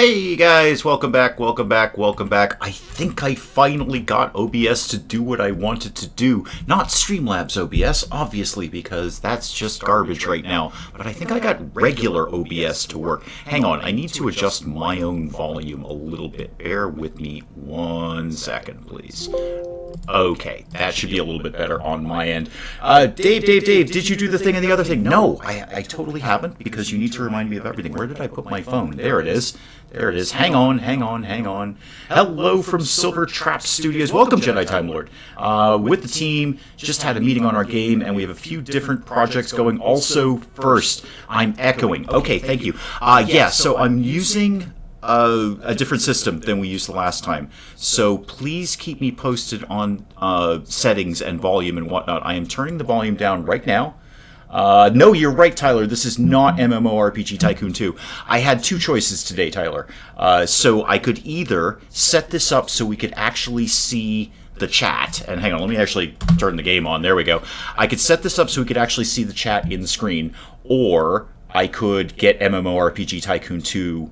Hey guys, welcome back. I think I finally got OBS to do what I wanted to do. Not Streamlabs OBS, obviously, because that's just garbage right now. But I think I got regular OBS to work. Hang on, I need to adjust my own volume a little bit. Bear with me 1 second, please. Okay, that should be a little bit better on my end. Dave, did you do the thing and the other thing? No, I totally haven't, because you need to remind me of everything. Where did I put my phone? There it is. Hang on. Hello from Silver Trap Studios. Welcome, Jedi Time Lord. With the team, just had a meeting on our game, and we have a few different projects going. Also, first, I'm echoing. Okay, thank you. So I'm using a different system than we used the last time. So please keep me posted on settings and volume and whatnot. I am turning the volume down right now. No, you're right, Tyler. This is not MMORPG Tycoon 2. I had two choices today, Tyler. So I could either set this up so we could actually see the chat. And hang on, let me actually turn the game on. There we go. I could set this up so we could actually see the chat in the screen, or I could get MMORPG Tycoon 2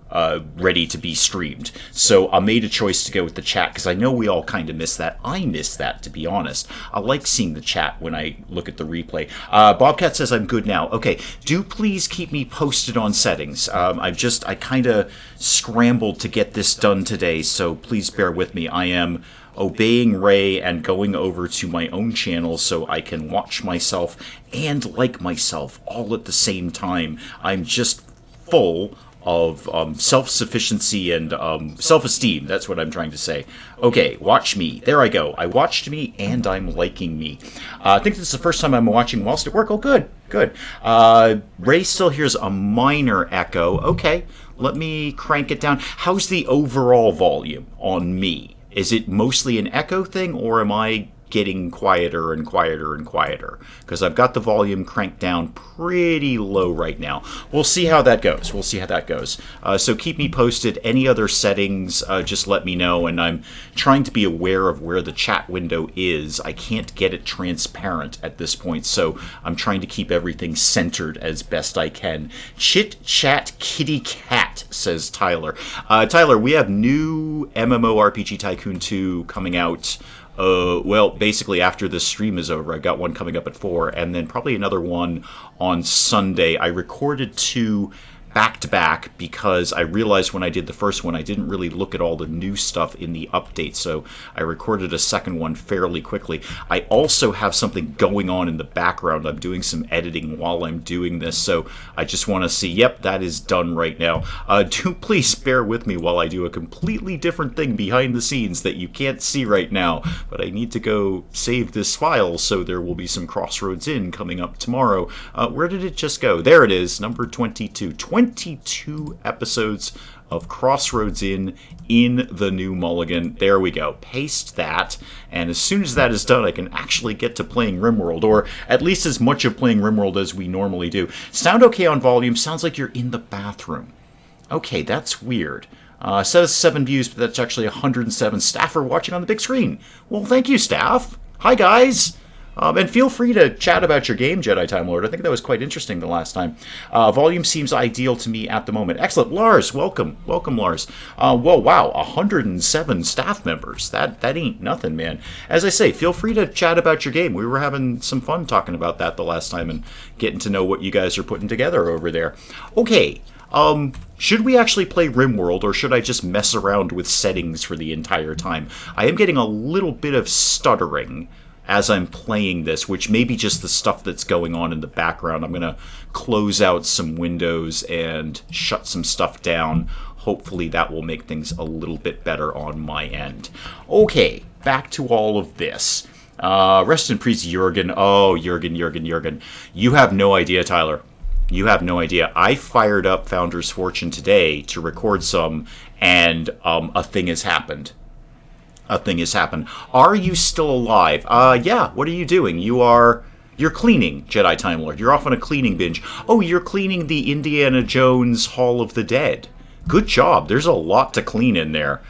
ready to be streamed. So I made a choice to go with the chat, because I know we all kind of miss that. I miss that, to be honest. I like seeing the chat when I look at the replay. Bobcat says I'm good now. Okay, do please keep me posted on settings. I kind of scrambled to get this done today, so please bear with me. I am obeying Ray and going over to my own channel so I can watch myself and like myself all at the same time. I'm just full of self-sufficiency and self-esteem. That's what I'm trying to say. Okay, watch me. There I go. I watched me and I'm liking me. I think this is the first time I'm watching whilst at work. Oh, good. Ray still hears a minor echo. Okay, let me crank it down. How's the overall volume on me? Is it mostly an echo thing, or am I getting quieter and quieter and quieter? Because I've got the volume cranked down pretty low right now. We'll see how that goes. So keep me posted. Any other settings, just let me know. And I'm trying to be aware of where the chat window is. I can't get it transparent at this point, so I'm trying to keep everything centered as best I can. Chit chat kitty cat, says Tyler. Tyler, we have new MMORPG Tycoon 2 coming out. Basically after this stream is over. I got one coming up at 4, and then probably another one on Sunday. I recorded 2 back-to-back because I realized when I did the first one I didn't really look at all the new stuff in the update, so I recorded a second one fairly quickly. I also have something going on in the background. I'm doing some editing while I'm doing this, so I just want to see, yep, that is done right now. Do please bear with me while I do a completely different thing behind the scenes that you can't see right now, but I need to go save this file, so there will be some Crossroads Inn coming up tomorrow. Where did it just go? There it is, number 22. 22 episodes of Crossroads Inn the new Mulligan. There we go. Paste that, and as soon as that is done, I can actually get to playing RimWorld, or at least as much of playing RimWorld as we normally do. Sound okay on volume? Sounds like you're in the bathroom. Okay, that's weird. Says 7 views, but that's actually 107 staff are watching on the big screen. Well, thank you, staff. Hi, guys. And feel free to chat about your game, Jedi Time Lord. I think that was quite interesting the last time. Volume seems ideal to me at the moment. Excellent. Lars, welcome. Welcome, Lars. Whoa, wow, 107 staff members. That ain't nothing, man. As I say, feel free to chat about your game. We were having some fun talking about that the last time and getting to know what you guys are putting together over there. Okay. Should we actually play RimWorld, or should I just mess around with settings for the entire time? I am getting a little bit of stuttering as I'm playing this, which may be just the stuff that's going on in the background. I'm going to close out some windows and shut some stuff down. Hopefully that will make things a little bit better on my end. Okay, back to all of this. Rest in peace, Jurgen. Oh, Jurgen. You have no idea, Tyler. You have no idea. I fired up Founder's Fortune today to record some, and a thing has happened. Are you still alive? Yeah. What are you doing? You're cleaning, Jedi Time Lord. You're off on a cleaning binge. Oh, you're cleaning the Indiana Jones Hall of the Dead. Good job. There's a lot to clean in there.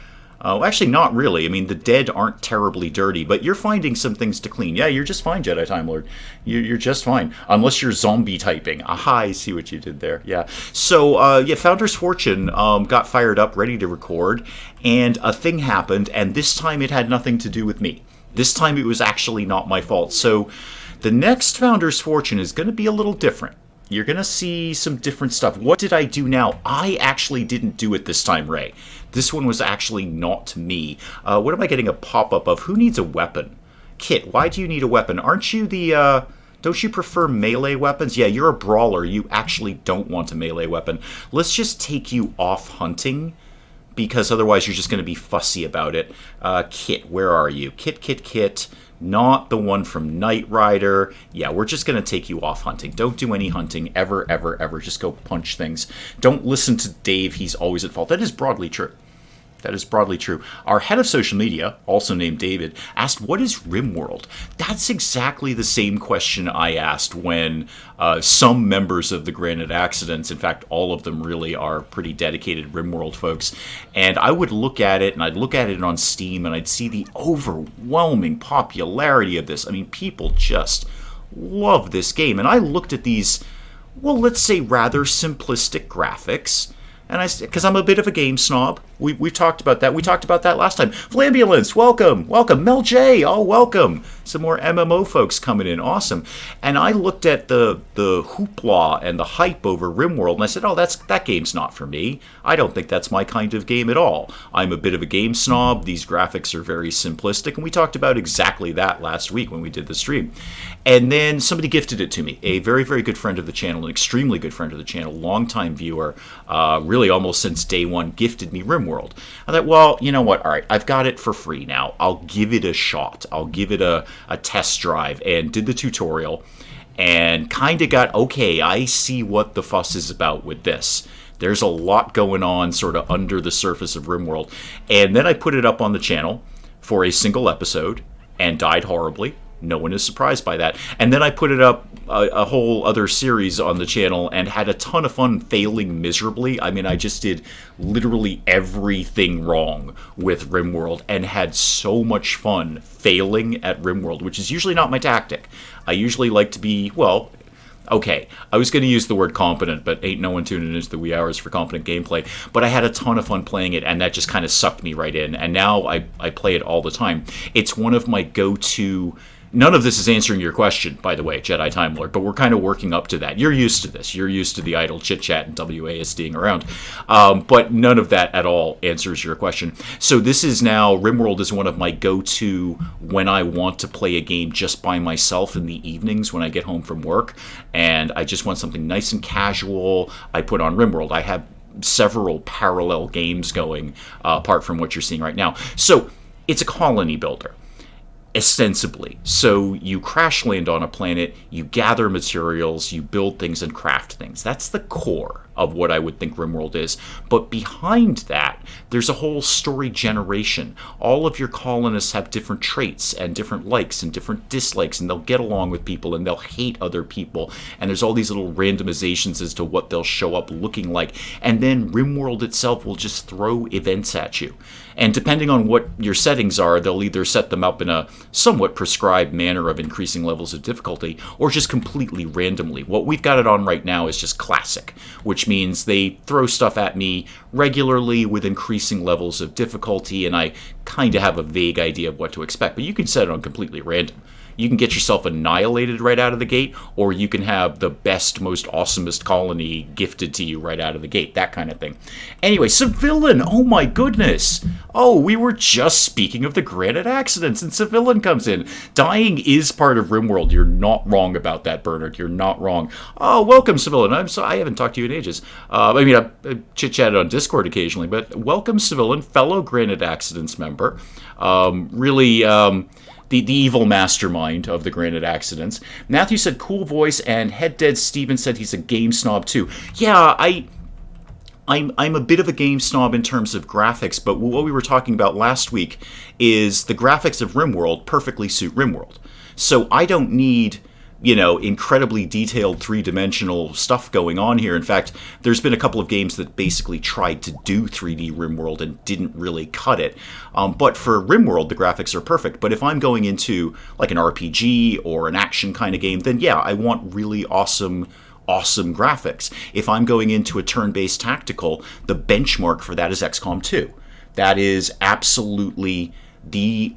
Actually, not really. I mean, the dead aren't terribly dirty, but you're finding some things to clean. Yeah, you're just fine, Jedi Time Lord. You're just fine. Unless you're zombie typing. Aha, I see what you did there. Yeah. So, yeah, Founder's Fortune got fired up, ready to record, and a thing happened, and this time it had nothing to do with me. This time it was actually not my fault. So, the next Founder's Fortune is going to be a little different. You're going to see some different stuff. What did I do now? I actually didn't do it this time, Ray. This one was actually not me. What am I getting a pop-up of? Who needs a weapon? Kit, why do you need a weapon? Aren't you the, don't you prefer melee weapons? Yeah, you're a brawler. You actually don't want a melee weapon. Let's just take you off hunting, because otherwise you're just going to be fussy about it. Kit, where are you? Kit. Not the one from Knight Rider. Yeah, we're just going to take you off hunting. Don't do any hunting ever. Just go punch things. Don't listen to Dave. He's always at fault. That is broadly true. That is broadly true. Our head of social media, also named David, asked, what is RimWorld? That's exactly the same question I asked when some members of the Granite Accidents, in fact, all of them really are pretty dedicated RimWorld folks, and I would look at it, and I'd look at it on Steam, and I'd see the overwhelming popularity of this. I mean, people just love this game. And I looked at these, well, let's say rather simplistic graphics, and because I'm a bit of a game snob. We've talked about that. We talked about that last time. Flambulance, welcome. Mel J, oh, welcome. Some more MMO folks coming in, awesome. And I looked at the hoopla and the hype over RimWorld, and I said, oh, that game's not for me. I don't think that's my kind of game at all. I'm a bit of a game snob. These graphics are very simplistic, and we talked about exactly that last week when we did the stream. And then somebody gifted it to me, a very, very good friend of the channel, an extremely good friend of the channel, longtime viewer, really almost since day one, gifted me RimWorld. I thought, well, you know what? All right, I've got it for free now. I'll give it a shot. I'll give it a test drive, and did the tutorial and kind of got, okay, I see what the fuss is about with this. There's a lot going on sort of under the surface of RimWorld. And then I put it up on the channel for a single episode and died horribly. No one is surprised by that. And then I put it up a whole other series on the channel and had a ton of fun failing miserably. I mean, I just did literally everything wrong with RimWorld and had so much fun failing at RimWorld, which is usually not my tactic. I usually like to be, well, okay, I was going to use the word competent, but ain't no one tuning into the wee hours for competent gameplay. But I had a ton of fun playing it, and that just kind of sucked me right in. And now I play it all the time. It's one of my go-to. None of this is answering your question, by the way, Jedi Time Lord, but we're kind of working up to that. You're used to this. You're used to the idle chit-chat and WASDing around. But none of that at all answers your question. So this is now, RimWorld is one of my go-to when I want to play a game just by myself in the evenings when I get home from work, and I just want something nice and casual. I put on RimWorld. I have several parallel games going, apart from what you're seeing right now. So it's a colony builder, ostensibly. So you crash land on a planet, you gather materials, you build things and craft things. That's the core of what I would think RimWorld is. But behind that, there's a whole story generation. All of your colonists have different traits and different likes and different dislikes, and they'll get along with people and they'll hate other people. And there's all these little randomizations as to what they'll show up looking like. And then RimWorld itself will just throw events at you. And depending on what your settings are, they'll either set them up in a somewhat prescribed manner of increasing levels of difficulty, or just completely randomly. What we've got it on right now is just classic, which means they throw stuff at me regularly with increasing levels of difficulty, and I kind of have a vague idea of what to expect. But you can set it on completely random. You can get yourself annihilated right out of the gate, or you can have the best, most awesomest colony gifted to you right out of the gate, that kind of thing. Anyway, Civilian, oh my goodness. Oh, we were just speaking of the Granite Accidents, and Civilian comes in. Dying is part of RimWorld. You're not wrong about that, Bernard. You're not wrong. Oh, welcome, Civilian. I haven't talked to you in ages. I chit-chatted on Discord occasionally, but welcome, Civilian, fellow Granite Accidents member. The evil mastermind of the Granite Accidents. Matthew said, cool voice, and Head Dead Steven said he's a game snob too. Yeah, I'm a bit of a game snob in terms of graphics, but what we were talking about last week is the graphics of RimWorld perfectly suit RimWorld. So I don't need incredibly detailed three-dimensional stuff going on here. In fact, there's been a couple of games that basically tried to do 3D RimWorld and didn't really cut it. But for RimWorld, the graphics are perfect. But if I'm going into like an RPG or an action kind of game, then yeah, I want really awesome graphics. If I'm going into a turn-based tactical, the benchmark for that is XCOM 2. That is absolutely the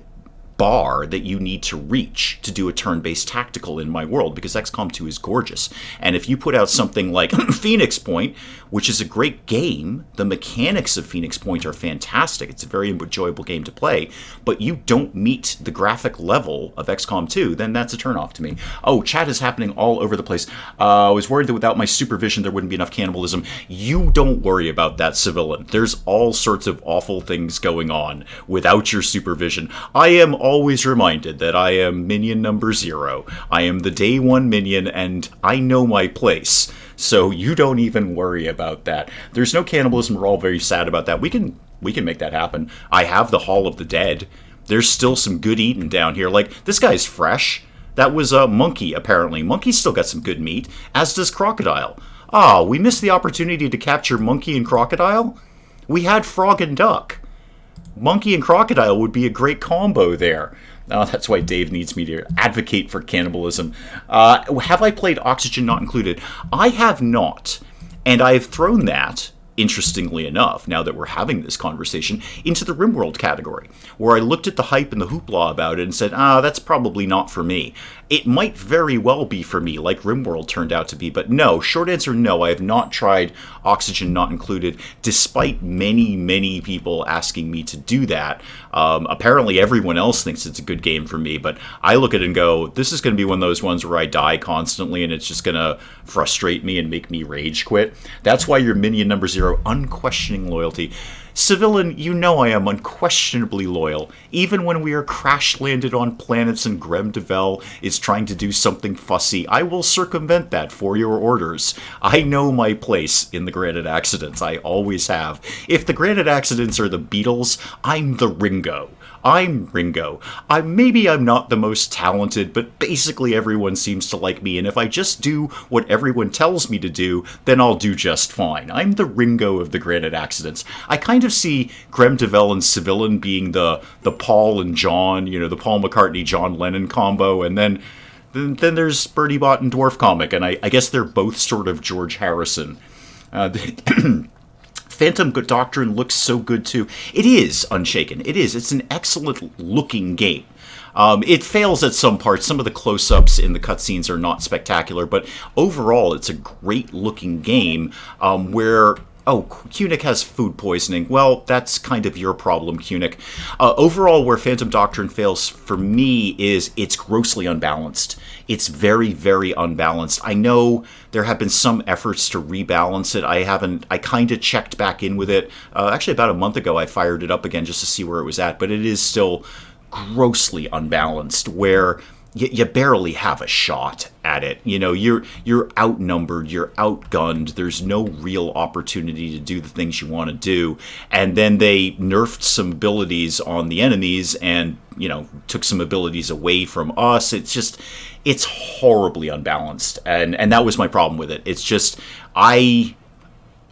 bar that you need to reach to do a turn-based tactical in my world, because XCOM 2 is gorgeous. And if you put out something like Phoenix Point, which is a great game, the mechanics of Phoenix Point are fantastic. It's a very enjoyable game to play, but you don't meet the graphic level of XCOM 2, then that's a turnoff to me. Oh, chat is happening all over the place. I was worried that without my supervision there wouldn't be enough cannibalism. You don't worry about that, civilian. There's all sorts of awful things going on without your supervision. I am always reminded that I am minion number 0. I am the day 1 minion, and I know my place. So you don't even worry about that. There's no cannibalism. We're all very sad about that. We can make that happen. I have the Hall of the Dead. There's still some good eating down here. Like, this guy's fresh. That was a monkey, apparently. Monkey's still got some good meat, as does crocodile. Ah, we missed the opportunity to capture monkey and crocodile? We had frog and duck. Monkey and crocodile would be a great combo there. That's why Dave needs me to advocate for cannibalism. Have I played Oxygen Not Included? I have not. And I have thrown that, interestingly enough, now that we're having this conversation, into the RimWorld category, where I looked at the hype and the hoopla about it and said, that's probably not for me. It might very well be for me, like RimWorld turned out to be, but no, short answer, no, I have not tried Oxygen Not Included, despite many, many people asking me to do that. Apparently everyone else thinks it's a good game for me, but I look at it and go, this is going to be one of those ones where I die constantly and it's just going to frustrate me and make me rage quit. That's why you're minion number 0, unquestioning loyalty. Civilian, you know I am unquestionably loyal, even when we are crash-landed on planets and Grem Devel is trying to do something fussy. I will circumvent that for your orders. I know my place in the Granite Accidents. I always have. If the Granite Accidents are the Beatles, I'm the Ringo. I'm Ringo. Maybe I'm not the most talented, but basically everyone seems to like me, and if I just do what everyone tells me to do, then I'll do just fine. I'm the Ringo of the Granite Accidents. I kind of see Grem Devel and Civilian being the Paul and John, the Paul McCartney, John Lennon combo, and then there's Bertie Bott and Dwarf Comic, and I guess they're both sort of George Harrison. Phantom Doctrine looks so good too. It is Unshaken. It is. It's an excellent looking game. It fails at some parts. Some of the close-ups in the cutscenes are not spectacular, but overall it's a great looking game where... Oh, Cunic has food poisoning. Well, that's kind of your problem, Cunic. Overall, where Phantom Doctrine fails for me is it's grossly unbalanced. It's very, very unbalanced. I know there have been some efforts to rebalance it. I kind of checked back in with it. Actually, about a month ago, I fired it up again just to see where it was at, but it is still grossly unbalanced, where you barely have a shot at it. You're outnumbered, you're outgunned, there's no real opportunity to do the things you want to do. And then they nerfed some abilities on the enemies and, took some abilities away from us. It's horribly unbalanced. And that was my problem with it. It's just, I'm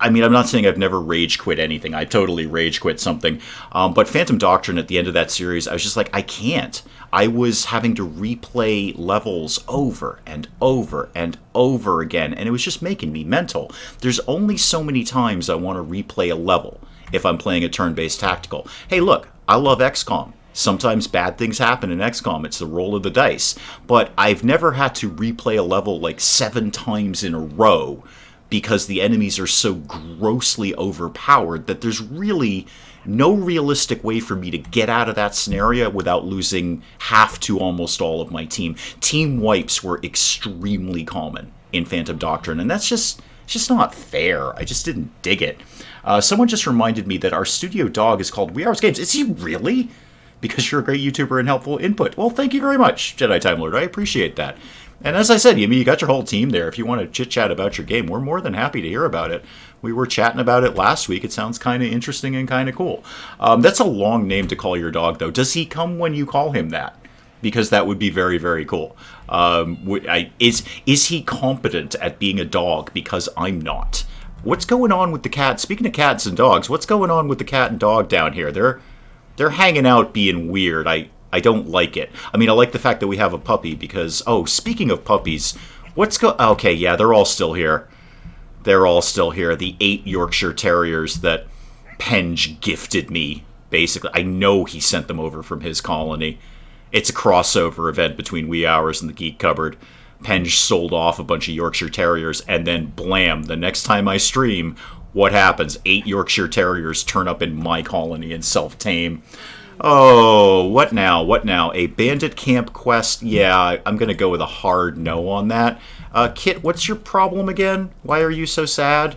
not saying I've never rage quit anything. I totally rage quit something. But Phantom Doctrine, at the end of that series, I was just like, I can't. I was having to replay levels over and over and over again, and it was just making me mental. There's only so many times I want to replay a level if I'm playing a turn-based tactical. Hey, look, I love XCOM. Sometimes bad things happen in XCOM. It's the roll of the dice. But I've never had to replay a level like 7 times in a row because the enemies are so grossly overpowered that there's really no realistic way for me to get out of that scenario without losing half to almost all of my team. Team wipes were extremely common in Phantom Doctrine, and that's just not fair. I just didn't dig it. Someone just reminded me that our studio dog is called We Ours Games. Is he really? Because you're a great YouTuber and helpful input. Well, thank you very much, Jedi Time Lord. I appreciate that. And as I said, you got your whole team there. If you want to chit-chat about your game, we're more than happy to hear about it. We were chatting about it last week. It sounds kind of interesting and kind of cool. That's a long name to call your dog, though. Does he come when you call him that? because that would be very, very cool. Is he competent at being a dog? Because I'm not. What's going on with the cat? Speaking of cats and dogs, what's going on with the cat and dog down here? They're hanging out being weird. I don't like it. I mean, I like the fact that we have a puppy because, speaking of puppies, okay, yeah, they're all still here. They're all still here. The 8 Yorkshire Terriers that Penge gifted me, basically. I know he sent them over from his colony. It's a crossover event between Wee Hours and the Geek Cupboard. Penge sold off a bunch of Yorkshire Terriers, and then blam, the next time I stream, what happens? 8 Yorkshire Terriers turn up in my colony and self-tame. Oh, what now? What now? A bandit camp quest? Yeah, I'm gonna go with a hard no on that. Kit, what's your problem again? Why are you so sad?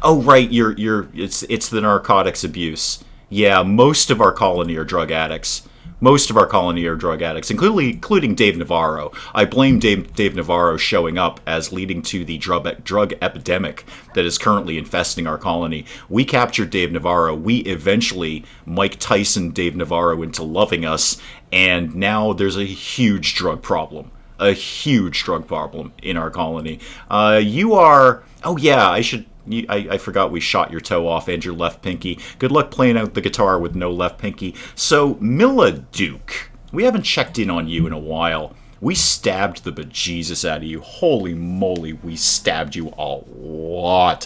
Oh, right, it's the narcotics abuse. Yeah, most of our colony are drug addicts. Including Dave Navarro. I blame Dave Navarro showing up as leading to the drug epidemic that is currently infesting our colony. We captured Dave Navarro. We eventually Mike Tyson Dave Navarro into loving us, and now there's a huge drug problem. In our colony. You are... Oh, yeah, I forgot we shot your toe off and your left pinky. Good luck playing out the guitar with no left pinky. So, Milla Duke, we haven't checked in on you in a while. We stabbed the bejesus out of you. Holy moly, we stabbed you a lot.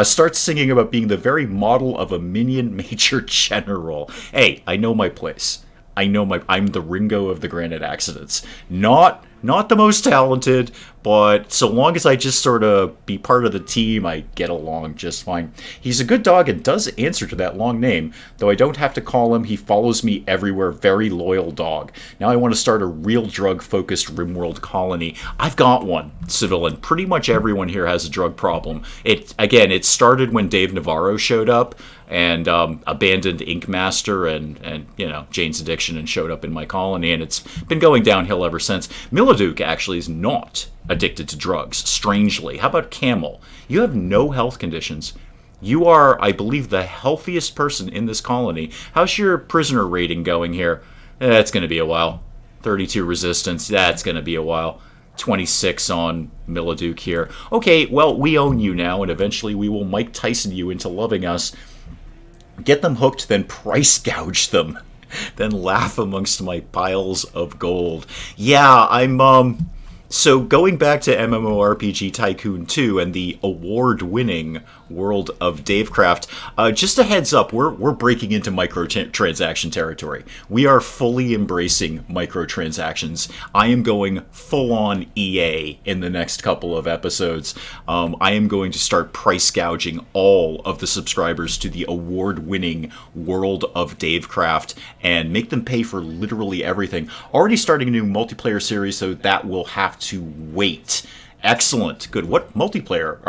Start singing about being the very model of a minion major general. Hey, I know my place. I'm the Ringo of the Granite Accidents. Not the most talented, but so long as I just sort of be part of the team, I get along just fine. He's a good dog and does answer to that long name, though I don't have to call him. He follows me everywhere. Very loyal dog. Now I want to start a real drug-focused RimWorld colony. I've got one, Civilian. Pretty much everyone here has a drug problem. It started when Dave Navarro showed up and abandoned Ink Master and Jane's Addiction and showed up in my colony, and it's been going downhill ever since. Milladuke actually is not addicted to drugs, strangely. How about Camel? You have no health conditions. You are, I believe, the healthiest person in this colony. How's your prisoner rating going here? It's going to be a while. 32 resistance, that's going to be a while. 26 on Milladuke here. Okay, well, we own you now, and eventually we will Mike Tyson you into loving us. Get them hooked, then price gouge them. Then laugh amongst my piles of gold. Yeah, so going back to MMORPG Tycoon 2 and the award-winning world of Davecraft, just a heads up, we're breaking into microtransaction territory. We are fully embracing microtransactions. I am going full-on EA in the next couple of episodes. I am going to start price gouging all of the subscribers to the award-winning world of Davecraft and make them pay for literally everything. Already starting a new multiplayer series, so that will have to wait. Excellent. Good. What multiplayer?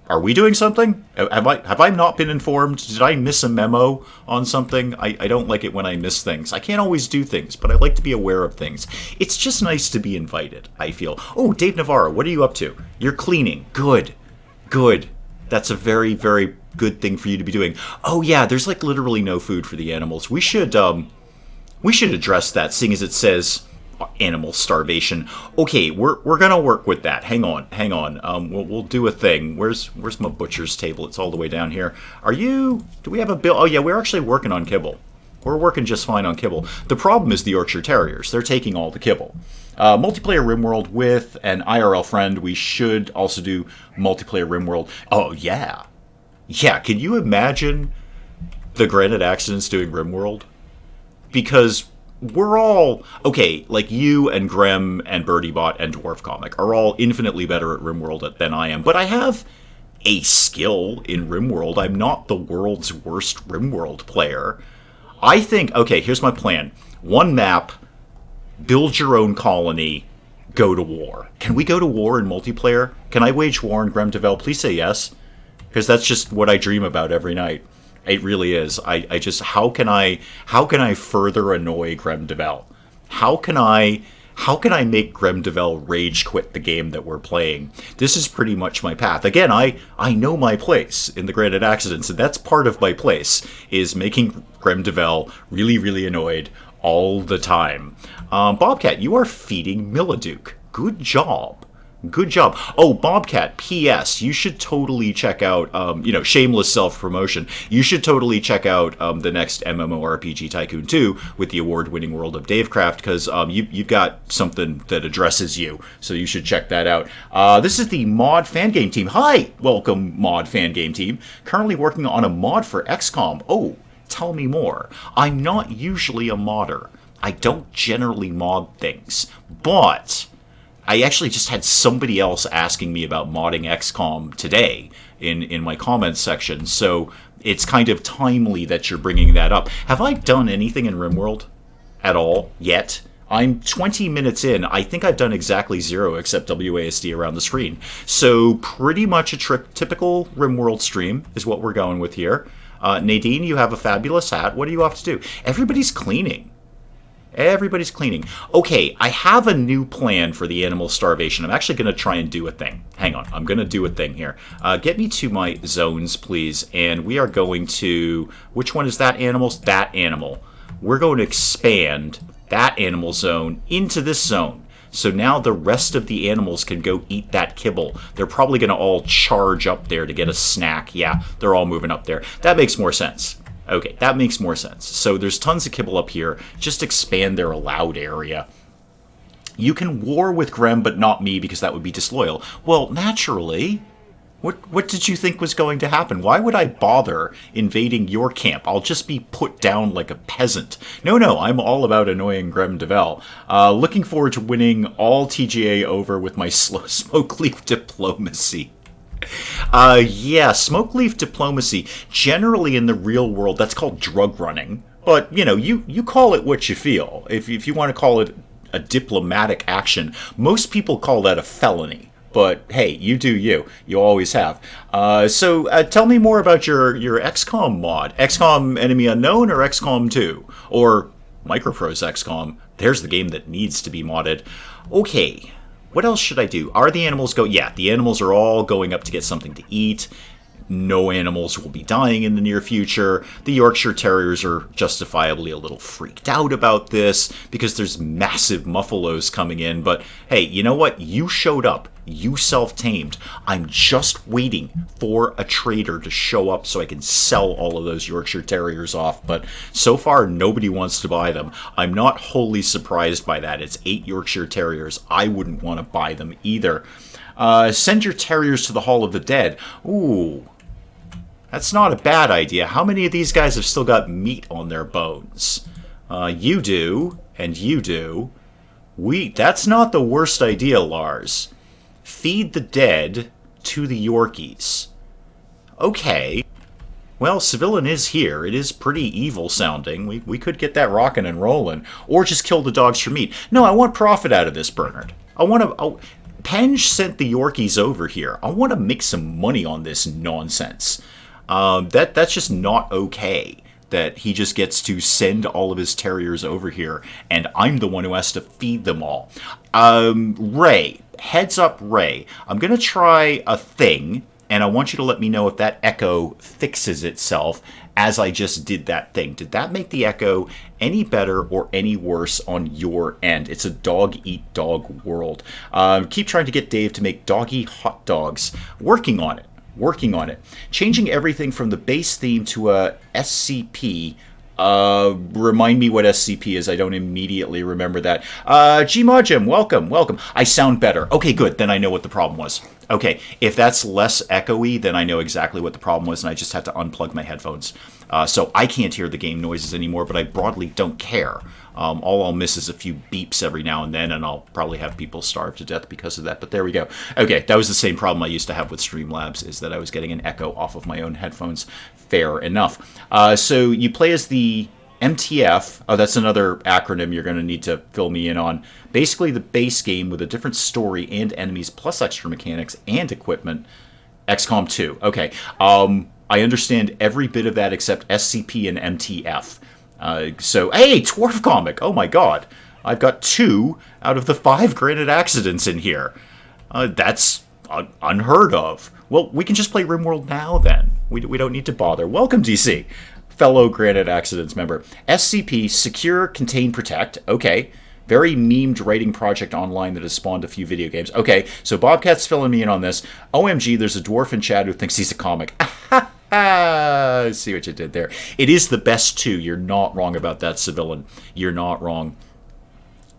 Are we doing something? Have I not been informed? Did I miss a memo on something? I don't like it when I miss things. I can't always do things, but I like to be aware of things. It's just nice to be invited, I feel. Oh, Dave Navarro, what are you up to? You're cleaning. Good. That's a very, very good thing for you to be doing. Oh yeah, there's like literally no food for the animals. We should address that, seeing as it says animal starvation. Okay, we're gonna work with that. Hang on. We'll do a thing. Where's my butcher's table? It's all the way down here. Do we have a bill? Oh yeah, we're actually working on kibble. We're working just fine on kibble. The problem is the Yorkshire Terriers. They're taking all the kibble. Multiplayer RimWorld with an IRL friend. We should also do multiplayer RimWorld. Oh yeah. Can you imagine the Granite Accidents doing RimWorld? Because we're all, okay, like you and Grem and BirdieBot and Dwarf Comic are all infinitely better at RimWorld than I am, but I have a skill in RimWorld. I'm not the world's worst RimWorld player. I think, okay, here's my plan. One map, build your own colony, go to war. Can we go to war in multiplayer? Can I wage war in Grem Devel? Please say yes, because that's just what I dream about every night. It really is. I just, how can I further annoy Grem Devel? How can I make Grem Devel rage quit the game that we're playing? This is pretty much my path. Again, I know my place in the Granite Accidents, and that's part of my place, is making Grem Devel really, really annoyed all the time. Bobcat, you are feeding Milladuke. Good job. Good job. Oh, Bobcat, P.S. You should totally check out, shameless self-promotion. You should totally check out the next MMORPG Tycoon 2 with the award-winning world of Davecraft, because you've got something that addresses you, so you should check that out. This is the Mod Fan Game Team. Hi! Welcome, Mod Fan Game Team. Currently working on a mod for XCOM. Oh, tell me more. I'm not usually a modder. I don't generally mod things, but I actually just had somebody else asking me about modding XCOM today in my comments section, so it's kind of timely that you're bringing that up. Have I done anything in RimWorld at all yet? I'm 20 minutes in. I think I've done exactly 0 except WASD around the screen. So pretty much a typical RimWorld stream is what we're going with here. Nadine, you have a fabulous hat. What do you have to do? Everybody's cleaning. Everybody's cleaning. Okay, I have a new plan for the animal starvation. I'm actually going to try and do a thing. Hang on, I'm going to do a thing here. Get me to my zones, please. And we are going to... Which one is that animal? That animal. We're going to expand that animal zone into this zone. So now the rest of the animals can go eat that kibble. They're probably going to all charge up there to get a snack. Yeah, they're all moving up there. That makes more sense. Okay, that makes more sense. So there's tons of kibble up here. Just expand their allowed area. You can war with Grem, but not me, because that would be disloyal. Well, naturally. What did you think was going to happen? Why would I bother invading your camp? I'll just be put down like a peasant. No, I'm all about annoying Grem Devel. Looking forward to winning all TGA over with my slow smoke leaf diplomacy. Yeah, smoke leaf diplomacy. Generally in the real world, that's called drug running. But, you call it what you feel. If you want to call it a diplomatic action, most people call that a felony. But, hey, you do you. You always have. So tell me more about your XCOM mod. XCOM Enemy Unknown or XCOM 2? Or Microprose XCOM. There's the game that needs to be modded. Okay. What else should I do? Are the animals go? Yeah, the animals are all going up to get something to eat. No animals will be dying in the near future. The Yorkshire Terriers are justifiably a little freaked out about this because there's massive muffalos coming in. But hey, you know what? You showed up. You self-tamed. I'm just waiting for a trader to show up so I can sell all of those Yorkshire Terriers off. But so far, nobody wants to buy them. I'm not wholly surprised by that. It's 8 Yorkshire Terriers. I wouldn't want to buy them either. Send your terriers to the Hall of the Dead. Ooh. That's not a bad idea. How many of these guys have still got meat on their bones? You do, and you do. That's not the worst idea, Lars. Feed the dead to the Yorkies. Okay. Well, Civilian is here. It is pretty evil sounding. We could get that rocking and rolling. Or just kill the dogs for meat. No, I want profit out of this, Bernard. I want to... Penge sent the Yorkies over here. I want to make some money on this nonsense. That's just not okay, that he just gets to send all of his terriers over here, and I'm the one who has to feed them all. Ray, heads up, Ray. I'm going to try a thing, and I want you to let me know if that echo fixes itself as I just did that thing. Did that make the echo any better or any worse on your end? It's a dog-eat-dog world. Keep trying to get Dave to make doggy hot dogs. Working on it. Changing everything from the base theme to a SCP. Remind me what SCP is. I don't immediately remember that. Gmodjim, welcome. I sound better. Okay, good. Then I know what the problem was. Okay, if that's less echoey, then I know exactly what the problem was, and I just had to unplug my headphones. So I can't hear the game noises anymore, but I broadly don't care. All I'll miss is a few beeps every now and then, and I'll probably have people starve to death because of that, but there we go. Okay, that was the same problem I used to have with Streamlabs, is that I was getting an echo off of my own headphones. Fair enough. So you play as the MTF. Oh, that's another acronym you're going to need to fill me in on. Basically the base game with a different story and enemies, plus extra mechanics and equipment. XCOM 2. Okay. I understand every bit of that except SCP and MTF. So, hey, Dwarf Comic! Oh my god. I've got 2 out of the 5 granite accidents in here. That's unheard of. Well, we can just play RimWorld now, then. We don't need to bother. Welcome, DC. fellow Granite Accidents member. SCP, Secure, Contain, Protect. Okay. Very memed writing project online that has spawned a few video games. Okay, so Bobcat's filling me in on this. OMG, there's a dwarf in chat who thinks he's a comic. See what you did there. It is the best too. You're not wrong about that, Civilian. You're not wrong.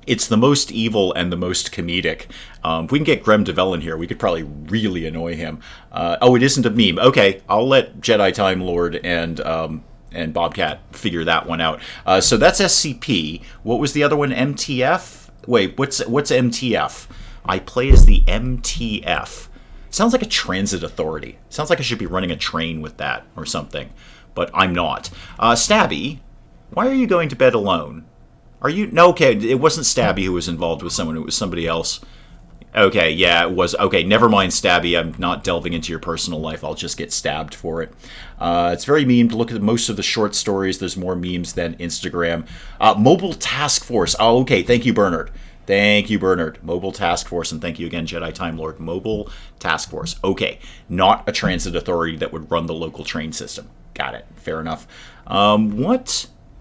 It's the most evil and the most comedic. If we can get Grem DeVell in here, we could probably really annoy him. Oh, it isn't a meme. Okay, I'll let Jedi Time Lord and Bobcat figure that one out. So that's SCP. What was the other one? MTF? Wait, what's MTF? I play as the MTF. Sounds like a transit authority. Sounds like I should be running a train with that or something. But I'm not. Stabby, why are you going to bed alone? Are you... No, okay, it wasn't Stabby who was involved with someone. It was somebody else. Okay, yeah, it was. Okay, never mind, Stabby. I'm not delving into your personal life. I'll just get stabbed for it. It's very meme to look at most of the short stories. There's more memes than Instagram. Mobile Task Force. Oh, okay. Thank you, Bernard. Thank you, Bernard. Mobile Task Force. And thank you again, Jedi Time Lord. Mobile Task Force. Okay. Not a transit authority that would run the local train system. Got it. Fair enough.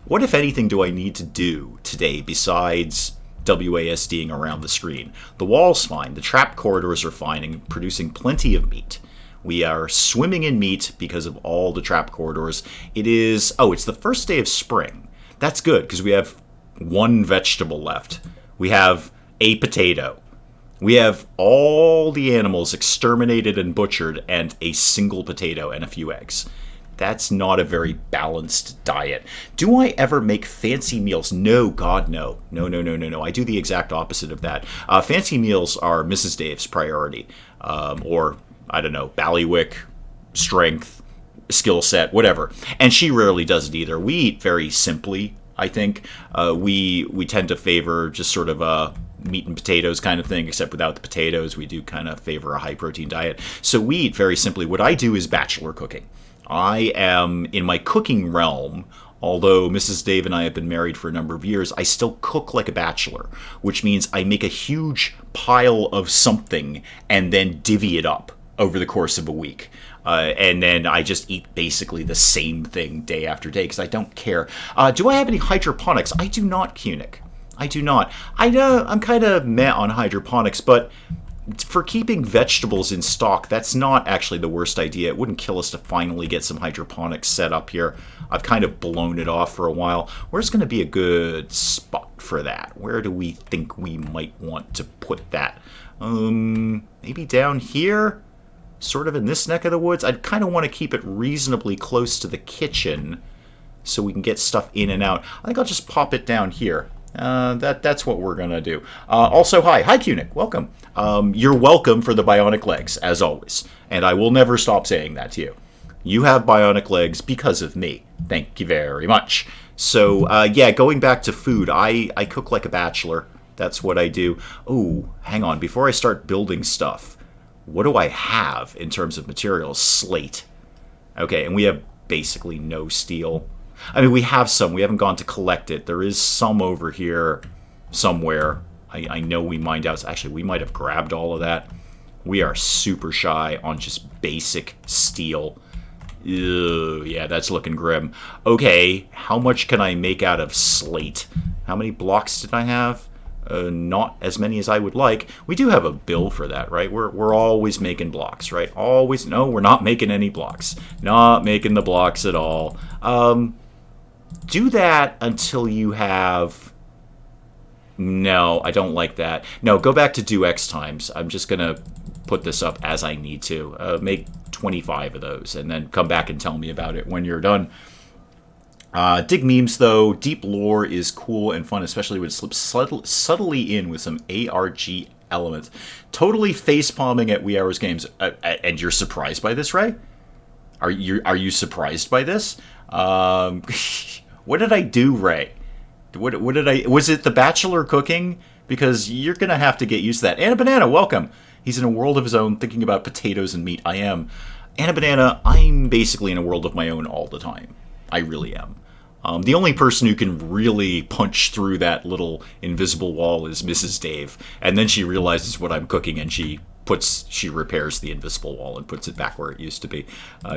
What, if anything, do I need to do today besides WASDing around the screen? The wall's fine. The trap corridors are fine and producing plenty of meat. We are swimming in meat because of all the trap corridors. It's the first day of spring. That's good because we have one vegetable left. We have a potato. We have all the animals exterminated and butchered and a single potato and a few eggs. That's not a very balanced diet. Do I ever make fancy meals? No, God, no. No. I do the exact opposite of that. Fancy meals are Mrs. Dave's priority. Or, I don't know, ballywick, strength, skill set, whatever. And she rarely does it either. We eat very simply, I think. We tend to favor just sort of a meat and potatoes kind of thing, except without the potatoes. We do kind of favor a high-protein diet. So we eat very simply. What I do is bachelor cooking. I am in my cooking realm. Although Mrs. Dave and I have been married for a number of years, I still cook like a bachelor, which means I make a huge pile of something and then divvy it up over the course of a week. And then I just eat basically the same thing day after day because I don't care. Do I have any hydroponics? I do not, Kunik. I do not. I know I'm kind of meh on hydroponics, but for keeping vegetables in stock, that's not actually the worst idea. It wouldn't kill us to finally get some hydroponics set up here. I've kind of blown it off for a while. Where's going to be a good spot for that? Where do we think we might want to put that? Maybe down here? Sort of in this neck of the woods? I'd kind of want to keep it reasonably close to the kitchen so we can get stuff in and out. I think I'll just pop it down here. That's what we're going to do. Also, hi, Kunik, welcome. You're welcome for the bionic legs, as always. And I will never stop saying that to you. You have bionic legs because of me. Thank you very much. So, yeah, going back to food, I cook like a bachelor. That's what I do. Oh, hang on. Before I start building stuff, what do I have in terms of materials? Slate. Okay, and we have basically no steel. I mean, we have some. We haven't gone to collect it. There is some over here somewhere. I know we mined out. Actually, we might have grabbed all of that. We are super shy on just basic steel. Ew, yeah, that's looking grim. Okay, how much can I make out of slate? How many blocks did I have? Not as many as I would like. We do have a bill for that, right? We're always making blocks, right? Always. No, we're not making any blocks. Not making the blocks at all. Do that until you have... No, I don't like that. No, go back to do X times. I'm just going to put this up as I need to. Make 25 of those, and then come back and tell me about it when you're done. Dig memes, though. Deep lore is cool and fun, especially when it slips subtly in with some ARG elements. Totally face-palming at Wee Hours Games. And you're surprised by this, Ray? Are you surprised by this? What did I do, Ray? What did I... Was it the bachelor cooking? Because you're going to have to get used to that. Anna Banana, welcome. He's in a world of his own, thinking about potatoes and meat. I am. Anna Banana, I'm basically in a world of my own all the time. I really am. The only person who can really punch through that little invisible wall is Mrs. Dave. And then she realizes what I'm cooking and she she repairs the invisible wall and puts it back where it used to be.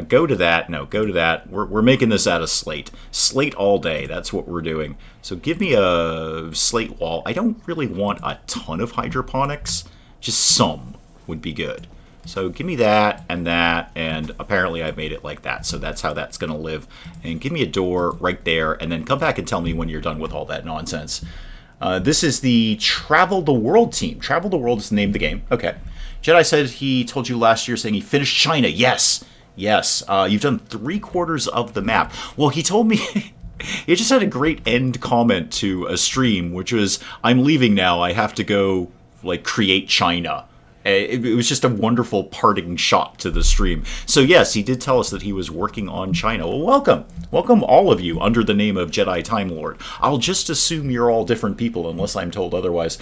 Go to that. No, go to that. We're making this out of slate. Slate all day. That's what we're doing. So give me a slate wall. I don't really want a ton of hydroponics. Just some would be good. So give me that, and apparently I made it like that. So that's how that's going to live. And give me a door right there, and then come back and tell me when you're done with all that nonsense. This is the Travel the World team. Travel the World is the name of the game. Okay. Jedi said he told you last year saying he finished China. Yes. Yes. You've done 3/4 of the map. Well, he told me... he just had a great end comment to a stream, which was, I'm leaving now. I have to go, create China. It was just a wonderful parting shot to the stream. So yes, he did tell us that he was working on China. Well, welcome. Welcome all of you under the name of Jedi Time Lord. I'll just assume you're all different people unless I'm told otherwise.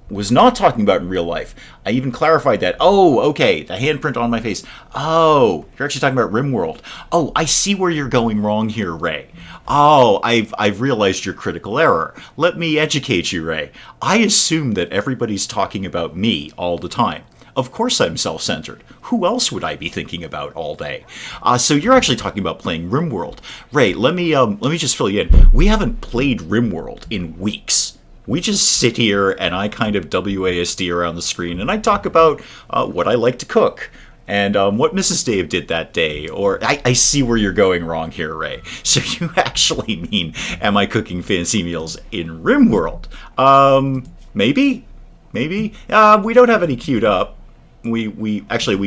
Was not talking about in real life. I even clarified that. Oh, okay, the handprint on my face. Oh, you're actually talking about RimWorld. Oh, I see where you're going wrong here, Ray. Oh, I've realized your critical error. Let me educate you, Ray. I assume that everybody's talking about me all the time. Of course I'm self-centered. Who else would I be thinking about all day? So you're actually talking about playing RimWorld. Ray, let me just fill you in. We haven't played RimWorld in weeks. We just sit here and I kind of WASD around the screen and I talk about what I like to cook and what Mrs. Dave did that day. Or I see where you're going wrong here, Ray. So you actually mean, am I cooking fancy meals in RimWorld? Maybe. We don't have any queued up. We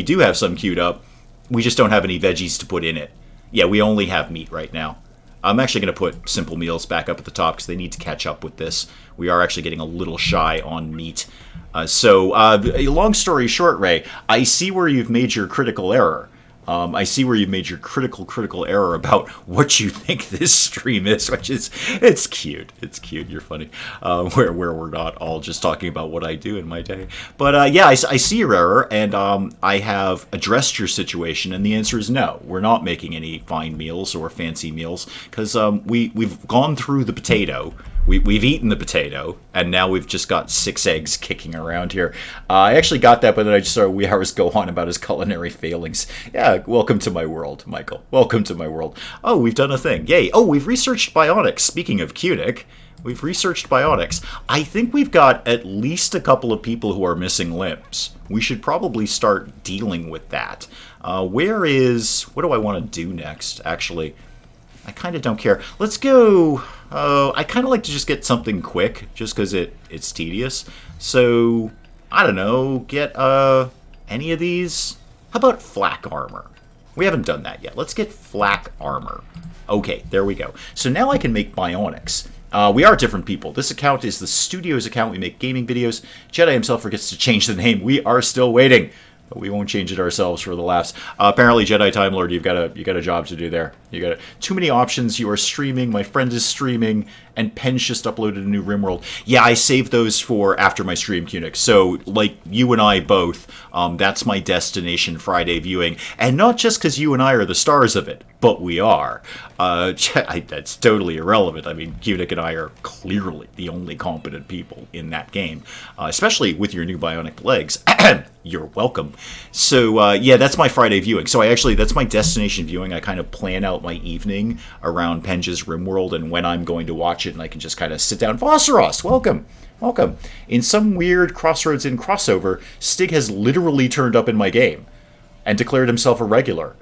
do have some queued up. We just don't have any veggies to put in it. Yeah, we only have meat right now. I'm actually going to put simple meals back up at the top because they need to catch up with this. We are actually getting a little shy on meat. Long story short, Ray, I see where you've made your critical error. I see where you've made your critical error about what you think this stream is, which is, it's cute. It's cute. You're funny. Where we're not all just talking about what I do in my day. But I see your error, and I have addressed your situation, and the answer is no. We're not making any fine meals or fancy meals, because we've gone through the potato. We've eaten the potato, and now we've just got 6 eggs kicking around here. I actually got that, but then I just saw wee hours go on about his culinary failings. Yeah, welcome to my world, Michael. Welcome to my world. Oh, we've done a thing. Yay. Oh, we've researched bionics. Speaking of Cunic, we've researched bionics. I think we've got at least a couple of people who are missing limbs. We should probably start dealing with that. What do I want to do next, actually? I kind of don't care. Let's go... I kind of like to just get something quick, just because it's tedious. So, I don't know, get any of these? How about flak armor? We haven't done that yet. Let's get flak armor. Okay, there we go. So now I can make bionics. We are different people. This account is the studio's account. We make gaming videos. Jedi himself forgets to change the name. We are still waiting. But we won't change it ourselves for the laughs. Apparently, Jedi Time Lord, you got a job to do there. You got too many options. You are streaming. My friend is streaming, and Pen's just uploaded a new RimWorld. Yeah, I saved those for after my stream, Cunic. So, like you and I both, that's my destination Friday viewing, and not just because you and I are the stars of it, but we are. That's totally irrelevant. I mean, Cunic and I are clearly the only competent people in that game, especially with your new bionic legs. You're welcome. So, yeah, that's my Friday viewing. So that's my destination viewing. I kind of plan out my evening around Penja's RimWorld and when I'm going to watch it, and I can just kind of sit down. Vosseros, welcome. Welcome. In some weird Crossroads in crossover, Stig has literally turned up in my game and declared himself a regular.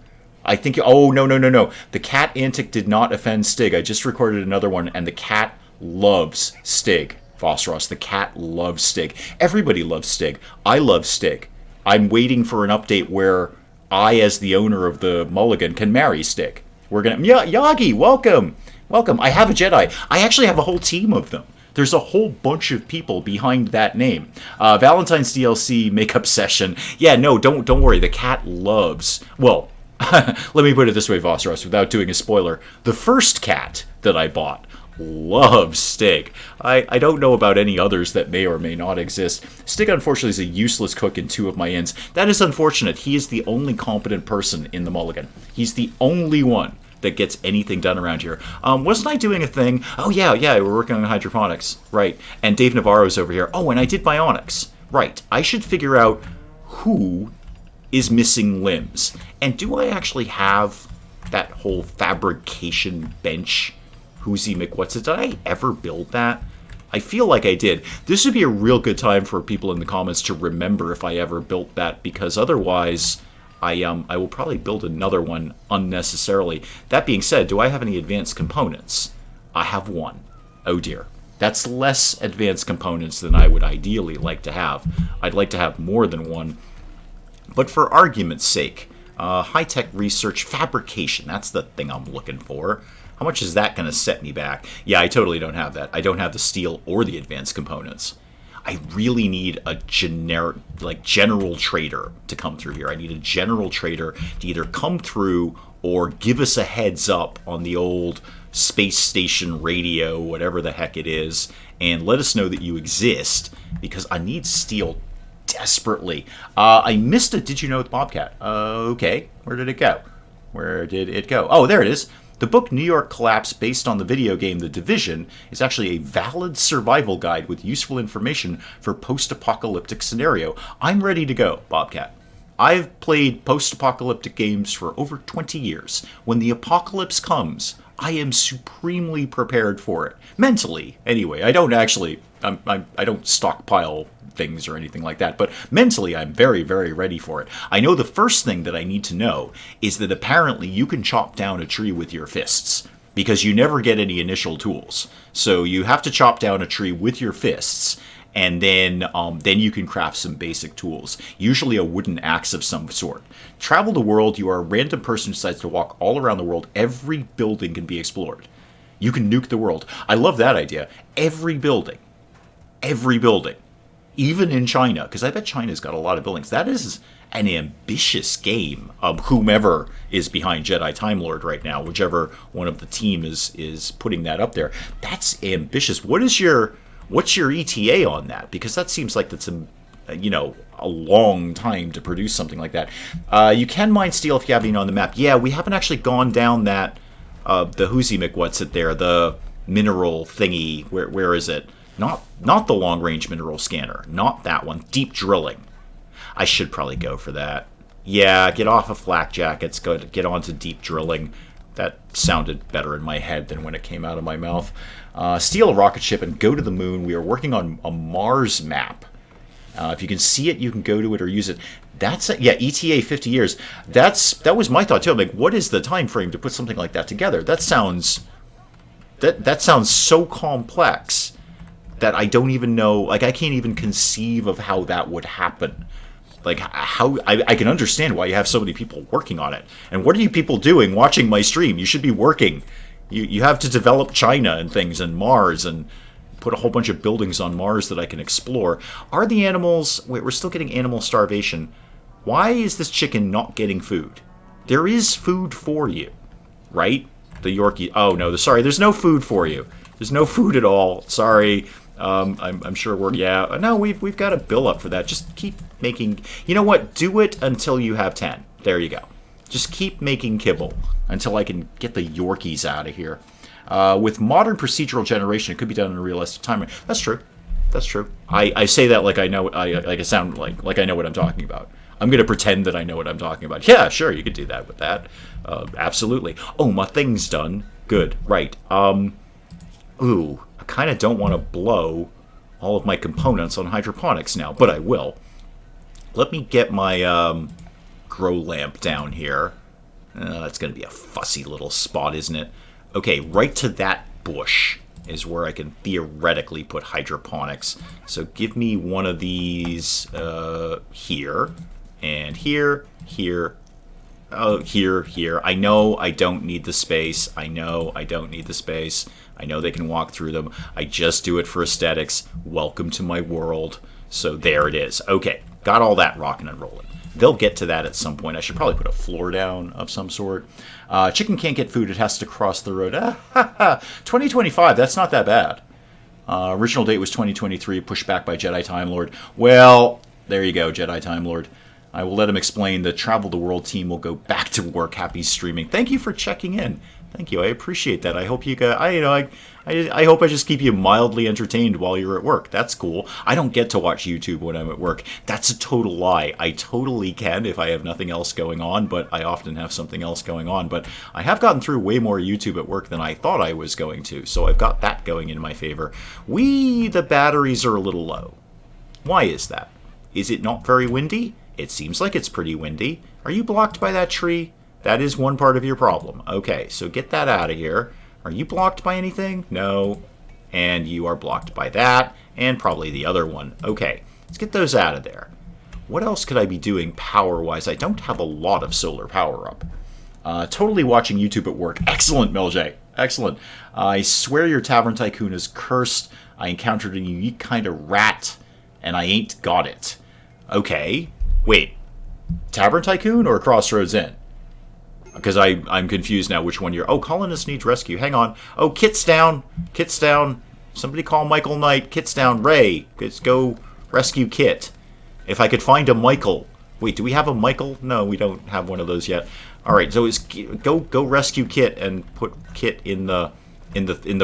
I think... Oh, no. The cat antic did not offend Stig. I just recorded another one, and the cat loves Stig. Vosseros, the cat loves Stig. Everybody loves Stig. I love Stig. I'm waiting for an update where I, as the owner of the Mulligan, can marry Stig. We're gonna... Yagi, welcome! Welcome. I have a Jedi. I actually have a whole team of them. There's a whole bunch of people behind that name. Valentine's DLC makeup session. Yeah, no, don't worry. The cat loves... Well, let me put it this way, Vosseros, without doing a spoiler. The first cat that I bought loves Stig. I don't know about any others that may or may not exist. Stig, unfortunately, is a useless cook in 2 of my inns. That is unfortunate. He is the only competent person in the Mulligan. He's the only one that gets anything done around here. Wasn't I doing a thing? Oh, yeah, we're working on hydroponics. Right. And Dave Navarro's over here. Oh, and I did bionics. Right. I should figure out who is missing limbs. And do I actually have that whole fabrication bench? Who'sy McWhat's it? Did I ever build that? I feel like I did. This would be a real good time for people in the comments to remember if I ever built that, because otherwise I will probably build another one unnecessarily. That being said, do I have any advanced components? I have one. Oh dear. That's less advanced components than I would ideally like to have. I'd like to have more than one. But for argument's sake, high-tech research fabrication, that's the thing I'm looking for. How much is that going to set me back? Yeah, I totally don't have that. I don't have the steel or the advanced components. I really need a generic, general trader to come through here. I need a general trader to either come through or give us a heads up on the old space station radio, whatever the heck it is, and let us know that you exist, because I need steel desperately. I missed a Did You Know with Bobcat. Okay, where did it go? Where did it go? Oh, there it is. The book New York Collapse, based on the video game The Division, is actually a valid survival guide with useful information for post-apocalyptic scenario. I'm ready to go, Bobcat. I've played post-apocalyptic games for over 20 years. When the apocalypse comes, I am supremely prepared for it. Mentally, anyway. I don't actually... I don't stockpile things or anything like that, but mentally I'm very, very ready for it. I know the first thing that I need to know is that apparently you can chop down a tree with your fists, because you never get any initial tools. So you have to chop down a tree with your fists, and then you can craft some basic tools, usually a wooden axe of some sort. Travel the world, you are a random person who decides to walk all around the world. Every building can be explored. You can nuke the world. I love that idea. Every building. Even in China, because I bet China's got a lot of buildings. That is an ambitious game. Whomever is behind Jedi Time Lord right now, whichever one of the team is putting that up there, that's ambitious. What's your ETA on that? Because that seems like that's a long time to produce something like that. You can mine steel if you have any on the map. Yeah, we haven't actually gone down that the Who'sy McWhat's it there, the mineral thingy. Where is it? Not the long-range mineral scanner. Not that one. Deep drilling. I should probably go for that. Yeah, get off of flak jackets. Get on to deep drilling. That sounded better in my head than when it came out of my mouth. Steal a rocket ship and go to the moon. We are working on a Mars map. If you can see it, you can go to it or use it. ETA 50 years. That was my thought too. I'm like, what is the time frame to put something like that together? That sounds so complex that I don't even know, I can't even conceive of how that would happen. How I can understand why you have so many people working on it. And what are you people doing watching my stream? You should be working. You have to develop China and things and Mars and put a whole bunch of buildings on Mars that I can explore. Are the animals... Wait, we're still getting animal starvation. Why is this chicken not getting food? There is food for you, right? The Yorkie... Oh, no, sorry, there's no food for you. There's no food at all. Sorry. I'm sure we're... Yeah, no, we've got a bill up for that. Just keep making... You know what? Do it until you have 10. There you go. Just keep making kibble until I can get the Yorkies out of here. With modern procedural generation, it could be done in a realistic time. That's true. That's true. I say that like I know... I sound like I know what I'm talking about. I'm going to pretend that I know what I'm talking about. Yeah, sure, you could do that with that. Absolutely. Oh, my thing's done. Good. Right. Ooh, I kind of don't want to blow all of my components on hydroponics now, but I will. Let me get my grow lamp down here. That's going to be a fussy little spot, isn't it? Okay, right to that bush is where I can theoretically put hydroponics. So give me one of these here, and here, oh, here. I know I don't need the space. I know I don't need the space. I know they can walk through them. I just do it for aesthetics. Welcome to my world. So there it is. Okay, got all that rocking and rolling. They'll get to that at some point. I should probably put a floor down of some sort. Chicken can't get food. It has to cross the road. 2025, that's not that bad. Original date was 2023, pushed back by Jedi Time Lord. Well, there you go, Jedi Time Lord. I will let him explain. The Travel the World team will go back to work. Happy streaming. Thank you for checking in. Thank you. I appreciate that. I hope you guys. I hope I just keep you mildly entertained while you're at work. That's cool. I don't get to watch YouTube when I'm at work. That's a total lie. I totally can if I have nothing else going on, but I often have something else going on. But I have gotten through way more YouTube at work than I thought I was going to, so I've got that going in my favor. The batteries are a little low. Why is that? Is it not very windy? It seems like it's pretty windy. Are you blocked by that tree? That is one part of your problem. Okay, so get that out of here. Are you blocked by anything? No. And you are blocked by that, and probably the other one. Okay, let's get those out of there. What else could I be doing power-wise? I don't have a lot of solar power up. Totally watching YouTube at work. Excellent, Meljay. Excellent. I swear your Tavern Tycoon is cursed. I encountered a unique kind of rat, and I ain't got it. Okay. Wait. Tavern Tycoon or Crossroads Inn? Because I'm confused now which one you're... Oh, colonist needs rescue. Hang on. Oh, Kit's down. Kit's down. Somebody call Michael Knight. Kit's down. Ray, let's go rescue Kit. If I could find a Michael. Wait, do we have a Michael? No, we don't have one of those yet. All right, so go rescue Kit and put Kit in the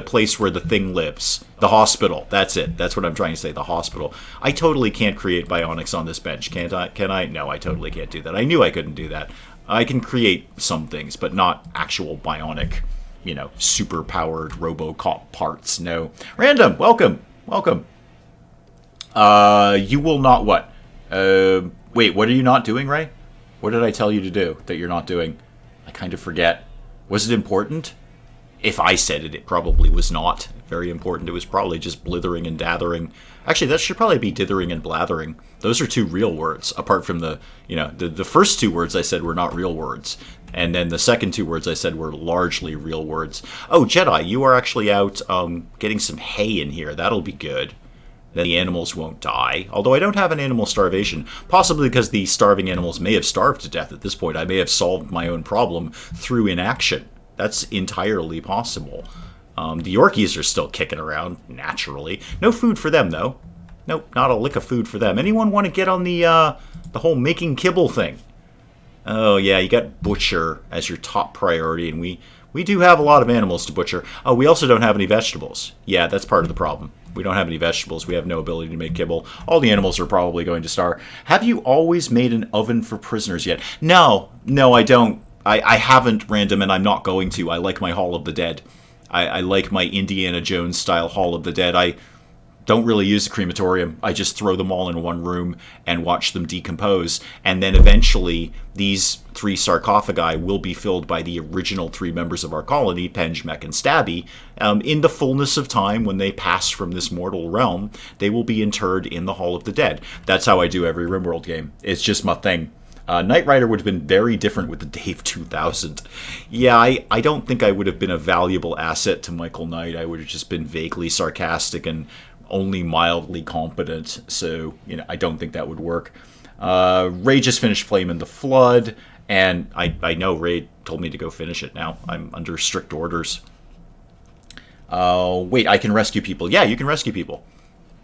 place where the thing lives. The hospital. That's it. That's what I'm trying to say. The hospital. I totally can't create bionics on this bench, can't I? Can I? No, I totally can't do that. I knew I couldn't do that. I can create some things, but not actual bionic, super-powered Robocop parts. No. Random, welcome. Welcome. You will not what? Wait, what are you not doing, Ray? What did I tell you to do that you're not doing? I kind of forget. Was it important? If I said it, it probably was not very important. It was probably just blithering and dathering. Actually, that should probably be dithering and blathering. Those are two real words, apart from the first two words I said were not real words. And then the second two words I said were largely real words. Oh, Jedi, you are actually out getting some hay in here. That'll be good. Then the animals won't die. Although I don't have an animal starvation. Possibly because the starving animals may have starved to death at this point. I may have solved my own problem through inaction. That's entirely possible. The Yorkies are still kicking around, naturally. No food for them, though. Nope, not a lick of food for them. Anyone want to get on the whole making kibble thing? Oh, yeah, you got butcher as your top priority, and we do have a lot of animals to butcher. Oh, we also don't have any vegetables. Yeah, that's part of the problem. We don't have any vegetables. We have no ability to make kibble. All the animals are probably going to starve. Have you always made an oven for prisoners yet? No, I don't. I haven't, Random, and I'm not going to. I like my Hall of the Dead. I like my Indiana Jones-style Hall of the Dead. I don't really use the crematorium. I just throw them all in one room and watch them decompose. And then eventually, these 3 sarcophagi will be filled by the original 3 members of our colony, Penge, Mech, and Stabby. In the fullness of time, when they pass from this mortal realm, they will be interred in the Hall of the Dead. That's how I do every RimWorld game. It's just my thing. Knight Rider would have been very different with the Dave 2000. Yeah, I don't think I would have been a valuable asset to Michael Knight. I would have just been vaguely sarcastic and only mildly competent. So, I don't think that would work. Ray just finished Flame in the Flood, and I know Ray told me to go finish it now. I'm under strict orders. Wait, I can rescue people. Yeah, you can rescue people.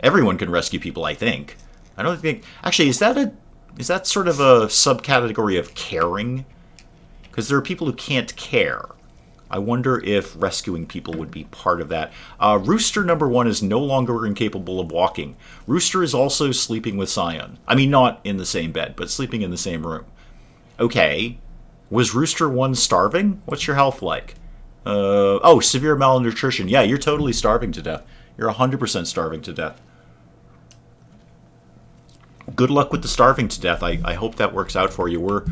Everyone can rescue people, I think. I don't think... Actually, is that sort of a subcategory of caring? Because there are people who can't care. I wonder if rescuing people would be part of that. Rooster number 1 is no longer incapable of walking. Rooster is also sleeping with Scion. I mean, not in the same bed, but sleeping in the same room. Okay. Was Rooster 1 starving? What's your health like? Oh, severe malnutrition. Yeah, you're totally starving to death. You're 100% starving to death. Good luck with the starving to death. I hope that works out for you.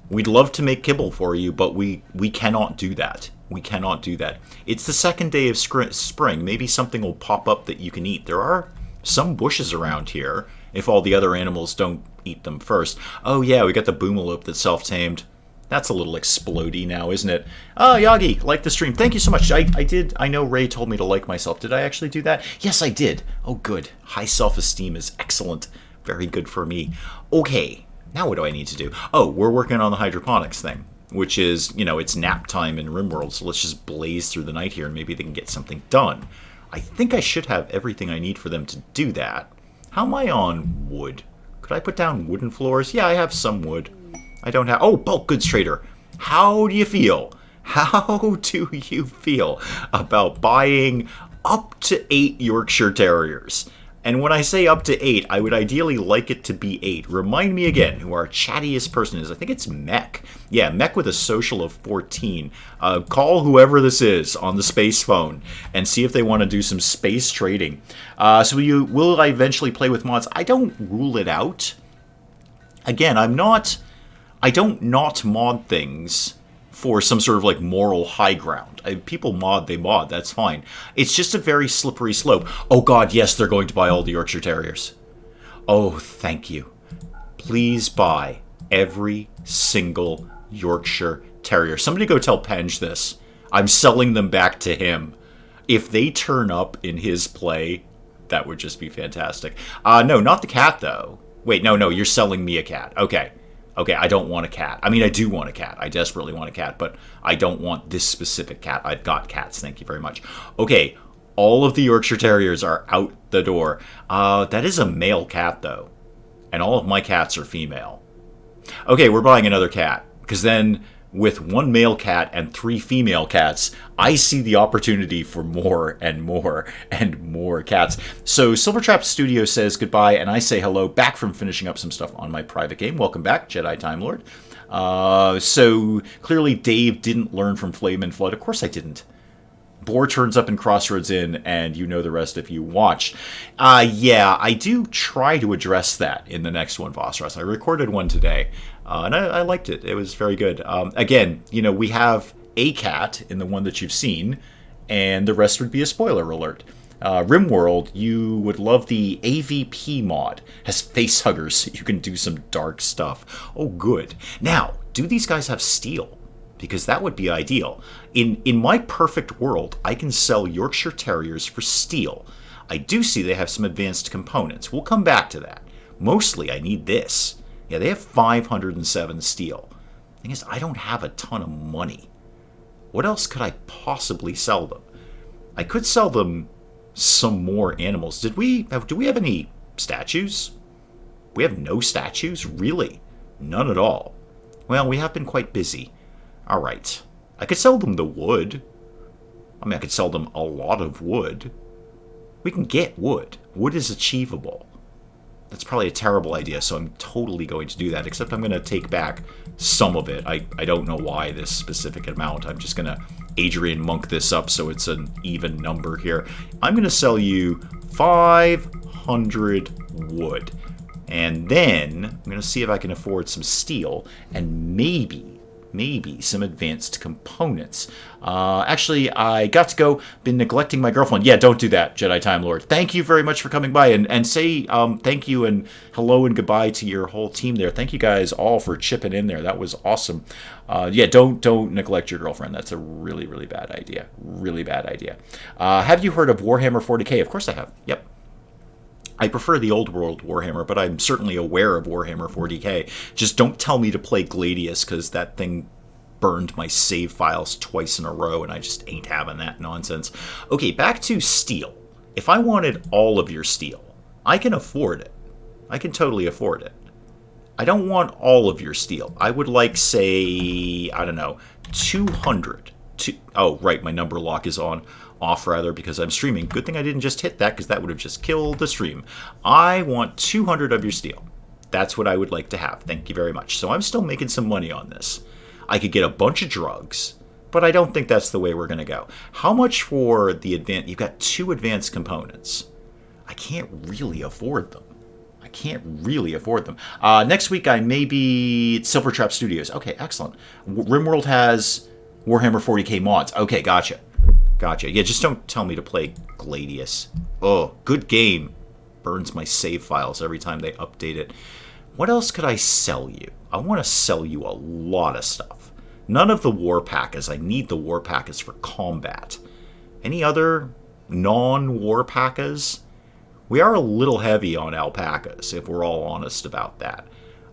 We'd love to make kibble for you, but we cannot do that. We cannot do that. It's the second day of spring. Maybe something will pop up that you can eat. There are some bushes around here, if all the other animals don't eat them first. Oh yeah, we got the boomalope that's self-tamed. That's a little explodey now, isn't it? Oh, Yagi, like the stream. Thank you so much. I did. I know Ray told me to like myself. Did I actually do that? Yes, I did. Oh, good. High self-esteem is excellent. Very good for me. Okay, now what do I need to do? Oh, we're working on the hydroponics thing, which is, it's nap time in RimWorld, so let's just blaze through the night here and maybe they can get something done. I think I should have everything I need for them to do that. How am I on wood? Could I put down wooden floors? Yeah, I have some wood. I don't have... Oh, bulk goods trader. How do you feel? How do you feel about buying up to 8 Yorkshire Terriers? And when I say up to 8, I would ideally like it to be 8. Remind me again who our chattiest person is. I think it's Mech. Yeah, Mech with a social of 14. Call whoever this is on the space phone and see if they want to do some space trading. So will I eventually play with mods? I don't rule it out. Again, I don't not mod things for some sort of like moral high ground. People mod, they mod, that's fine. It's just a very slippery slope. Oh god, yes, they're going to buy all the Yorkshire Terriers. Oh, thank you. Please buy every single Yorkshire Terrier. Somebody go tell Penge this. I'm selling them back to him. If they turn up in his play, that would just be fantastic. No, not the cat though. Wait, no, you're selling me a cat. Okay, I don't want a cat. I mean, I do want a cat. I desperately want a cat, but I don't want this specific cat. I've got cats, thank you very much. Okay, all of the Yorkshire Terriers are out the door. That is a male cat, though. And all of my cats are female. Okay, we're buying another cat. Because then, with 1 male cat and 3 female cats, I see the opportunity for more and more and more cats. So Silvertrap Studio says goodbye, and I say hello, back from finishing up some stuff on my private game. Welcome back, Jedi Time Lord. So clearly Dave didn't learn from Flame and Flood. Of course I didn't. Boar turns up in Crossroads Inn, and you know the rest if you watched. Yeah, I do try to address that in the next one, Vossros. I recorded one today, and I liked it. It was very good. Again, we have a cat in the one that you've seen, and the rest would be a spoiler alert. RimWorld, you would love the AVP mod. Has face huggers, so you can do some dark stuff. Oh, good. Now, do these guys have steel? Because that would be ideal. In my perfect world, I can sell Yorkshire Terriers for steel. I do see they have some advanced components. We'll come back to that. Mostly, I need this. Yeah, they have 507 steel. Thing is, I don't have a ton of money. What else could I possibly sell them? I could sell them some more animals. Do we have any statues? We have no statues? Really? None at all. Well, we have been quite busy. Alright. I could sell them the wood. I mean, I could sell them a lot of wood. We can get wood. Wood is achievable. That's probably a terrible idea, so I'm totally going to do that, except I'm going to take back some of it. I don't know why this specific amount. I'm just going to Adrian Monk this up so it's an even number here. I'm going to sell you 500 wood. And then I'm going to see if I can afford some steel and maybe some advanced components. Actually, I got to go. Been neglecting my girlfriend. Yeah, don't do that, Jedi Time Lord. Thank you very much for coming by, and say thank you and hello and goodbye to your whole team there. Thank you guys all for chipping in there. That was awesome. Yeah, don't neglect your girlfriend. That's a really, really bad idea. Really bad idea. Have you heard of Warhammer 40k? Of course I have. Yep. I prefer the old world Warhammer, but I'm certainly aware of Warhammer 40k. Just don't tell me to play Gladius, because that thing burned my save files twice in a row, and I just ain't having that nonsense. Okay, back to steel. If I wanted all of your steel, I can afford it. I can totally afford it. I don't want all of your steel. I would like, say, I don't know, 200. Oh, right, my number lock is off rather, because I'm streaming. Good thing I didn't just hit that, because that would have just killed the stream. I want 200 of your steel. That's what I would like to have. Thank you very much. So I'm still making some money on this. I could get a bunch of drugs, but I don't think that's the way we're going to go. How much for the advanced? You've got 2 advanced components. I can't really afford them. Next week I may be at Silvertrap Studios. Okay, excellent. RimWorld has Warhammer 40k mods. Okay, gotcha. Yeah, just don't tell me to play Gladius. Oh, good game. Burns my save files every time they update it. What else could I sell you? I want to sell you a lot of stuff. None of the war packers. I need the war packers for combat. Any other non-war packers? We are a little heavy on alpacas, if we're all honest about that.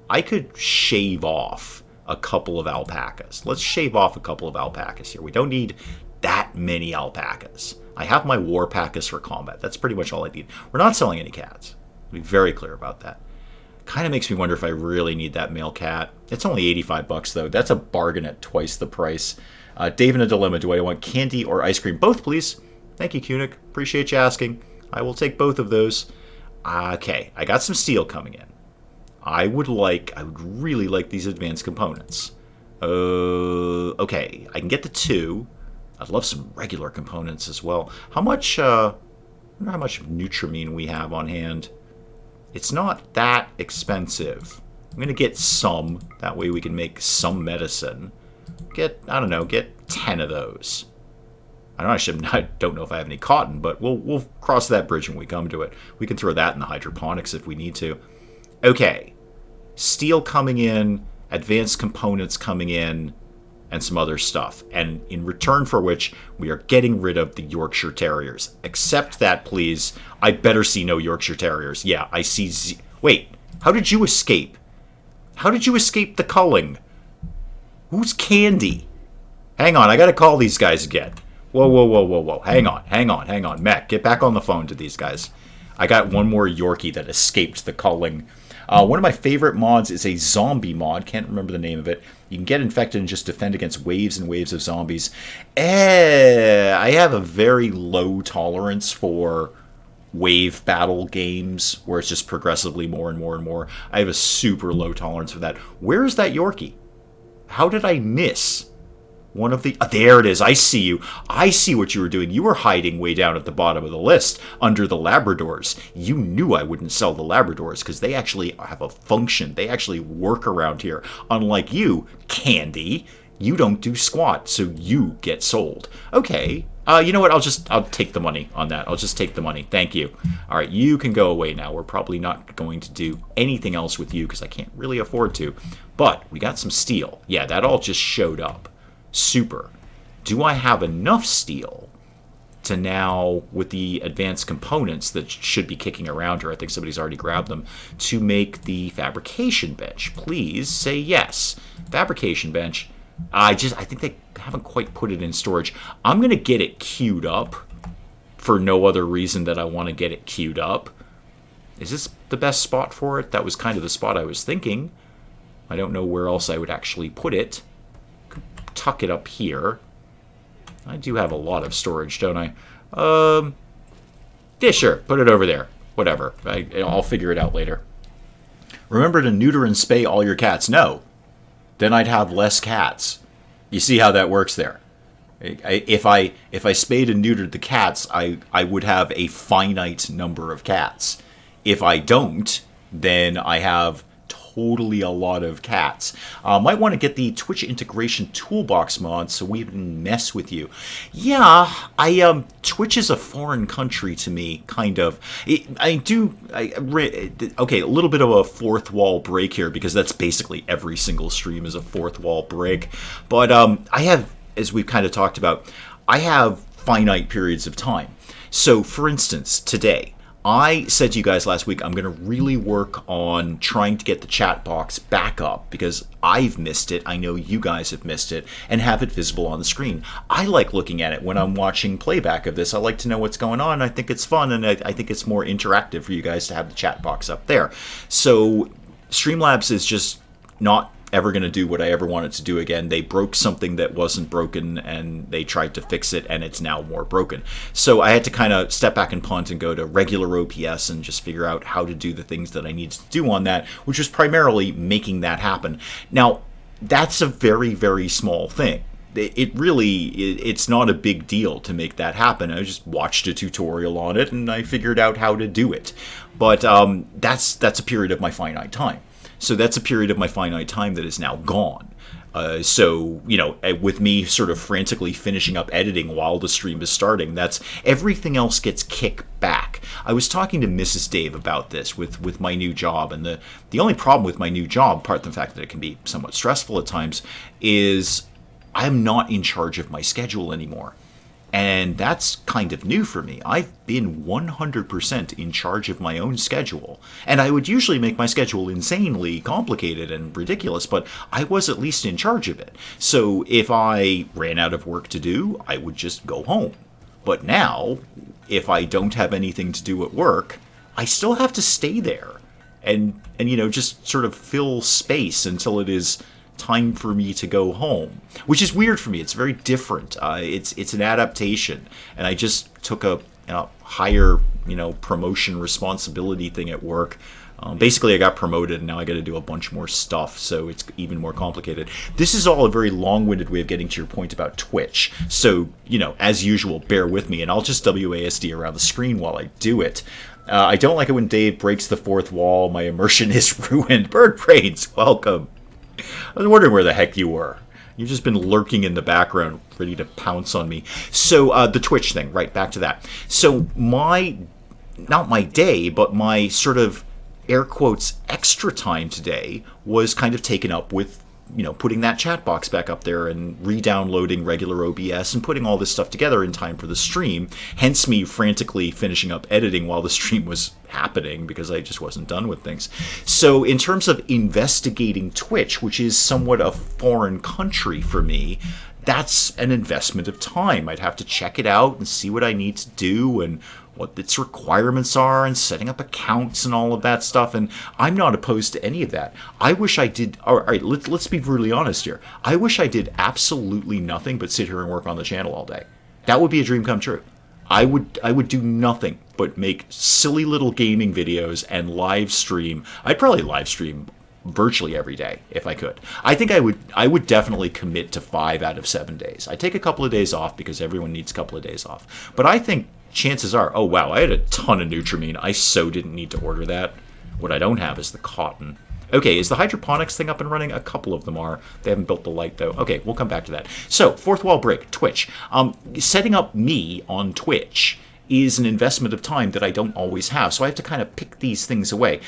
I could shave off a couple of alpacas. Let's shave off a couple of alpacas here. We don't need that many alpacas. I have my war packers for combat. That's pretty much all I need. We're not selling any cats. Be very clear about that. Kind of makes me wonder if I really need that male cat. It's only 85 bucks though. That's a bargain at twice the price. Dave in a dilemma. Do I want candy or ice cream? Both, please. Thank you, Kunik. Appreciate you asking. I will take both of those. Okay, I got some steel coming in. I would really like these advanced components. Okay, I can get the 2. I'd love some regular components as well. How much, I wonder how much Nutramine we have on hand. It's not that expensive. I'm going to get some. That way we can make some medicine. Get 10 of those. I don't know if I have any cotton, but we'll cross that bridge when we come to it. We can throw that in the hydroponics if we need to. Okay. Steel coming in, advanced components coming in, and some other stuff. And in return for which, we are getting rid of the Yorkshire Terriers. Accept that, please. I better see no Yorkshire Terriers. Yeah, I see Wait, how did you escape? How did you escape the culling? Who's Candy? Hang on, I gotta call these guys again. Whoa. Hang on. Mac, get back on the phone to these guys. I got one more Yorkie that escaped the culling. One of my favorite mods is a zombie mod. Can't remember the name of it. You can get infected and just defend against waves and waves of zombies. I have a very low tolerance for wave battle games where it's just progressively more and more and more. I have a super low tolerance for that. Where is that Yorkie? How did I miss one of the... there it is. I see you. I see what you were doing. You were hiding way down at the bottom of the list under the Labradors. You knew I wouldn't sell the Labradors because they actually have a function. They actually work around here. Unlike you, Candy, you don't do squat, so you get sold. Okay. You know what? I'll take the money on that. I'll just take the money. Thank you. All right, you can go away now. We're probably not going to do anything else with you because I can't really afford to. But we got some steel. Yeah, that all just showed up. Super. Do I have enough steel to now, with the advanced components that should be kicking around here, I think somebody's already grabbed them, to make the fabrication bench? Please say yes. Fabrication bench. I think they haven't quite put it in storage. I'm going to get it queued up for no other reason that I want to get it queued up. Is this the best spot for it? That was kind of the spot I was thinking. I don't know where else I would actually put it. Tuck it up here. I do have a lot of storage, don't I? Yeah, sure. Put it over there. Whatever. I'll figure it out later. Remember to neuter and spay all your cats. No. Then I'd have less cats. You see how that works there? If I spayed and neutered the cats, I would have a finite number of cats. If I don't, then I have totally a lot of cats. Might want to get the Twitch integration toolbox mod so we can mess with you. Yeah, Twitch is a foreign country to me, kind of. Okay, a little bit of a fourth wall break here because that's basically every single stream is a fourth wall break. But I have, as we've kind of talked about, I have finite periods of time. So, for instance, today, I said to you guys last week, I'm going to really work on trying to get the chat box back up because I've missed it. I know you guys have missed it and have it visible on the screen. I like looking at it when I'm watching playback of this. I like to know what's going on. I think it's fun and I think it's more interactive for you guys to have the chat box up there. So Streamlabs is just not ever going to do what I ever wanted to do again. They broke something that wasn't broken and they tried to fix it and it's now more broken. So I had to kind of step back and punt and go to regular OPS and just figure out how to do the things that I needed to do on that, which was primarily making that happen. Now, that's a very, very small thing. It's not a big deal to make that happen. I just watched a tutorial on it and I figured out how to do it. But that's a period of my finite time. So that's a period of my finite time that is now gone. So, with me sort of frantically finishing up editing while the stream is starting, that's everything else gets kicked back. I was talking to Mrs. Dave about this with my new job, and the only problem with my new job, apart from the fact that it can be somewhat stressful at times, is I'm not in charge of my schedule anymore. And that's kind of new for me. I've been 100% in charge of my own schedule. And I would usually make my schedule insanely complicated and ridiculous, but I was at least in charge of it. So if I ran out of work to do, I would just go home. But now, if I don't have anything to do at work, I still have to stay there. and just sort of fill space until it is time for me to go home, which is weird for me. It's very different. It's an adaptation, and I just took a higher promotion responsibility thing at work. Basically, I got promoted, and now I got to do a bunch more stuff, so it's even more complicated. This is all a very long-winded way of getting to your point about Twitch. So, as usual, bear with me, and I'll just WASD around the screen while I do it. I don't like it when Dave breaks the fourth wall. My immersion is ruined. Bird Brains, welcome. I was wondering where the heck you were. You've just been lurking in the background, ready to pounce on me. So, the Twitch thing, right, back to that. So, not my day, but my sort of air quotes extra time today was kind of taken up with putting that chat box back up there and re-downloading regular OBS and putting all this stuff together in time for the stream, hence me frantically finishing up editing while the stream was happening because I just wasn't done with things. So in terms of investigating Twitch, which is somewhat a foreign country for me, that's an investment of time. I'd have to check it out and see what I need to do and what its requirements are and setting up accounts and all of that stuff, and I'm not opposed to any of that. I wish I did. All right, let's be brutally honest here. I wish I did absolutely nothing but sit here and work on the channel all day. That would be a dream come true. I would do nothing but make silly little gaming videos and live stream. I'd probably live stream virtually every day if I could. I think I would definitely commit to 5 out of 7 days. I take a couple of days off because everyone needs a couple of days off. But I think chances are, oh wow, I had a ton of Nutrimine. I so didn't need to order that. What I don't have is the cotton. Okay, is the hydroponics thing up and running? A couple of them are. They haven't built the light though. Okay, we'll come back to that. So, fourth wall break, Twitch. Setting up me on Twitch is an investment of time that I don't always have, so I have to kind of pick these things away.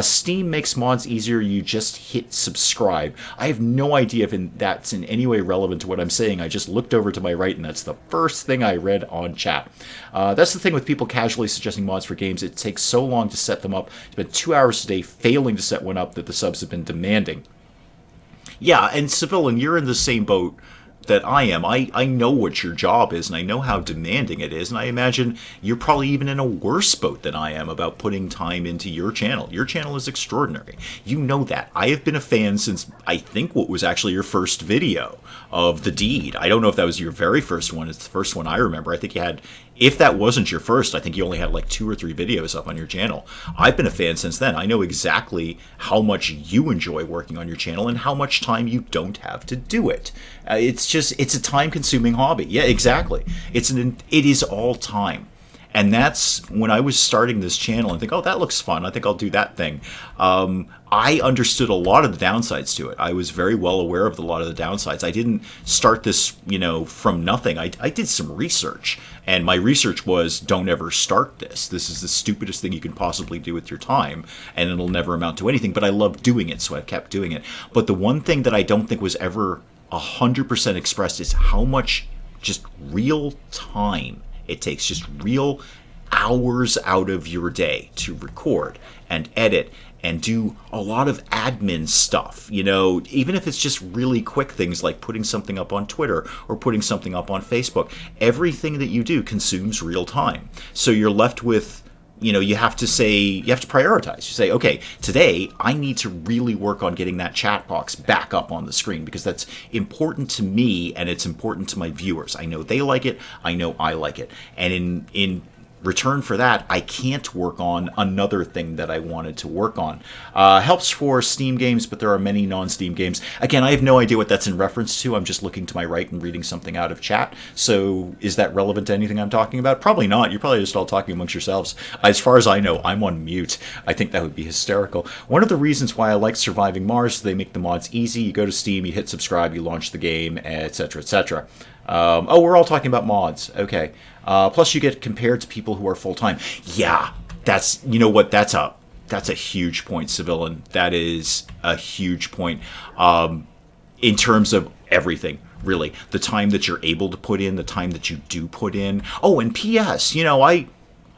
Steam makes mods easier. You just hit subscribe. I have no idea if that's in any way relevant to what I'm saying. I just looked over to my right, and that's the first thing I read on chat. That's the thing with people casually suggesting mods for games. It takes so long to set them up. It's been 2 hours today failing to set one up that the subs have been demanding. Yeah, and Civilian, you're in the same boat that I am. I know what your job is, and I know how demanding it is, and I imagine you're probably even in a worse boat than I am about putting time into your channel. Your channel is extraordinary. You know that. I have been a fan since, I think, what was actually your first video of The Deed. I don't know if that was your very first one. It's the first one I remember. I think you had, if that wasn't your first, I think you only had like 2 or 3 videos up on your channel. I've been a fan since then. I know exactly how much you enjoy working on your channel and how much time you don't have to do it. It's a time-consuming hobby. Yeah, exactly. It is all time. And that's when I was starting this channel and think, oh, that looks fun. I think I'll do that thing. I understood a lot of the downsides to it. I was very well aware of a lot of the downsides. I didn't start this, from nothing. I did some research, and my research was, don't ever start this. This is the stupidest thing you can possibly do with your time, and it'll never amount to anything. But I love doing it, so I've kept doing it. But the one thing that I don't think was ever 100% expressed is how much just real time it takes, just real hours out of your day to record and edit and do a lot of admin stuff, even if it's just really quick things like putting something up on Twitter or putting something up on Facebook. Everything that you do consumes real time. So you're left with, you have to prioritize. You say, okay, today I need to really work on getting that chat box back up on the screen because that's important to me and it's important to my viewers. I know they like it. I know I like it. And in return for that, I can't work on another thing that I wanted to work on. Helps for Steam games, but there are many non-Steam games. Again, I have no idea what that's in reference to. I'm just looking to my right and reading something out of chat. So is that relevant to anything I'm talking about? Probably not. You're probably just all talking amongst yourselves. As far as I know, I'm on mute. I think that would be hysterical. One of the reasons why I like Surviving Mars is they make the mods easy. You go to Steam, you hit subscribe, you launch the game, etc., etc. We're all talking about mods. Okay. Plus, you get compared to people who are full-time. Yeah, that's a huge point, Civilian. That is a huge point in terms of everything, really. The time that you're able to put in, the time that you do put in. Oh, and P.S.,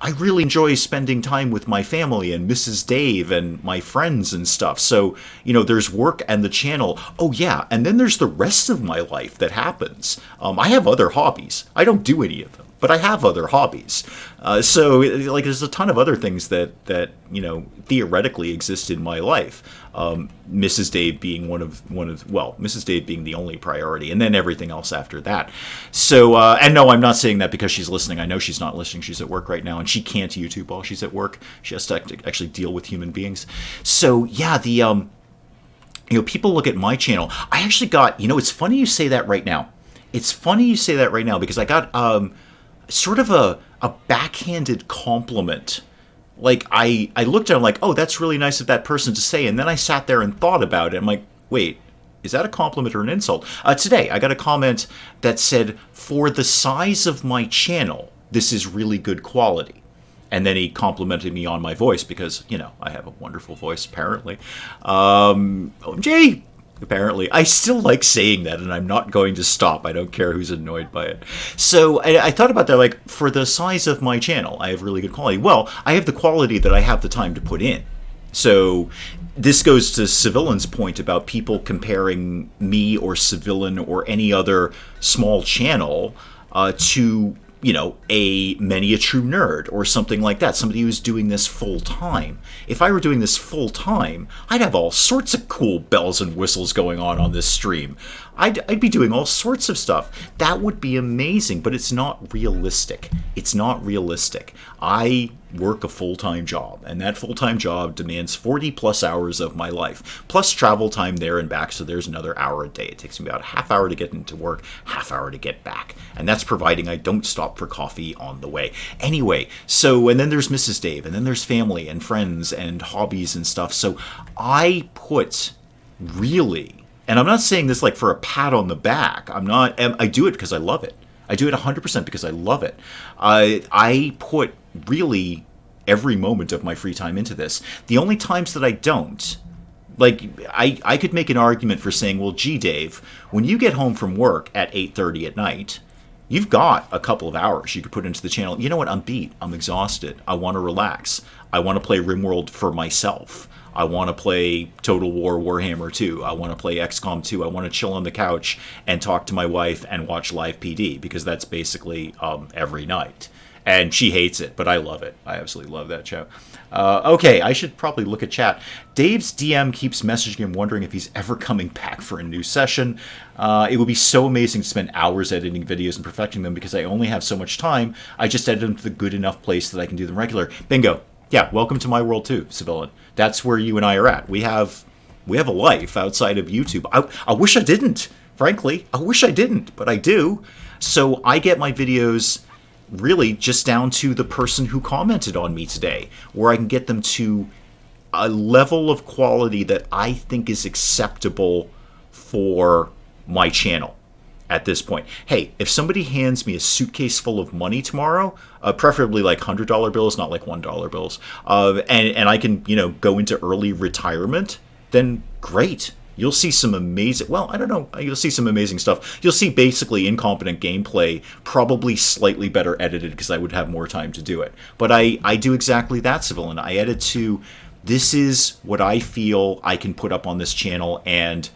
I really enjoy spending time with my family and Mrs. Dave and my friends and stuff. So, there's work and the channel. Oh, yeah. And then there's the rest of my life that happens. I have other hobbies. I don't do any of them, but I have other hobbies. So like there's a ton of other things that theoretically exist in my life. Mrs. Dave being Mrs. Dave being the only priority, and then everything else after that. So and no, I'm not saying that because she's listening. I know she's not listening. She's at work right now, and she can't YouTube while she's at work. She has to actually deal with human beings. So yeah, people look at my channel. I actually got, it's funny you say that right now. It's funny you say that right now because I got sort of a backhanded compliment. Like, I looked at it, I'm like, oh, that's really nice of that person to say. And then I sat there and thought about it. I'm like, wait, is that a compliment or an insult? Today, I got a comment that said, for the size of my channel, this is really good quality. And then he complimented me on my voice because, I have a wonderful voice, apparently. OMG! Apparently. I still like saying that, and I'm not going to stop. I don't care who's annoyed by it. So I thought about that, like, for the size of my channel, I have really good quality. Well, I have the quality that I have the time to put in. So this goes to Civillin's point about people comparing me or Civillin or any other small channel to a many a true nerd or something like that, somebody who's doing this full time. If I were doing this full time, I'd have all sorts of cool bells and whistles going on this stream. I'd be doing all sorts of stuff. That would be amazing, but it's not realistic. It's not realistic. I work a full-time job, and that full-time job demands 40 plus hours of my life, plus travel time there and back, so there's another hour a day. It takes me about a half hour to get into work, half hour to get back, and that's providing I don't stop for coffee on the way. Anyway, and then there's Mrs. Dave, and then there's family and friends and hobbies and stuff, so I put really... And I'm not saying this like for a pat on the back. I do it because I love it. I do it 100% because I love it. I put really every moment of my free time into this. The only times that I don't, like, I could make an argument for saying, well, gee, Dave, when you get home from work at 8:30 at night, you've got a couple of hours you could put into the channel. You know what? I'm beat. I'm exhausted. I want to relax. I want to play RimWorld for myself. I want to play Total War Warhammer 2. I want to play XCOM 2. I want to chill on the couch and talk to my wife and watch Live PD, because that's basically every night. And she hates it, but I love it. I absolutely love that show. Okay, I should probably look at chat. Dave's DM keeps messaging him wondering if he's ever coming back for a new session. It would be so amazing to spend hours editing videos and perfecting them because I only have so much time. I just edit them to the good enough place that I can do them regular. Bingo. Yeah, welcome to my world too, Civilian. That's where you and I are at. We have a life outside of YouTube. I wish I didn't, frankly. I wish I didn't, but I do. So I get my videos really just down to the person who commented on me today, where I can get them to a level of quality that I think is acceptable for my channel at this point. Hey, if somebody hands me a suitcase full of money tomorrow, preferably like $100 bills, not like $1 bills, and I can, go into early retirement, then great. You'll see some amazing, well, I don't know, you'll see some amazing stuff. You'll see basically incompetent gameplay, probably slightly better edited because I would have more time to do it. But I do exactly that, Civilian. I edit to, this is what I feel I can put up on this channel and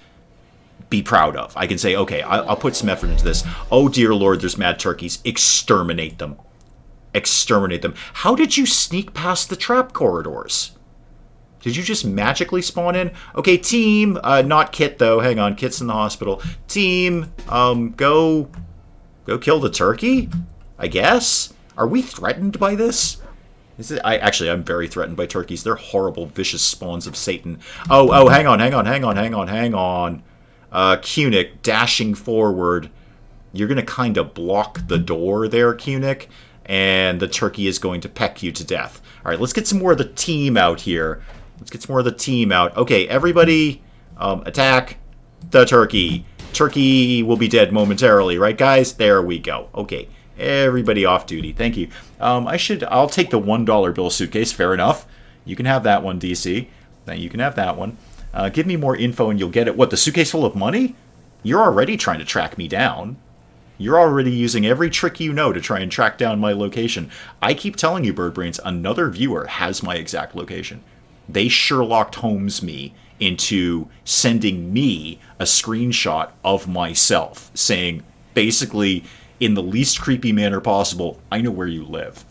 be proud of. I can say, okay, I'll put some effort into this. Oh, dear Lord, there's mad turkeys. Exterminate them. Exterminate them. How did you sneak past the trap corridors? Did you just magically spawn in? Okay, team, not Kit, though. Hang on, Kit's in the hospital. Team, go kill the turkey, I guess? Are we threatened by this? I'm very threatened by turkeys. They're horrible, vicious spawns of Satan. Oh, hang on. Cunic, dashing forward. You're going to kind of block the door there, Cunic, and the turkey is going to peck you to death. All right, let's get some more of the team out here. Okay, everybody, attack the turkey. Turkey will be dead momentarily, right, guys? There we go. Okay, everybody off duty. Thank you. I'll take the $1 bill suitcase. Fair enough. You can have that one, DC. You can have that one. Give me more info and you'll get it. What, the suitcase full of money? You're already trying to track me down. You're already using every trick you know to try and track down my location. I keep telling you, Birdbrains, another viewer has my exact location. They Sherlock Holmes me into sending me a screenshot of myself, saying, basically, in the least creepy manner possible, I know where you live.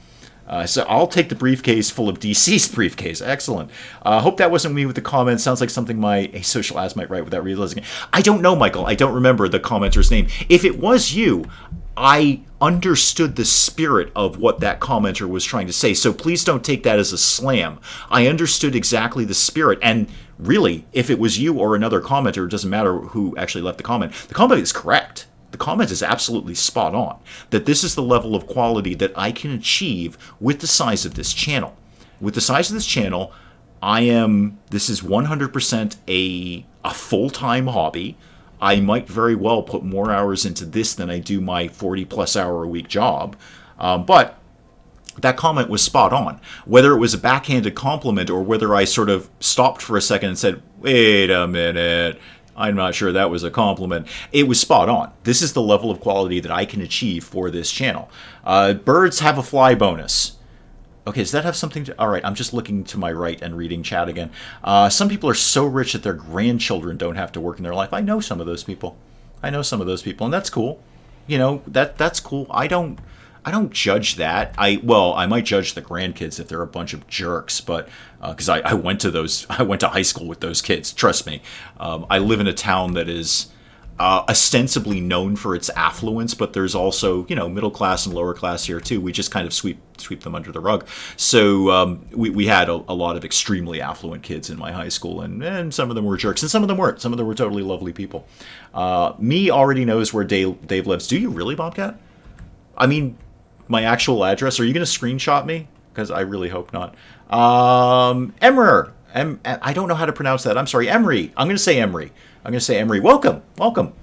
So I'll take the briefcase full of DC's briefcase. Excellent. Hope that wasn't me with the comment. Sounds like something my asocial ass might write without realizing it. I don't know, Michael. I don't remember the commenter's name. If it was you, I understood the spirit of what that commenter was trying to say. So please don't take that as a slam. I understood exactly the spirit. And really, if it was you or another commenter, it doesn't matter who actually left the comment. The comment is correct. The comment is absolutely spot on, that this is the level of quality that I can achieve with the size of this channel. With the size of this channel, this is 100% a full-time hobby. I might very well put more hours into this than I do my 40-plus hour a week job. But that comment was spot on. Whether it was a backhanded compliment or whether I sort of stopped for a second and said, wait a minute, I'm not sure that was a compliment. It was spot on. This is the level of quality that I can achieve for this channel. Birds have a fly bonus. Okay, does that have something to... All right, I'm just looking to my right and reading chat again. Some people are so rich that their grandchildren don't have to work in their life. I know some of those people. And that's cool. You know, that's cool. I don't judge that. I might judge the grandkids if they're a bunch of jerks, but because I went to high school with those kids. Trust me. I live in a town that is ostensibly known for its affluence, but there's also middle class and lower class here too. We just kind of sweep them under the rug. So we had a lot of extremely affluent kids in my high school, and some of them were jerks, and some of them weren't. Some of them were totally lovely people. Me already knows where Dave lives. Do you really, Bobcat? I mean, my actual address. Are you going to screenshot me? Because I really hope not. Emrer. I don't know how to pronounce that. I'm sorry. Emery. I'm going to say Emery. Welcome.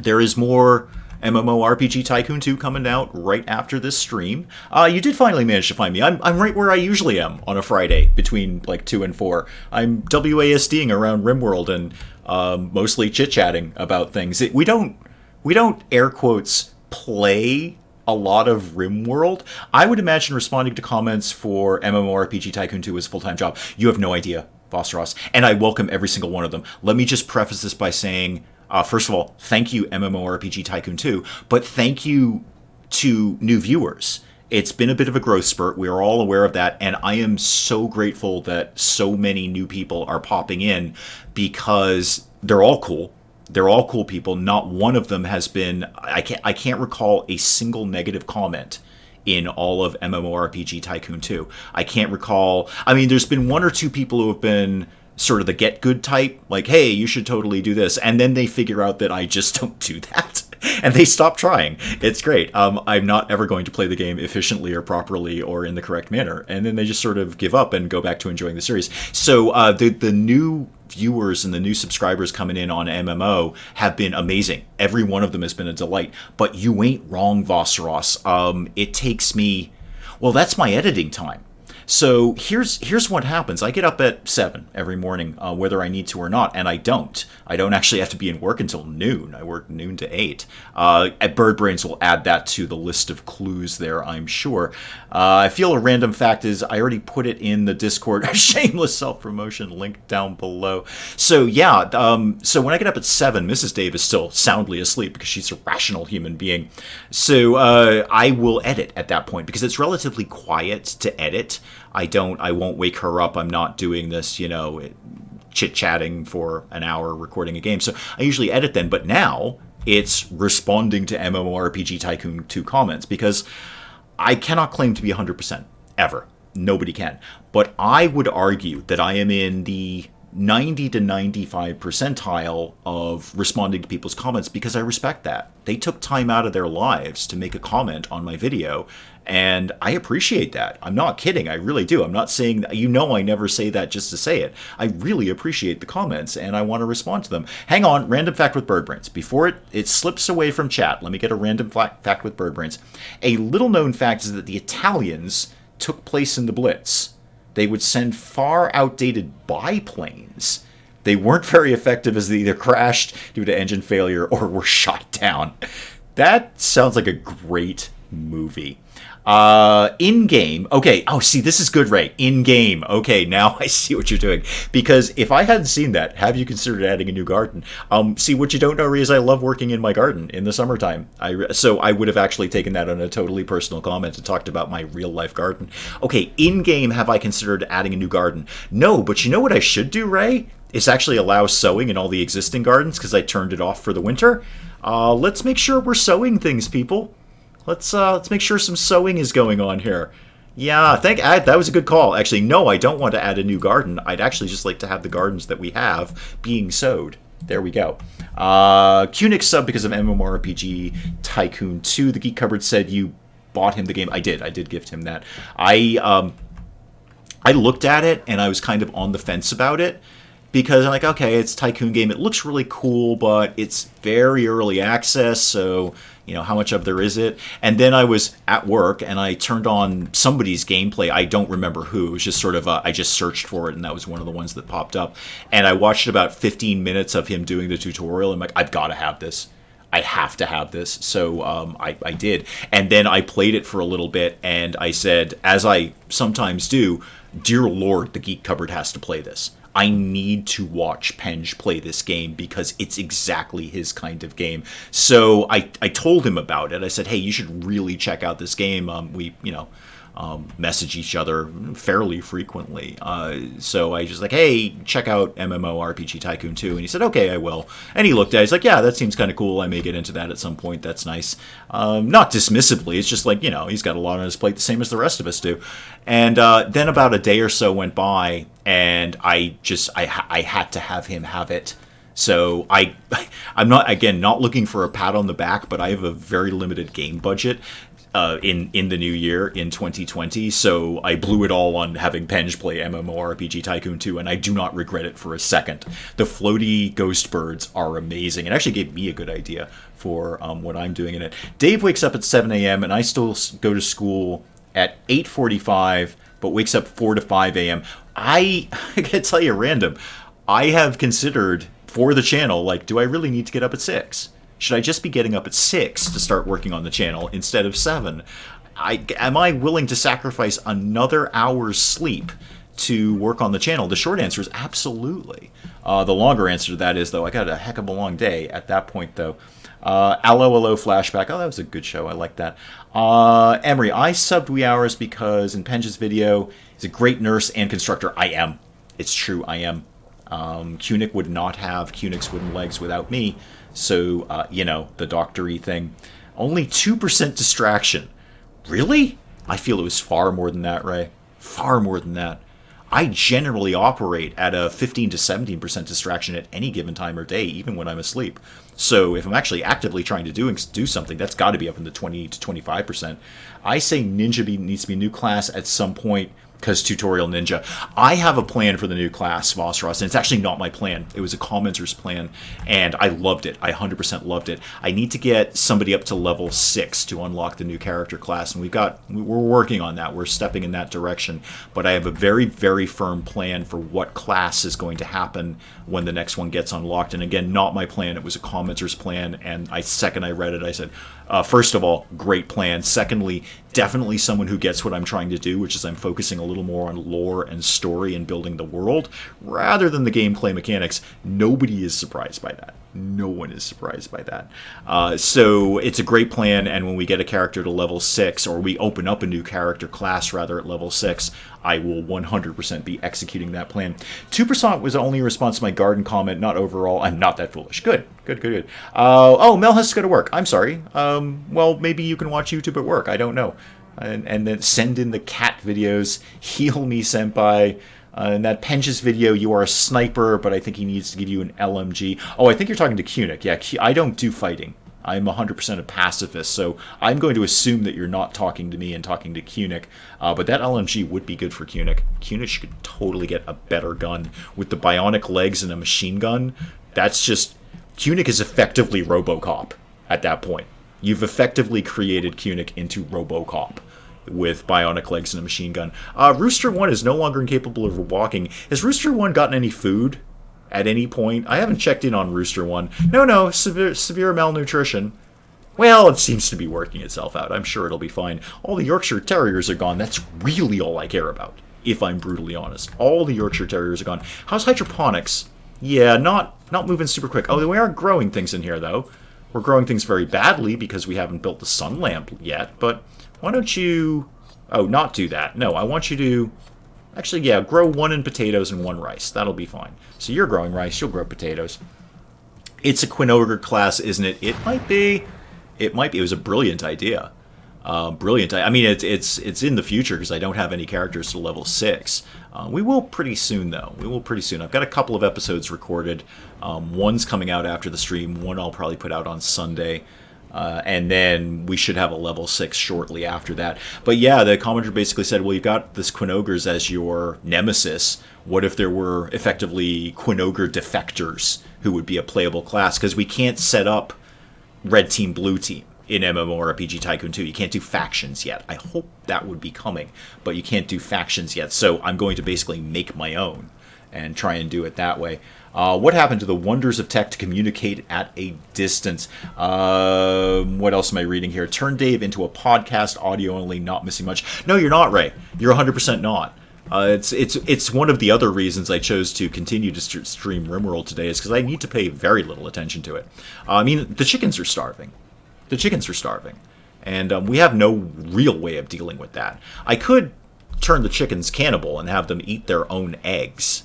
There is more MMORPG Tycoon 2 coming out right after this stream. You did finally manage to find me. I'm right where I usually am on a Friday between like 2 and 4. I'm WASDing around RimWorld and mostly chit-chatting about things. We don't air quotes play a lot of RimWorld. I would imagine responding to comments for MMORPG Tycoon 2 is a full-time job. You have no idea, Boss Ross, and I welcome every single one of them. Let me just preface this by saying, first of all, thank you, MMORPG Tycoon 2, but thank you to new viewers. It's been a bit of a growth spurt. We are all aware of that, and I am so grateful that so many new people are popping in because they're all cool. They're all cool people. Not one of them has been... I can't recall a single negative comment in all of MMORPG Tycoon 2. I can't recall... I mean, there's been one or two people who have been sort of the get-good type, like, hey, you should totally do this. And then they figure out that I just don't do that. And they stop trying. It's great. I'm not ever going to play the game efficiently or properly or in the correct manner. And then they just sort of give up and go back to enjoying the series. So the new viewers and the new subscribers coming in on MMO have been amazing. Every one of them has been a delight. But you ain't wrong, Vosseros. It takes me... Well, that's my editing time. So here's what happens. I get up at 7 every morning, whether I need to or not, and I don't. I don't actually have to be in work until noon. I work noon to 8. At Birdbrains will add that to the list of clues there, I'm sure. I feel a random fact is I already put it in the Discord, shameless self-promotion link down below. So yeah, so when I get up at 7, Mrs. Dave is still soundly asleep because she's a rational human being. So I will edit at that point because it's relatively quiet to edit. I won't wake her up. I'm not doing this, chit-chatting for an hour recording a game. So I usually edit then, but now it's responding to MMORPG Tycoon 2 comments because I cannot claim to be 100% ever. Nobody can. But I would argue that I am in the 90 to 95 percentile of responding to people's comments because I respect that. They took time out of their lives to make a comment on my video, and I appreciate that. I'm not kidding. I really do. I'm not saying that. I never say that just to say it. I really appreciate the comments, and I want to respond to them. Hang on. Random fact with Birdbrains. Before it slips away from chat, let me get a random fact with Birdbrains. A little-known fact is that the Italians took place in the Blitz. They would send far outdated biplanes. They weren't very effective as they either crashed due to engine failure or were shot down. That sounds like a great movie. In game, okay. Oh, see, this is good, Ray. In game, okay. Now I see what you're doing. Because if I hadn't seen that, have you considered adding a new garden? See, what you don't know, Ray, is I love working in my garden in the summertime. So I would have actually taken that on a totally personal comment and talked about my real life garden. Okay, in game, have I considered adding a new garden? No, but you know what I should do, Ray? Is actually allow sowing in all the existing gardens because I turned it off for the winter. Let's make sure we're sowing things, people. Let's make sure some sewing is going on here. Yeah, that was a good call. Actually, no, I don't want to add a new garden. I'd actually just like to have the gardens that we have being sowed. There we go. Kunix sub because of MMORPG Tycoon 2. The Geek Cupboard said you bought him the game. I did gift him that. I looked at it and I was kind of on the fence about it. Because I'm like, okay, it's a Tycoon game. It looks really cool, but it's very early access, so, how much of there is it? And then I was at work, and I turned on somebody's gameplay. I don't remember who. It was just sort of, I just searched for it, and that was one of the ones that popped up. And I watched about 15 minutes of him doing the tutorial. I'm like, I've got to have this. I have to have this. So I did. And then I played it for a little bit, and I said, as I sometimes do, dear Lord, the Geek Cupboard has to play this. I need to watch Penge play this game because it's exactly his kind of game. So I told him about it. I said, hey, you should really check out this game. We message each other fairly frequently. So I just like, hey, check out MMORPG Tycoon 2. And he said, okay, I will. And he looked at it. He's like, yeah, that seems kind of cool. I may get into that at some point. That's nice. Not dismissively. It's just like, he's got a lot on his plate, the same as the rest of us do. And then about a day or so went by, and I had to have him have it. So I'm not looking for a pat on the back, but I have a very limited game budget. In the new year in 2020, so I blew it all on having Penge play MMORPG Tycoon 2, and I do not regret it for a second. The floaty ghost birds are amazing. It actually gave me a good idea for what I'm doing in it. Dave wakes up at 7 a.m. and I still go to school at 8:45, but wakes up 4 to 5 a.m. I gotta tell you, random, I have considered for the channel, like, do I really need to get up at 6? Should I just be getting up at 6 to start working on the channel instead of 7? Am I willing to sacrifice another hour's sleep to work on the channel? The short answer is absolutely. The longer answer to that is, though, I got a heck of a long day at that point, though. Allo Flashback. Oh, that was a good show. I like that. Emery, I subbed Wee Hours because in Penge's video, he's a great nurse and constructor. I am. It's true, I am. Kunix would not have Kunix wooden legs without me. So, the doctor-y thing. Only 2% distraction. Really? I feel it was far more than that, Ray. Far more than that. I generally operate at a 15 to 17% distraction at any given time or day, even when I'm asleep. So if I'm actually actively trying to do something, that's got to be up in the 20 to 25%. I say Ninja needs to be a new class at some point, because Tutorial Ninja. I have a plan for the new class, Vossross, and it's actually not my plan. It was a commenter's plan, and I loved it. I 100% loved it. I need to get somebody up to level 6 to unlock the new character class, and we're working on that. We're stepping in that direction, but I have a very, very firm plan for what class is going to happen when the next one gets unlocked. And again, not my plan. It was a commenter's plan, and second I read it, I said, first of all, great plan. Secondly, definitely someone who gets what I'm trying to do, which is I'm focusing a little more on lore and story and building the world rather than the gameplay mechanics. Nobody is surprised by that. No one is surprised by that. So it's a great plan, and when we get a character to level 6, or we open up a new character class rather at level 6, I will 100% be executing that plan. 2% was only a response to my garden comment, not overall. I'm not that foolish. Good. Mel has to go to work. I'm sorry. Well, maybe you can watch YouTube at work. I don't know. And then send in the cat videos. Heal me, senpai. In that Penge's video, you are a sniper, but I think he needs to give you an LMG. Oh, I think you're talking to Kunix. Yeah, I don't do fighting. I'm 100% a pacifist, so I'm going to assume that you're not talking to me and talking to Kunix. But that LMG would be good for Kunix. Kunix could totally get a better gun. With the bionic legs and a machine gun, that's just... Kunix is effectively RoboCop at that point. You've effectively created Kunix into RoboCop with bionic legs and a machine gun. Rooster 1 is no longer incapable of walking. Has Rooster 1 gotten any food at any point? I haven't checked in on Rooster 1. No, severe malnutrition. Well, it seems to be working itself out. I'm sure it'll be fine. All the Yorkshire Terriers are gone. That's really all I care about, if I'm brutally honest. All the Yorkshire Terriers are gone. How's hydroponics? Yeah, not moving super quick. Oh, we are growing things in here, though. We're growing things very badly because we haven't built the sun lamp yet, but why don't you... Oh, not do that. No, I want you to... Actually, yeah, grow 1 in potatoes and 1 rice. That'll be fine. So you're growing rice, you'll grow potatoes. It's a Queen class, isn't it? It might be. It might be. It was a brilliant idea. Brilliant. I mean, it's in the future because I don't have any characters to level 6. We will pretty soon, though. We will pretty soon. I've got a couple of episodes recorded. One's coming out after the stream. One I'll probably put out on Sunday. And then we should have a level 6 shortly after that. But yeah, the commenter basically said, well, you've got this Queen as your nemesis. What if there were effectively Queen defectors who would be a playable class? Because we can't set up red team, blue team in MMORPG Tycoon 2. You can't do factions yet. I hope that would be coming, but you can't do factions yet. So I'm going to basically make my own and try and do it that way. What happened to the wonders of tech to communicate at a distance? What else am I reading here? Turn Dave into a podcast, audio only, not missing much. No, you're not, Ray. You're 100% not. It's one of the other reasons I chose to continue to stream RimWorld today is because I need to pay very little attention to it. I mean, the chickens are starving. The chickens are starving. And we have no real way of dealing with that. I could turn the chickens cannibal and have them eat their own eggs.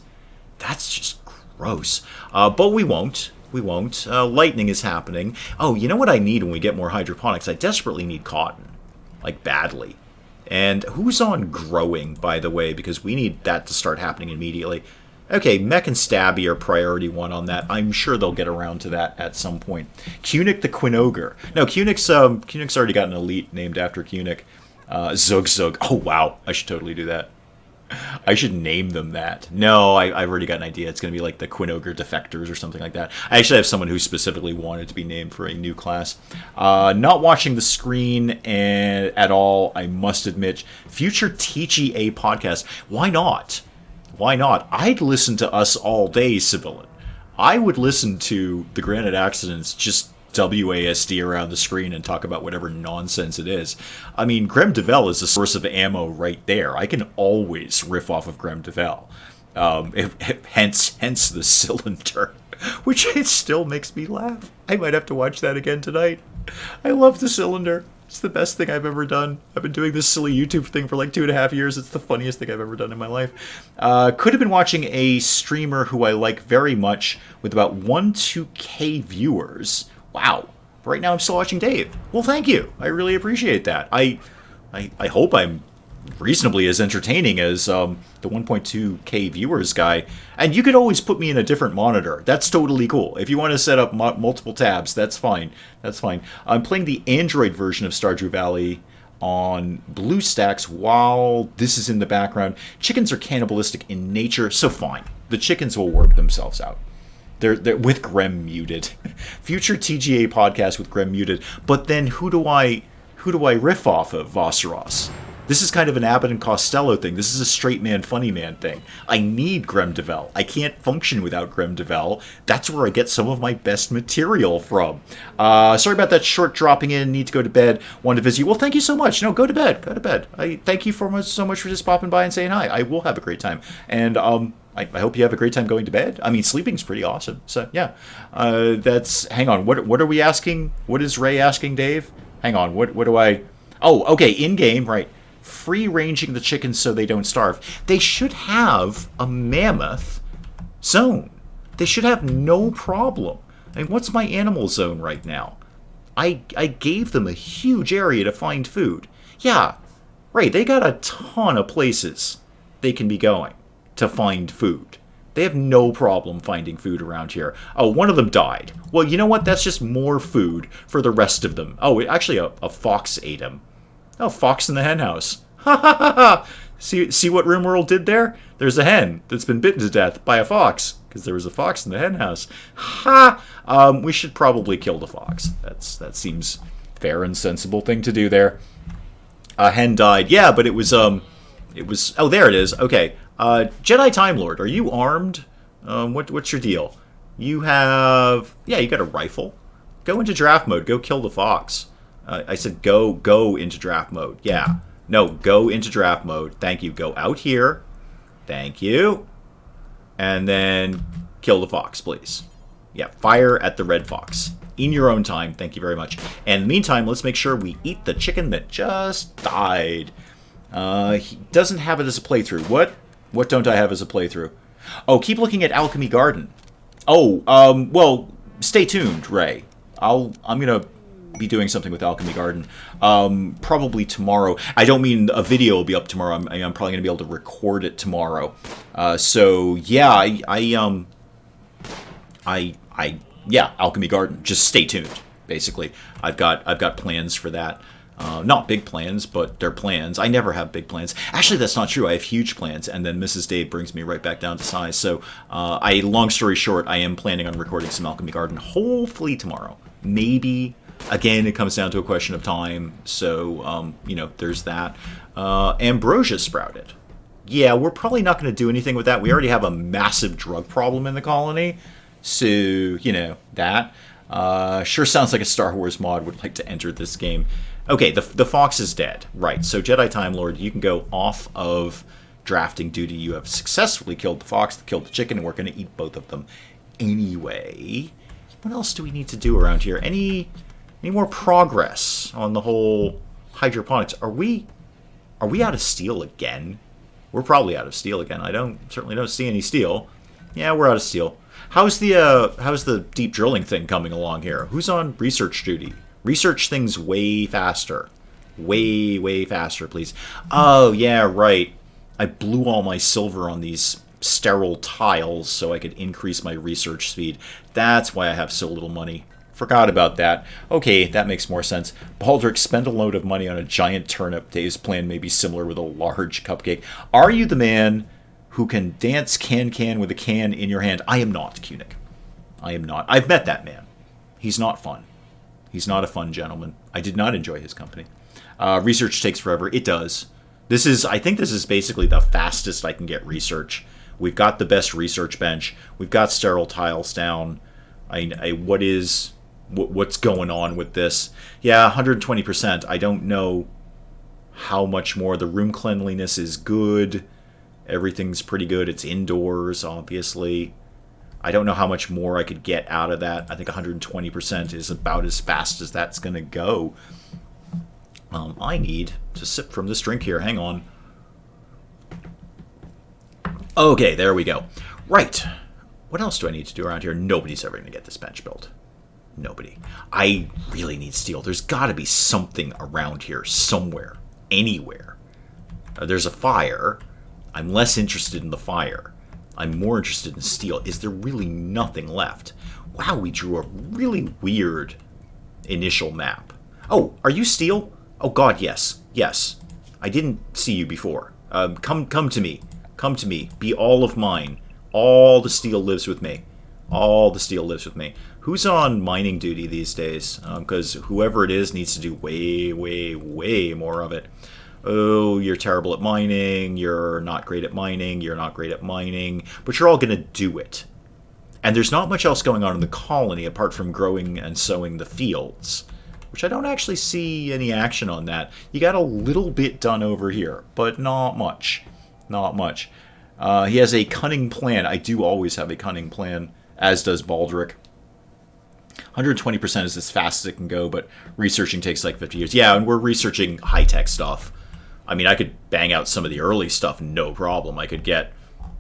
That's just gross. But we won't. We won't. Lightning is happening. Oh, you know what I need when we get more hydroponics? I desperately need cotton. Like, badly. And who's on growing, by the way? Because we need that to start happening immediately. Okay, Mech and Stabby are priority 1 on that. I'm sure they'll get around to that at some point. Cunic the Quinoger. No, Cunic's already got an elite named after Cunic. Zug Zug. Oh, wow. I should totally do that. I should name them that. No, I've already got an idea. It's going to be like the Quinoger Defectors or something like that. I actually have someone who specifically wanted to be named for a new class. Not watching the screen at all, I must admit. Future TGA podcast. Why not? Why not? I'd listen to us all day, Sibyllin. I would listen to the Granite Accidents just WASD around the screen and talk about whatever nonsense it is. I mean, Graham DeVell is a source of ammo right there. I can always riff off of Graham DeVell. Hence the cylinder, which it still makes me laugh. I might have to watch that again tonight. I love the cylinder. It's the best thing I've ever done. I've been doing this silly YouTube thing for like 2.5 years. It's the funniest thing I've ever done in my life. Could have been watching a streamer who I like very much with about 1-2K viewers. Wow. Right now I'm still watching Dave. Well, thank you. I really appreciate that. I hope I'm reasonably as entertaining as the 1.2K viewers guy. And you could always put me in a different monitor. That's totally cool. If you want to set up multiple tabs, that's fine. That's fine. I'm playing the Android version of Stardew Valley on BlueStacks while this is in the background. Chickens are cannibalistic in nature, so fine. The chickens will work themselves out. They're with Grem muted. Future TGA podcast with Grem muted. But then who do I riff off of, Vosseros? This is kind of an Abbott and Costello thing. This is a straight man, funny man thing. I need Grem DeVell. I can't function without Grem DeVell. That's where I get some of my best material from. Sorry about that short dropping in. Need to go to bed. Want to visit you. Well, thank you so much. No, go to bed. Go to bed. I thank you so much for just popping by and saying hi. I will have a great time. And I hope you have a great time going to bed. I mean, sleeping's pretty awesome. So, yeah. Hang on. What are we asking? What is Ray asking, Dave? Hang on. What do I... Oh, okay. In-game, right. Free-ranging the chickens so they don't starve. They should have a mammoth zone. They should have no problem. I mean, what's my animal zone right now? I gave them a huge area to find food. Yeah, right. They got a ton of places they can be going to find food. They have no problem finding food around here. Oh, one of them died. Well, you know what? That's just more food for the rest of them. Oh, actually, a fox ate him. Oh, fox in the hen house. Ha ha ha ha! See what RimWorld did there? There's a hen that's been bitten to death by a fox because there was a fox in the hen house. Ha! We should probably kill the fox. That seems fair and sensible thing to do there. A hen died. Yeah, but it was. Oh, there it is. Okay. Jedi Time Lord, are you armed? What's your deal? You have. Yeah, you got a rifle. Go into draft mode. Go kill the fox. I said go into draft mode. Yeah. No, go into draft mode. Thank you. Go out here. Thank you. And then kill the fox, please. Yeah, fire at the red fox. In your own time. Thank you very much. And in the meantime, let's make sure we eat the chicken that just died. He doesn't have it as a playthrough. What don't I have as a playthrough? Oh, keep looking at Alchemy Garden. Oh, well, stay tuned, Ray. I'm gonna be doing something with Alchemy Garden. Probably tomorrow. I don't mean a video will be up tomorrow. I'm probably gonna be able to record it tomorrow. So yeah, yeah, Alchemy Garden. Just stay tuned. Basically, I've got plans for that. Not big plans, but they're plans. I never have big plans. Actually, that's not true. I have huge plans, and then Mrs. Dave brings me right back down to size. So, long story short, I am planning on recording some Alchemy Garden, hopefully tomorrow. Maybe. Again, it comes down to a question of time. So, there's that. Ambrosia sprouted. Yeah, we're probably not going to do anything with that. We already have a massive drug problem in the colony. So, that. Sure sounds like a Star Wars mod would like to enter this game. Okay, the fox is dead. Right, so Jedi Time Lord, you can go off of drafting duty. You have successfully killed the fox, killed the chicken, and we're going to eat both of them. Anyway, what else do we need to do around here? Any more progress on the whole hydroponics? Are we out of steel again? We're probably out of steel again. Certainly don't see any steel. Yeah, we're out of steel. How's the deep drilling thing coming along here? Who's on research duty? Research things way faster. Way faster, please. Oh, yeah, right. I blew all my silver on these sterile tiles so I could increase my research speed. That's why I have so little money. Forgot about that. Okay, that makes more sense. Baldric, spend a load of money on a giant turnip. Dave's plan may be similar with a large cupcake. Are you the man who can dance can with a can in your hand? I am not, Kunik. I am not. I've met that man. He's not fun. He's not a fun gentleman. I did not enjoy his company. Research takes forever. It does. I think this is basically the fastest I can get research. We've got the best research bench. We've got sterile tiles down. What's going on with this? Yeah, 120%. I don't know how much more. The room cleanliness is good. Everything's pretty good. It's indoors, obviously. I don't know how much more I could get out of that. I think 120% is about as fast as that's going to go. I need to sip from this drink here. Hang on. Okay, there we go. Right. What else do I need to do around here? Nobody's ever going to get this bench built. Nobody. I really need steel. There's got to be something around here somewhere. Anywhere. There's a fire. I'm less interested in the fire. I'm more interested in steel. Is there really nothing left? Wow, we drew a really weird initial map. Oh, are you steel? Oh god, yes. Yes. I didn't see you before. Come to me. Come to me. Be all of mine. All the steel lives with me. All the steel lives with me. Who's on mining duty these days? Because whoever it is needs to do way more of it. Oh, you're terrible at mining, you're not great at mining, you're not great at mining, but you're all going to do it. And there's not much else going on in the colony apart from growing and sowing the fields, which I don't actually see any action on that. You got a little bit done over here, but not much. Not much. He has a cunning plan. I do always have a cunning plan, as does Baldric. 120% is as fast as it can go, but researching takes like 50 years. Yeah, and we're researching high-tech stuff. I mean, I could bang out some of the early stuff, no problem. I could get,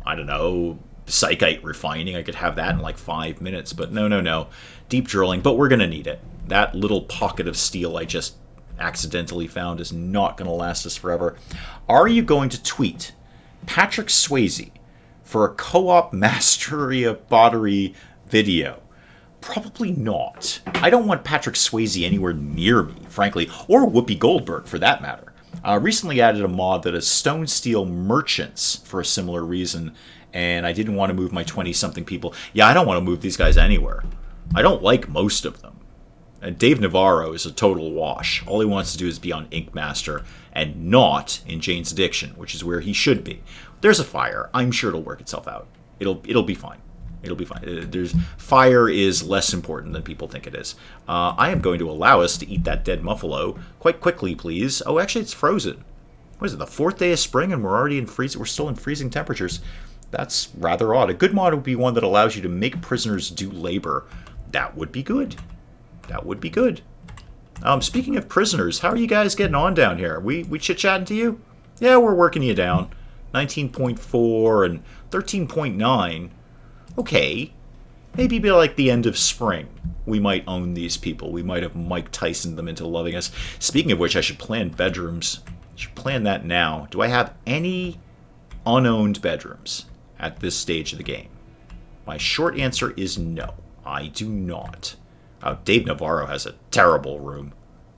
I don't know, psychite refining. I could have that in like 5 minutes, but no. Deep drilling, but we're going to need it. That little pocket of steel I just accidentally found is not going to last us forever. Are you going to tweet Patrick Swayze for a co-op mastery of pottery video? Probably not. I don't want Patrick Swayze anywhere near me, frankly, or Whoopi Goldberg for that matter. Recently added a mod that has stone steel merchants for a similar reason, and I didn't want to move my 20-something people. Yeah, I don't want to move these guys anywhere. I don't like most of them. And Dave Navarro is a total wash. All he wants to do is be on Ink Master and not in Jane's Addiction, which is where he should be. There's a fire. I'm sure it'll work itself out. It'll be fine. It'll be fine. Fire is less important than people think it is. I am going to allow us to eat that dead muffalo quite quickly, please. Oh, actually, it's frozen. What is it, the 4th day of spring, and we're already we're still in freezing temperatures? That's rather odd. A good mod would be one that allows you to make prisoners do labor. That would be good. That would be good. Speaking of prisoners, how are you guys getting on down here? We chit-chatting to you? Yeah, we're working you down. 19.4 and 13.9. Okay. Maybe by like the end of spring, we might own these people. We might have Mike Tyson them into loving us. Speaking of which, I should plan bedrooms. I should plan that now. Do I have any unowned bedrooms at this stage of the game? My short answer is no. I do not. Dave Navarro has a terrible room.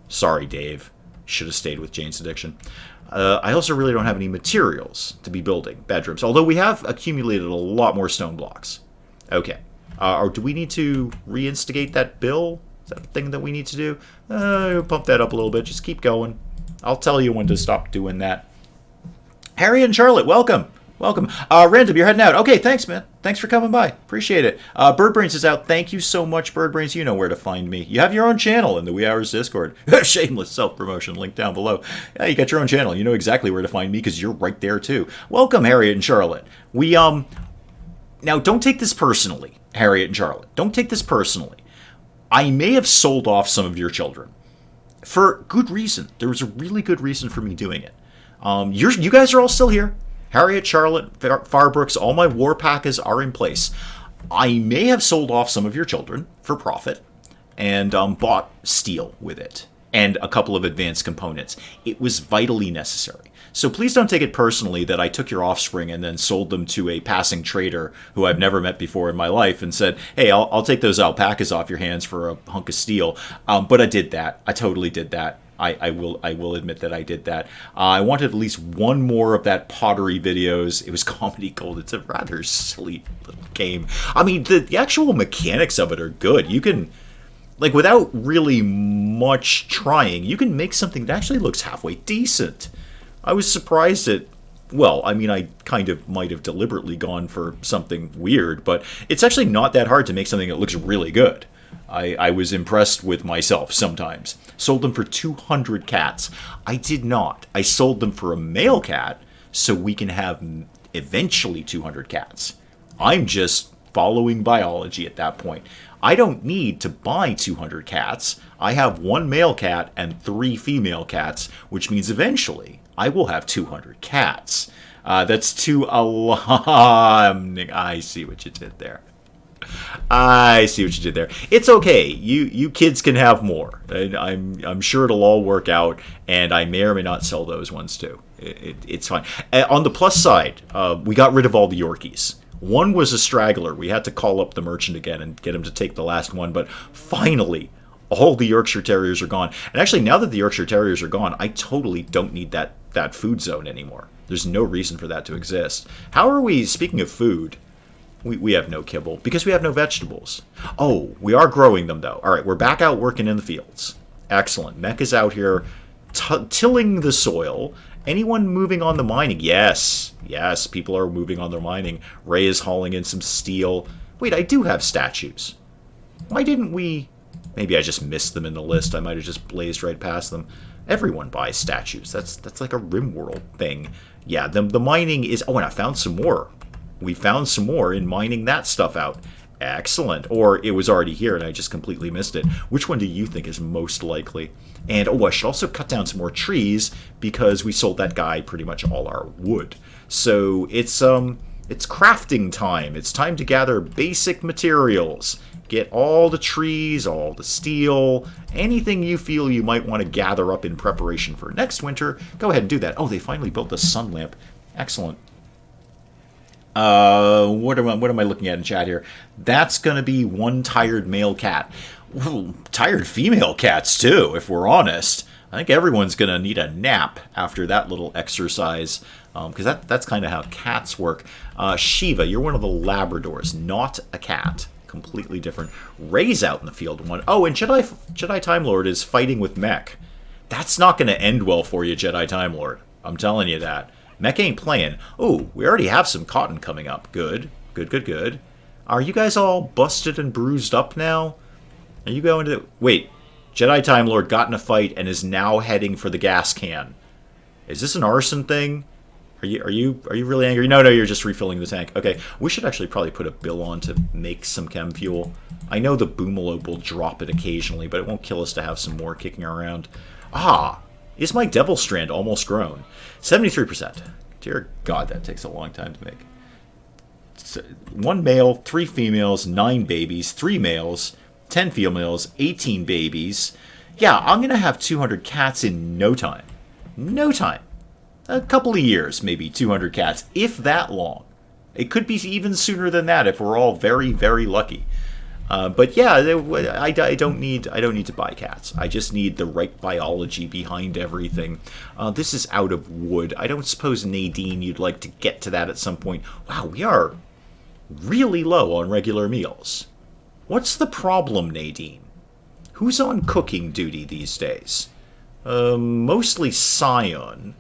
Sorry, Dave. Should have stayed with Jane's Addiction. I also really don't have any materials to be building bedrooms, although we have accumulated a lot more stone blocks. Okay. Or do we need to reinstigate that bill? Is that a thing that we need to do? Pump that up a little bit. Just keep going. I'll tell you when to stop doing that. Harry and Charlotte, welcome. Welcome. Random, you're heading out. Okay, thanks, man. Thanks for coming by. Appreciate it. Birdbrains is out. Thank you so much, Birdbrains. You know where to find me. You have your own channel in the Wee Hours Discord. Shameless self-promotion. Link down below. Yeah, you got your own channel. You know exactly where to find me because you're right there, too. Welcome, Harriet and Charlotte. Now, don't take this personally, Harriet and Charlotte. Don't take this personally. I may have sold off some of your children. For good reason. There was a really good reason for me doing it. You guys are all still here. Harriet, Charlotte, Farbrooks, all my war packers are in place. I may have sold off some of your children for profit and bought steel with it and a couple of advanced components. It was vitally necessary. So please don't take it personally that I took your offspring and then sold them to a passing trader who I've never met before in my life and said, hey, I'll take those alpacas off your hands for a hunk of steel. But I did that. I totally did that. I will admit that I did that. I wanted at least one more of that pottery videos. It was comedy gold. It's a rather silly little game. I mean, the actual mechanics of it are good. You can, like, without really much trying, you can make something that actually looks halfway decent. I was surprised at, well, I mean, I kind of might have deliberately gone for something weird, but it's actually not that hard to make something that looks really good. I was impressed with myself sometimes. Sold them for 200 cats. I did not. I sold them for a male cat so we can have eventually 200 cats. I'm just following biology at that point. I don't need to buy 200 cats. I have one male cat and 3 female cats, which means eventually I will have 200 cats. That's too alarming. I see what you did there. I see what you did there. It's okay. You kids can have more. I'm sure it'll all work out, and I may or may not sell those ones too. It's fine. On the plus side, we got rid of all the Yorkies. One was a straggler. We had to call up the merchant again and get him to take the last one, but finally, all the Yorkshire Terriers are gone. And actually, now that the Yorkshire Terriers are gone, I totally don't need that food zone anymore. There's no reason for that to exist. How are we, speaking of food... We have no kibble, because we have no vegetables. Oh, we are growing them, though. All right, we're back out working in the fields. Excellent. Mech is out here tilling the soil. Anyone moving on the mining? Yes. Yes, people are moving on their mining. Ray is hauling in some steel. Wait, I do have statues. Why didn't we... Maybe I just missed them in the list. I might have just blazed right past them. Everyone buys statues. That's like a RimWorld thing. Yeah, the mining is... Oh, and I found some more. We found some more in mining that stuff out. Excellent. Or it was already here and I just completely missed it. Which one do you think is most likely? And, oh, I should also cut down some more trees because we sold that guy pretty much all our wood. So it's crafting time. It's time to gather basic materials. Get all the trees, all the steel, anything you feel you might want to gather up in preparation for next winter. Go ahead and do that. Oh, they finally built the sun lamp. Excellent. What am I looking at in chat here? That's going to be one tired male cat. Ooh, tired female cats, too, if we're honest. I think everyone's going to need a nap after that little exercise, because that's kind of how cats work. Shiva, you're one of the Labradors, not a cat. Completely different. Ray's out in the field. Oh, and Jedi Time Lord is fighting with Mech. That's not going to end well for you, Jedi Time Lord. I'm telling you that. Mech ain't playing. Oh, we already have some cotton coming up. Good. Good, good, good. Are you guys all busted and bruised up now? Are you going to... Wait. Jedi Time Lord got in a fight and is now heading for the gas can. Is this an arson thing? Are you really angry? No, you're just refilling the tank. Okay, we should actually probably put a bill on to make some chem fuel. I know the boomalope will drop it occasionally, but it won't kill us to have some more kicking around. Ah, is my Devil Strand almost grown? 73%. Dear God, that takes a long time to make. 1 male, 3 females, 9 babies, 3 males, 10 females, 18 babies. Yeah, I'm going to have 200 cats in no time. No time. A couple of years, maybe 200 cats, if that long. It could be even sooner than that if we're all very, very lucky. But yeah, I don't need to buy cats. I just need the right biology behind everything. This is out of wood. I don't suppose, Nadine, you'd like to get to that at some point. Wow, we are really low on regular meals. What's the problem, Nadine? Who's on cooking duty these days? Mostly Scion,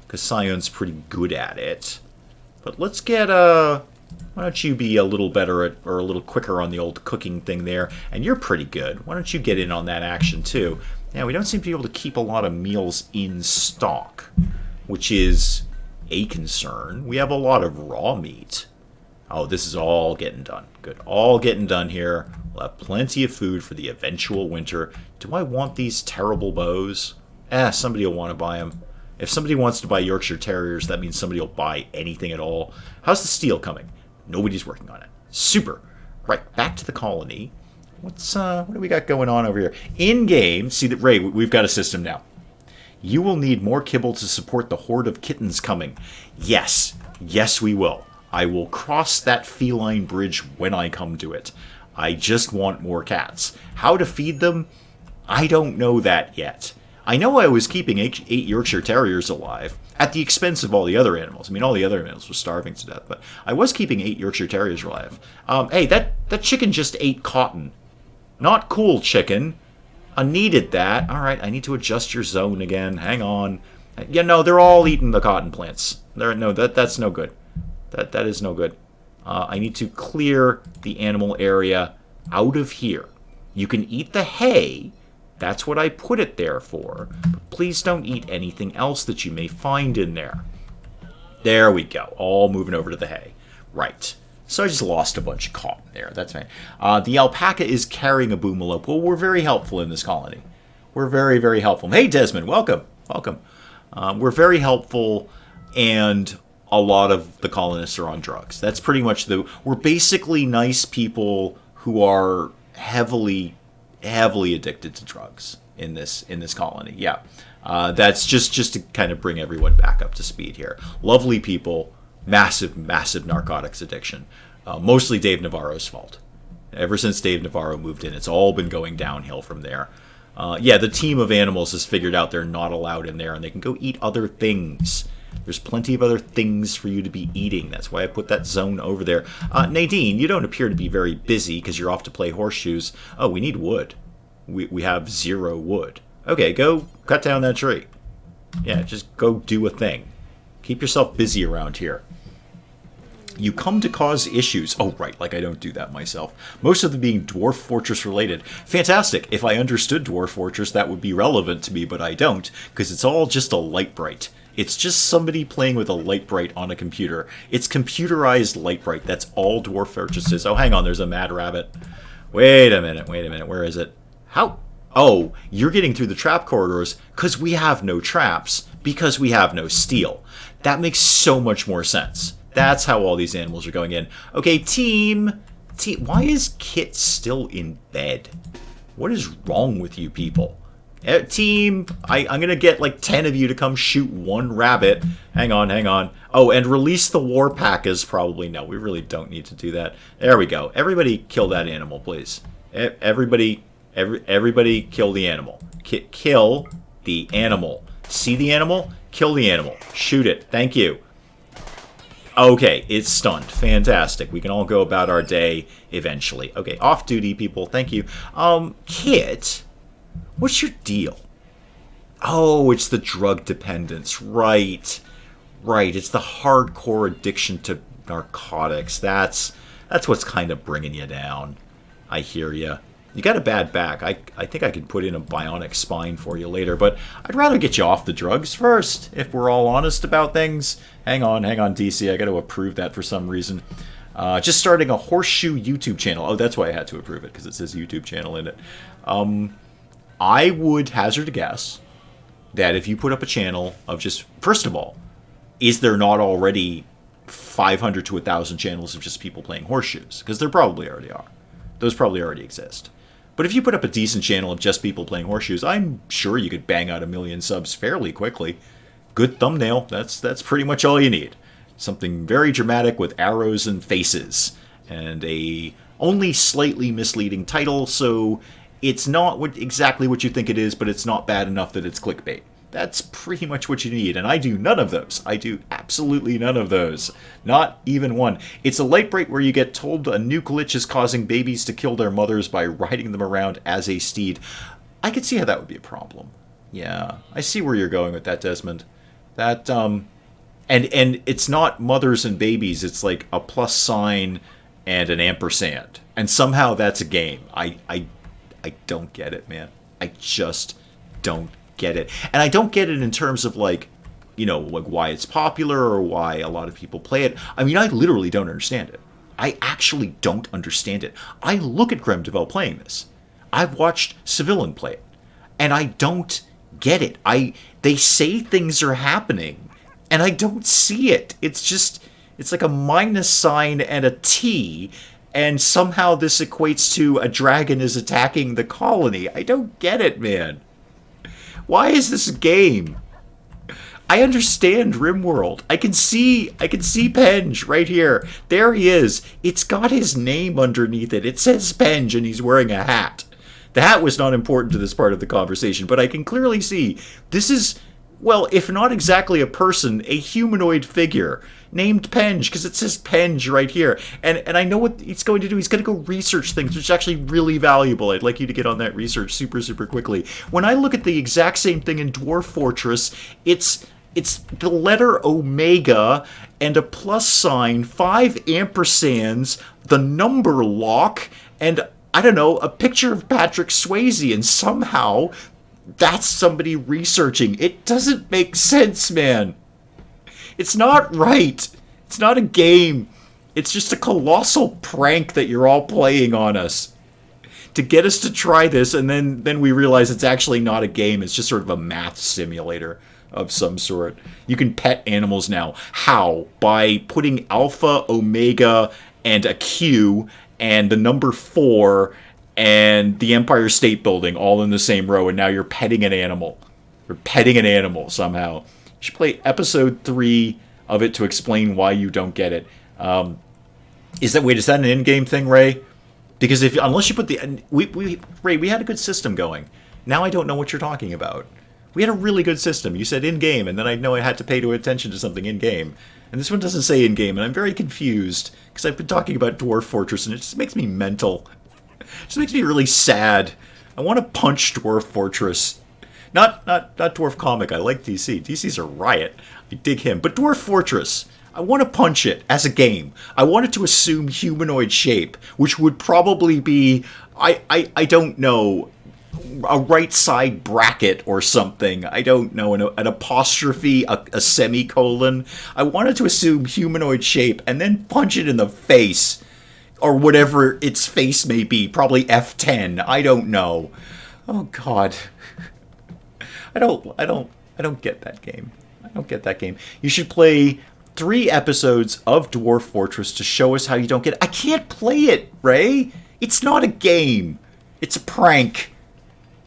because Sion's pretty good at it. But let's get, why don't you be a little better at, or a little quicker on the old cooking thing there? And you're pretty good. Why don't you get in on that action, too? Yeah, we don't seem to be able to keep a lot of meals in stock, which is a concern. We have a lot of raw meat. Oh, this is all getting done. Good. All getting done here. We'll have plenty of food for the eventual winter. Do I want these terrible bows? Somebody will want to buy them. If somebody wants to buy Yorkshire Terriers, that means somebody will buy anything at all. How's the steel coming? Nobody's working on it. Super. Right, back to the colony. What do we got going on over here? In-game, see that, Ray, we've got a system now. You will need more kibble to support the horde of kittens coming. Yes. Yes, we will. I will cross that feline bridge when I come to it. I just want more cats. How to feed them? I don't know that yet. I know I was keeping 8 Yorkshire Terriers alive at the expense of all the other animals. I mean, all the other animals were starving to death, but I was keeping 8 Yorkshire Terriers alive. Hey, that chicken just ate cotton. Not cool, chicken. I needed that. All right, I need to adjust your zone again. Hang on. Yeah, no, they're all eating the cotton plants. That's no good. That is no good. I need to clear the animal area out of here. You can eat the hay. That's what I put it there for. But please don't eat anything else that you may find in there. There we go. All moving over to the hay. Right. So I just lost a bunch of cotton there. That's fine. The alpaca is carrying a boomalope. Well, we're very helpful in this colony. We're very, very helpful. Hey, Desmond. Welcome. Welcome. We're very helpful, and a lot of the colonists are on drugs. That's pretty much we're basically nice people who are heavily addicted to drugs in this colony. Yeah. That's just to kind of bring everyone back up to speed here. Lovely people, massive narcotics addiction. Mostly Dave Navarro's fault. Ever since Dave Navarro moved in, it's all been going downhill from there. Yeah, the team of animals has figured out they're not allowed in there and they can go eat other things. There's plenty of other things for you to be eating. That's why I put that zone over there. Nadine, you don't appear to be very busy because you're off to play horseshoes. Oh, we need wood. We have 0 wood. Okay, go cut down that tree. Yeah, just go do a thing. Keep yourself busy around here. You come to cause issues. Oh, right, like I don't do that myself. Most of them being Dwarf Fortress related. Fantastic. If I understood Dwarf Fortress, that would be relevant to me, but I don't, because it's all just a light bright. It's just somebody playing with a light bright on a computer. It's computerized light bright. That's all Dwarf Fortress is. Oh, hang on, there's a mad rabbit. Wait a minute. Where is it? How? Oh, you're getting through the trap corridors because we have no traps, because we have no steel. That makes so much more sense. That's how all these animals are going in. Okay, team, why is Kit still in bed? What is wrong with you people? Team, I'm going to get like 10 of you to come shoot one rabbit. Hang on. Oh, and release the war packas probably. No, we really don't need to do that. There we go. Everybody kill that animal, please. Everybody kill the animal. Kill the animal. See the animal? Kill the animal. Shoot it. Thank you. Okay, it's stunned. Fantastic. We can all go about our day eventually. Okay, off duty, people. Thank you. Kit, what's your deal? Oh, it's the drug dependence. Right. It's the hardcore addiction to narcotics. That's That's what's kind of bringing you down. I hear you. You got a bad back. I think I could put in a bionic spine for you later, but I'd rather get you off the drugs first, if we're all honest about things. Hang on, DC. I got to approve that for some reason. Just starting a horseshoe YouTube channel. Oh, that's why I had to approve it, because it says YouTube channel in it. I would hazard a guess that if you put up a channel of just, first of all, is there not already 500 to 1,000 channels of just people playing horseshoes? Because there probably already are. Those probably already exist. But if you put up a decent channel of just people playing horseshoes, I'm sure you could bang out 1 million subs fairly quickly. Good thumbnail. That's pretty much all you need. Something very dramatic with arrows and faces. And a only slightly misleading title, so it's not exactly what you think it is, but it's not bad enough that it's clickbait. That's pretty much what you need, and I do none of those. I do absolutely none of those. Not even one. It's a light break where you get told a new glitch is causing babies to kill their mothers by riding them around as a steed. I could see how that would be a problem. Yeah, I see where you're going with that, Desmond. That, and it's not mothers and babies, it's like a plus sign and an ampersand. And somehow that's a game. I don't get it, man. I just don't get it. And I don't get it in terms of like why it's popular or why a lot of people play it. I mean, I literally don't understand it. I actually don't understand it. I look at Gremdevel playing this. I've watched Civilian play it, and I don't get it. They say things are happening, and I don't see it. It's like a minus sign and a T, and somehow this equates to a dragon is attacking the colony. I don't get it, man. Why is this a game? I understand RimWorld. I can see Penge right here. There he is. It's got his name underneath it. It says Penge and he's wearing a hat. The hat was not important to this part of the conversation, but I can clearly see this is, well, if not exactly a person, a humanoid figure named Penge, because it says Penge right here. And I know what he's going to do. He's going to go research things, which is actually really valuable. I'd like you to get on that research super, super quickly. When I look at the exact same thing in Dwarf Fortress, it's the letter Omega and a plus sign, 5 ampersands, the number lock, and, I don't know, a picture of Patrick Swayze, and somehow that's somebody researching. It doesn't make sense, man. It's not right. It's not a game. It's just a colossal prank that you're all playing on us to get us to try this, and then we realize it's actually not a game. It's just sort of a math simulator of some sort. You can pet animals now. How? By putting alpha, omega, and a Q, and the number 4, and the Empire State Building all in the same row, and now you're petting an animal. You're petting an animal somehow. You should play episode 3 of it to explain why you don't get it. Is that an in-game thing, Ray? Because unless you put Ray, we had a good system going. Now I don't know what you're talking about. We had a really good system. You said in-game, and then I know I had to pay attention to something in-game. And this one doesn't say in-game, and I'm very confused, because I've been talking about Dwarf Fortress, and it just makes me mental. It just makes me really sad. I want to punch Dwarf Fortress. Not Dwarf Comic. I like DC. DC's a riot. I dig him. But Dwarf Fortress, I want to punch it as a game. I want it to assume humanoid shape, which would probably be, I don't know, a right side bracket or something. I don't know, an apostrophe, a semicolon. I wanted to assume humanoid shape and then punch it in the face, or whatever its face may be. Probably F10. I don't know. Oh God, I don't get that game. I don't get that game. You should play 3 episodes of Dwarf Fortress to show us how you don't get it. I can't play it, Ray. It's not a game. It's a prank.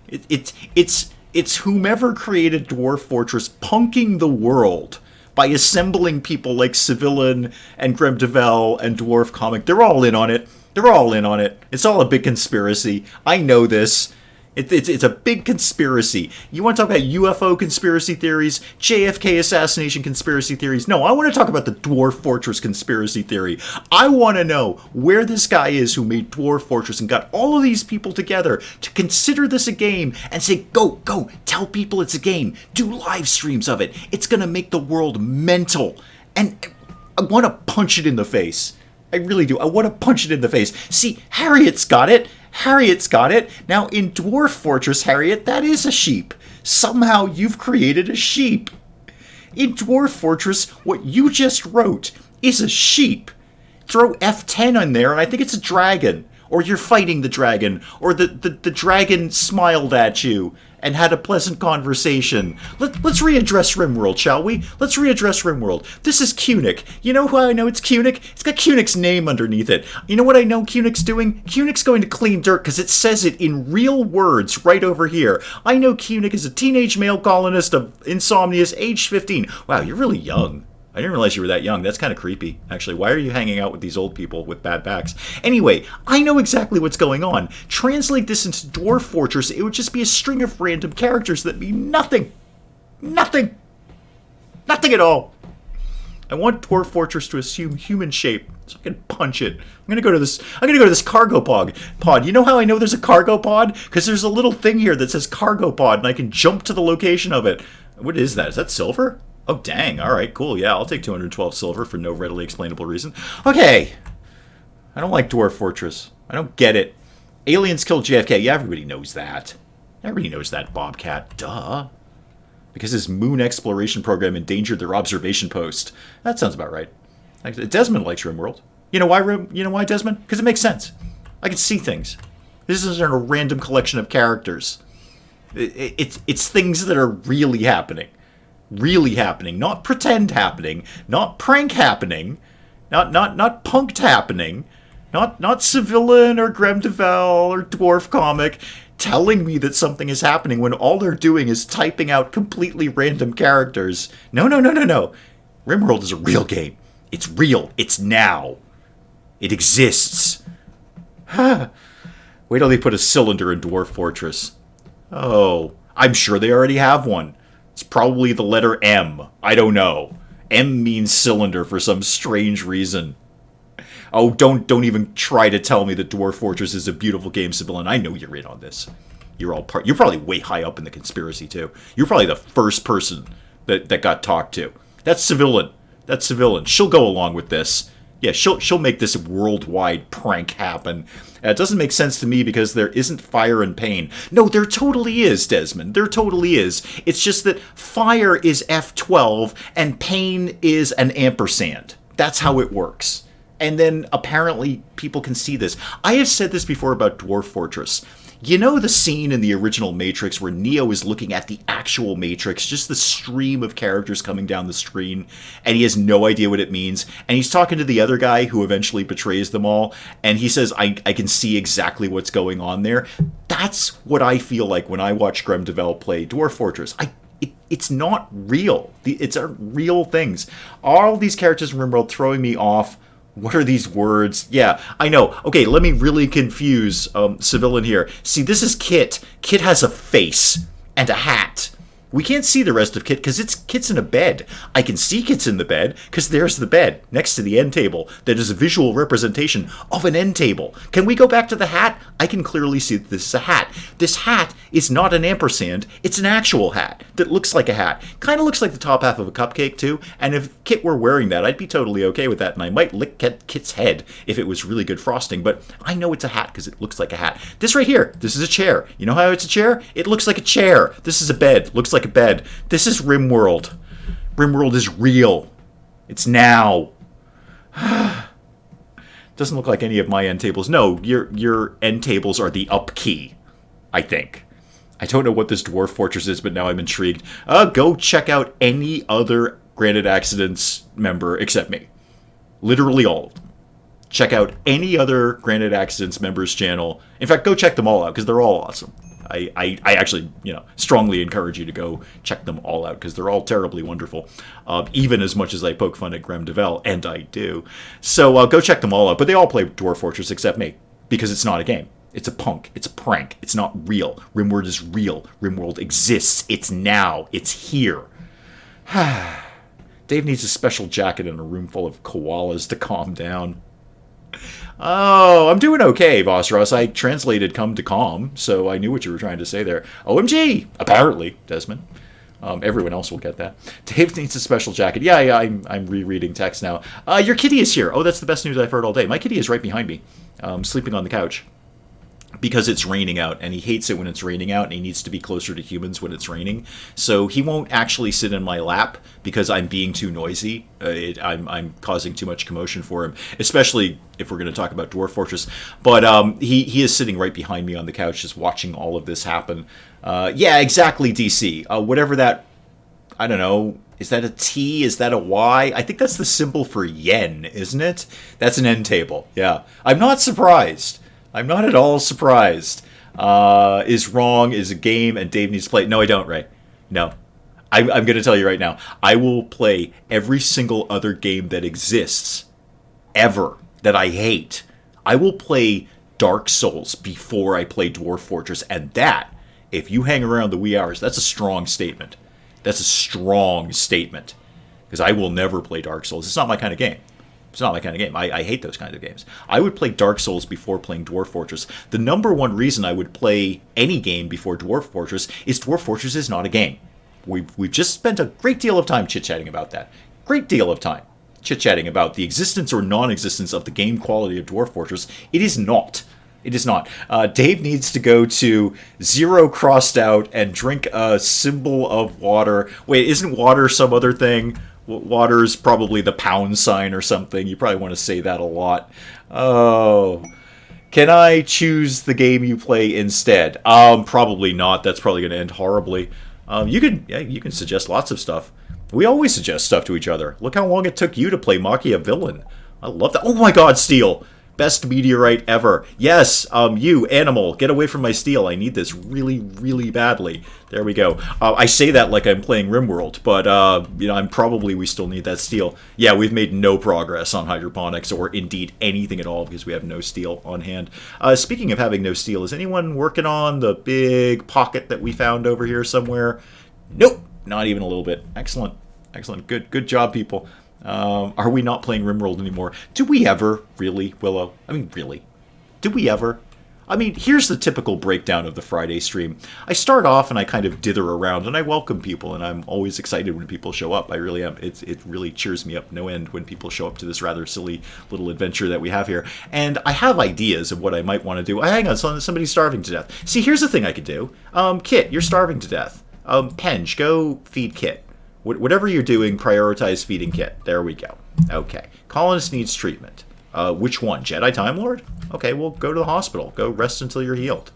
It's whomever created Dwarf Fortress punking the world by assembling people like Civilian and Gremdevel and Dwarf Comic. They're all in on it. They're all in on it. It's all a big conspiracy. I know this. It's a big conspiracy. You want to talk about UFO conspiracy theories, JFK assassination conspiracy theories? No, I want to talk about the Dwarf Fortress conspiracy theory. I want to know where this guy is who made Dwarf Fortress and got all of these people together to consider this a game and say, go, tell people it's a game. Do live streams of it. It's going to make the world mental. And I want to punch it in the face. I really do. I want to punch it in the face. See, Harriet's got it. Harriet's got it. Now, in Dwarf Fortress, Harriet, that is a sheep. Somehow you've created a sheep. In Dwarf Fortress, what you just wrote is a sheep. Throw F10 in there, and I think it's a dragon. Or you're fighting the dragon. Or the dragon smiled at you and had a pleasant conversation. Let's readdress RimWorld, shall we? Let's readdress RimWorld. This is Cunic. You know how I know it's Cunic? It's got Cunic's name underneath it. You know what I know Cunic's doing? Cunic's going to clean dirt because it says it in real words right over here. I know Cunic is a teenage male colonist of Insomnius, age 15. Wow, you're really young. I didn't realize you were that young. That's kind of creepy, actually. Why are you hanging out with these old people with bad backs? Anyway, I know exactly what's going on. Translate this into Dwarf Fortress, it would just be a string of random characters that mean nothing. Nothing. Nothing at all. I want Dwarf Fortress to assume human shape so I can punch it. I'm gonna go to this cargo pod. You know how I know there's a cargo pod? Because there's a little thing here that says cargo pod, and I can jump to the location of it. What is that? Is that silver? Oh, dang. All right, cool. Yeah, I'll take 212 silver for no readily explainable reason. Okay. I don't like Dwarf Fortress. I don't get it. Aliens killed JFK. Yeah, everybody knows that. Everybody knows that, Bobcat. Duh. Because his moon exploration program endangered their observation post. That sounds about right. Desmond likes RimWorld. You know why, Desmond? Because it makes sense. I can see things. This isn't a random collection of characters. It's things that are really happening. Really happening, not pretend happening, not prank happening, not punked happening, not Civilian or Gremdevel or Dwarf Comic telling me that something is happening when all they're doing is typing out completely random characters. No. RimWorld is a real game. It's real. It's now. It exists. Wait till they put a cylinder in Dwarf Fortress. Oh, I'm sure they already have one. It's probably the letter M. I don't know. M means cylinder for some strange reason. Oh, don't even try to tell me that Dwarf Fortress is a beautiful game, Civilian. I know you're in on this. You're probably way high up in the conspiracy, too. You're probably the first person that got talked to. That's Civilian. That's Civilian. She'll go along with this. Yeah, she'll make this worldwide prank happen. It doesn't make sense to me because there isn't fire and pain. No, there totally is, Desmond. There totally is. It's just that fire is F12 and pain is an ampersand. That's how it works. And then apparently people can see this. I have said this before about Dwarf Fortress. You know the scene in the original Matrix where Neo is looking at the actual Matrix, just the stream of characters coming down the screen, and he has no idea what it means, and he's talking to the other guy who eventually betrays them all, and he says, I can see exactly what's going on there. That's what I feel like when I watch Gremdevel play Dwarf Fortress. It's not real. It's real things. All these characters in RimWorld throwing me off. What are these words? Yeah, I know. Okay, let me really confuse Civilian here. See, this is Kit. Kit has a face and a hat. We can't see the rest of Kit because Kit's in a bed. I can see Kit's in the bed because there's the bed next to the end table. That is a visual representation of an end table. Can we go back to the hat? I can clearly see that this is a hat. This hat is not an ampersand. It's an actual hat that looks like a hat. Kind of looks like the top half of a cupcake too. And if Kit were wearing that, I'd be totally okay with that. And I might lick Kit's head if it was really good frosting. But I know it's a hat because it looks like a hat. This right here, this is a chair. You know how it's a chair? It looks like a chair. This is a bed. Looks like a bed. This is RimWorld. RimWorld is real. It's now. Doesn't look like any of my end tables. No, your end tables are the up key, I think. I don't know what this Dwarf Fortress is, but now I'm intrigued. Go check out any other Granted Accidents member except me. Literally all of them. Check out any other Granted Accidents members channel. In fact, go check them all out because they're all awesome. I actually, strongly encourage you to go check them all out because they're all terribly wonderful, even as much as I poke fun at Gremdevel, and I do. So go check them all out. But they all play Dwarf Fortress except me because it's not a game. It's a punk. It's a prank. It's not real. RimWorld is real. RimWorld exists. It's now. It's here. Dave needs a special jacket in a room full of koalas to calm down. Oh, I'm doing okay, Boss Ross. I translated come to calm, so I knew what you were trying to say there. OMG! Apparently, Desmond. Everyone else will get that. Dave needs a special jacket. Yeah, I'm rereading text now. Your kitty is here. Oh, that's the best news I've heard all day. My kitty is right behind me, sleeping on the couch. Because it's raining out, and he hates it when it's raining out, and he needs to be closer to humans when it's raining. So he won't actually sit in my lap because I'm being too noisy. I'm causing too much commotion for him, especially if we're going to talk about Dwarf Fortress. But he is sitting right behind me on the couch, just watching all of this happen. Yeah, exactly, DC. Whatever that, I don't know. Is that a T? Is that a Y? I think that's the symbol for yen, isn't it? That's an end table. Yeah, I'm not surprised. I'm not at all surprised. Is wrong, is a game, and Dave needs to play. No, I don't, Ray. No. I'm going to tell you right now. I will play every single other game that exists, ever, that I hate. I will play Dark Souls before I play Dwarf Fortress. And that, if you hang around the wee hours, that's a strong statement. That's a strong statement. Because I will never play Dark Souls. It's not my kind of game. It's not my kind of game. I hate those kinds of games. I would play Dark Souls before playing Dwarf Fortress. The number one reason I would play any game before Dwarf Fortress is Dwarf Fortress is not a game. We've just spent a great deal of time chit-chatting about that. Great deal of time chit-chatting about the existence or non-existence of the game quality of Dwarf Fortress. It is not. It is not. Dave needs to go to 0 crossed out and drink a symbol of water. Wait, isn't water some other thing? Water's probably the pound sign or something. You probably want to say that a lot. Oh. Can I choose the game you play instead? Probably not. That's probably going to end horribly. You can suggest lots of stuff. We always suggest stuff to each other. Look how long it took you to play Machiavellian. I love that. Oh my god, Steel! Best meteorite ever. Yes, you, animal, get away from my steel. I need this really, really badly. There we go. I say that like I'm playing RimWorld, but, we still need that steel. Yeah, we've made no progress on hydroponics, or indeed anything at all, because we have no steel on hand. Speaking of having no steel, is anyone working on the big pocket that we found over here somewhere? Nope, not even a little bit. Excellent. Excellent. Good job, people. Are we not playing RimWorld anymore? Do we ever, really, Willow? I mean, really? Do we ever? I mean, here's the typical breakdown of the Friday stream. I start off and I kind of dither around and I welcome people, and I'm always excited when people show up. I really am. It really cheers me up no end when people show up to this rather silly little adventure that we have here. And I have ideas of what I might want to do. Hang on, somebody's starving to death. See, here's the thing I could do. Kit, you're starving to death. Penge, go feed Kit. Whatever you're doing, prioritize feeding Kit. There we go. Okay. Colonist needs treatment. Which one? Jedi Time Lord? Okay, well, go to the hospital. Go rest until you're healed.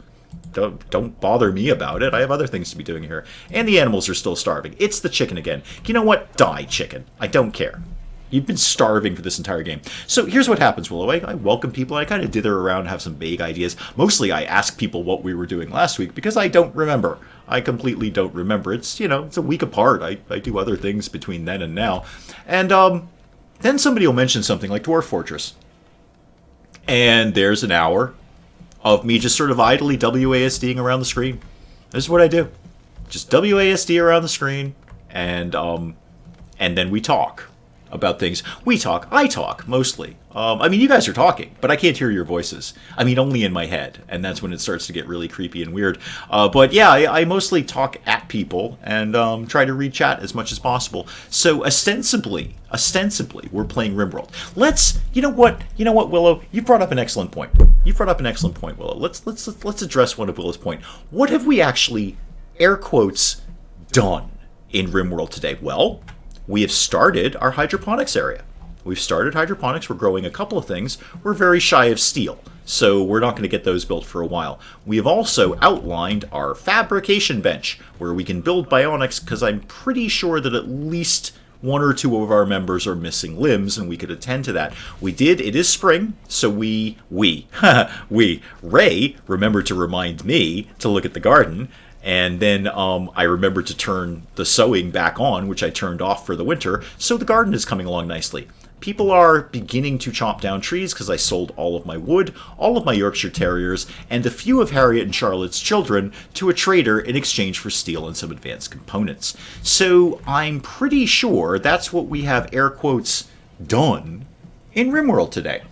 Don't bother me about it. I have other things to be doing here. And the animals are still starving. It's the chicken again. You know what? Die, chicken. I don't care. You've been starving for this entire game. So here's what happens, Willow. I welcome people. I kind of dither around, have some vague ideas. Mostly I ask people what we were doing last week because I don't remember. I completely don't remember. It's a week apart. I do other things between then and now. And then somebody will mention something like Dwarf Fortress. And there's an hour of me just sort of idly WASDing around the screen. This is what I do. Just WASD around the screen, and then we talk about things. I talk, mostly. You guys are talking, but I can't hear your voices. Only in my head, and that's when it starts to get really creepy and weird. But yeah, I mostly talk at people and try to read chat as much as possible. So ostensibly, we're playing RimWorld. You know what, Willow? You brought up an excellent point. Willow. Let's address one of Willow's point. What have we actually, air quotes, done in RimWorld today? Well, we have started our hydroponics area. We've started hydroponics. We're growing a couple of things. We're very shy of steel, so we're not going to get those built for a while. We have also outlined our fabrication bench, where we can build bionics, because I'm pretty sure that at least one or two of our members are missing limbs, and we could attend to that. It is spring, so Ray remembered to remind me to look at the garden. And then I remembered to turn the sewing back on, which I turned off for the winter, so the garden is coming along nicely. People are beginning to chop down trees because I sold all of my wood, all of my Yorkshire Terriers, and a few of Harriet and Charlotte's children to a trader in exchange for steel and some advanced components. So I'm pretty sure that's what we have, air quotes, done in RimWorld today.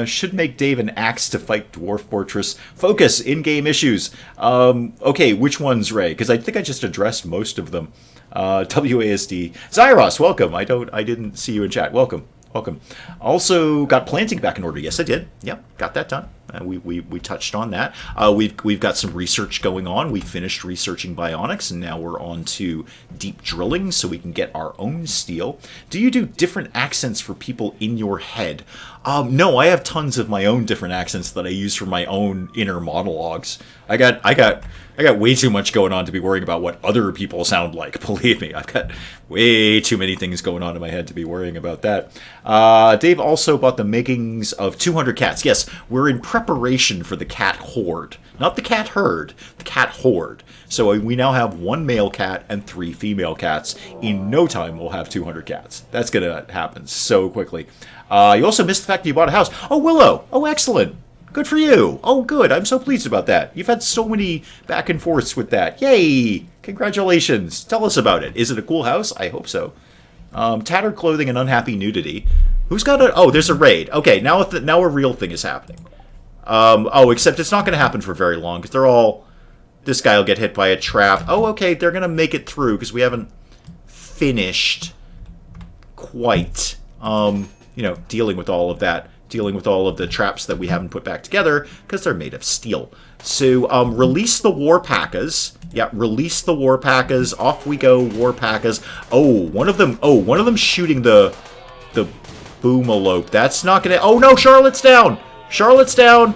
Should make Dave an axe to fight Dwarf Fortress. Focus, in-game issues. Okay, which ones, Ray? Because I think I just addressed most of them. WASD. Zyros, welcome. I didn't see you in chat. Welcome. Also got planting back in order. Yes, I did. Yep, got that done. We touched on that. We've got some research going on. We finished researching bionics, and now we're on to deep drilling, so we can get our own steel. Do you do different accents for people in your head? No, I have tons of my own different accents that I use for my own inner monologues. I got way too much going on to be worrying about what other people sound like. Believe me, I've got way too many things going on in my head to be worrying about that. Dave also bought the makings of 200 cats. Yes, we're in preparation for the cat horde. Not the cat herd, the cat horde. So we now have 1 male cat and 3 female cats. In no time, we'll have 200 cats. That's going to happen so quickly. You also missed the fact that you bought a house. Oh, Willow. Oh, excellent. Good for you. Oh, good. I'm so pleased about that. You've had so many back and forths with that. Yay. Congratulations. Tell us about it. Is it a cool house? I hope so. Tattered clothing and unhappy nudity. Who's got a... Oh, there's a raid. Okay, now a real thing is happening. Except it's not going to happen for very long, because they're all... This guy will get hit by a trap. Oh, okay, they're going to make it through, because we haven't finished quite, dealing with all of that. Dealing with all of the traps that we haven't put back together, because they're made of steel. So, release the Warpackas. Yeah, release the Warpackas. Off we go, Warpackas. One of them shooting the boomalope. That's not gonna... Oh no, Charlotte's down! Charlotte's down!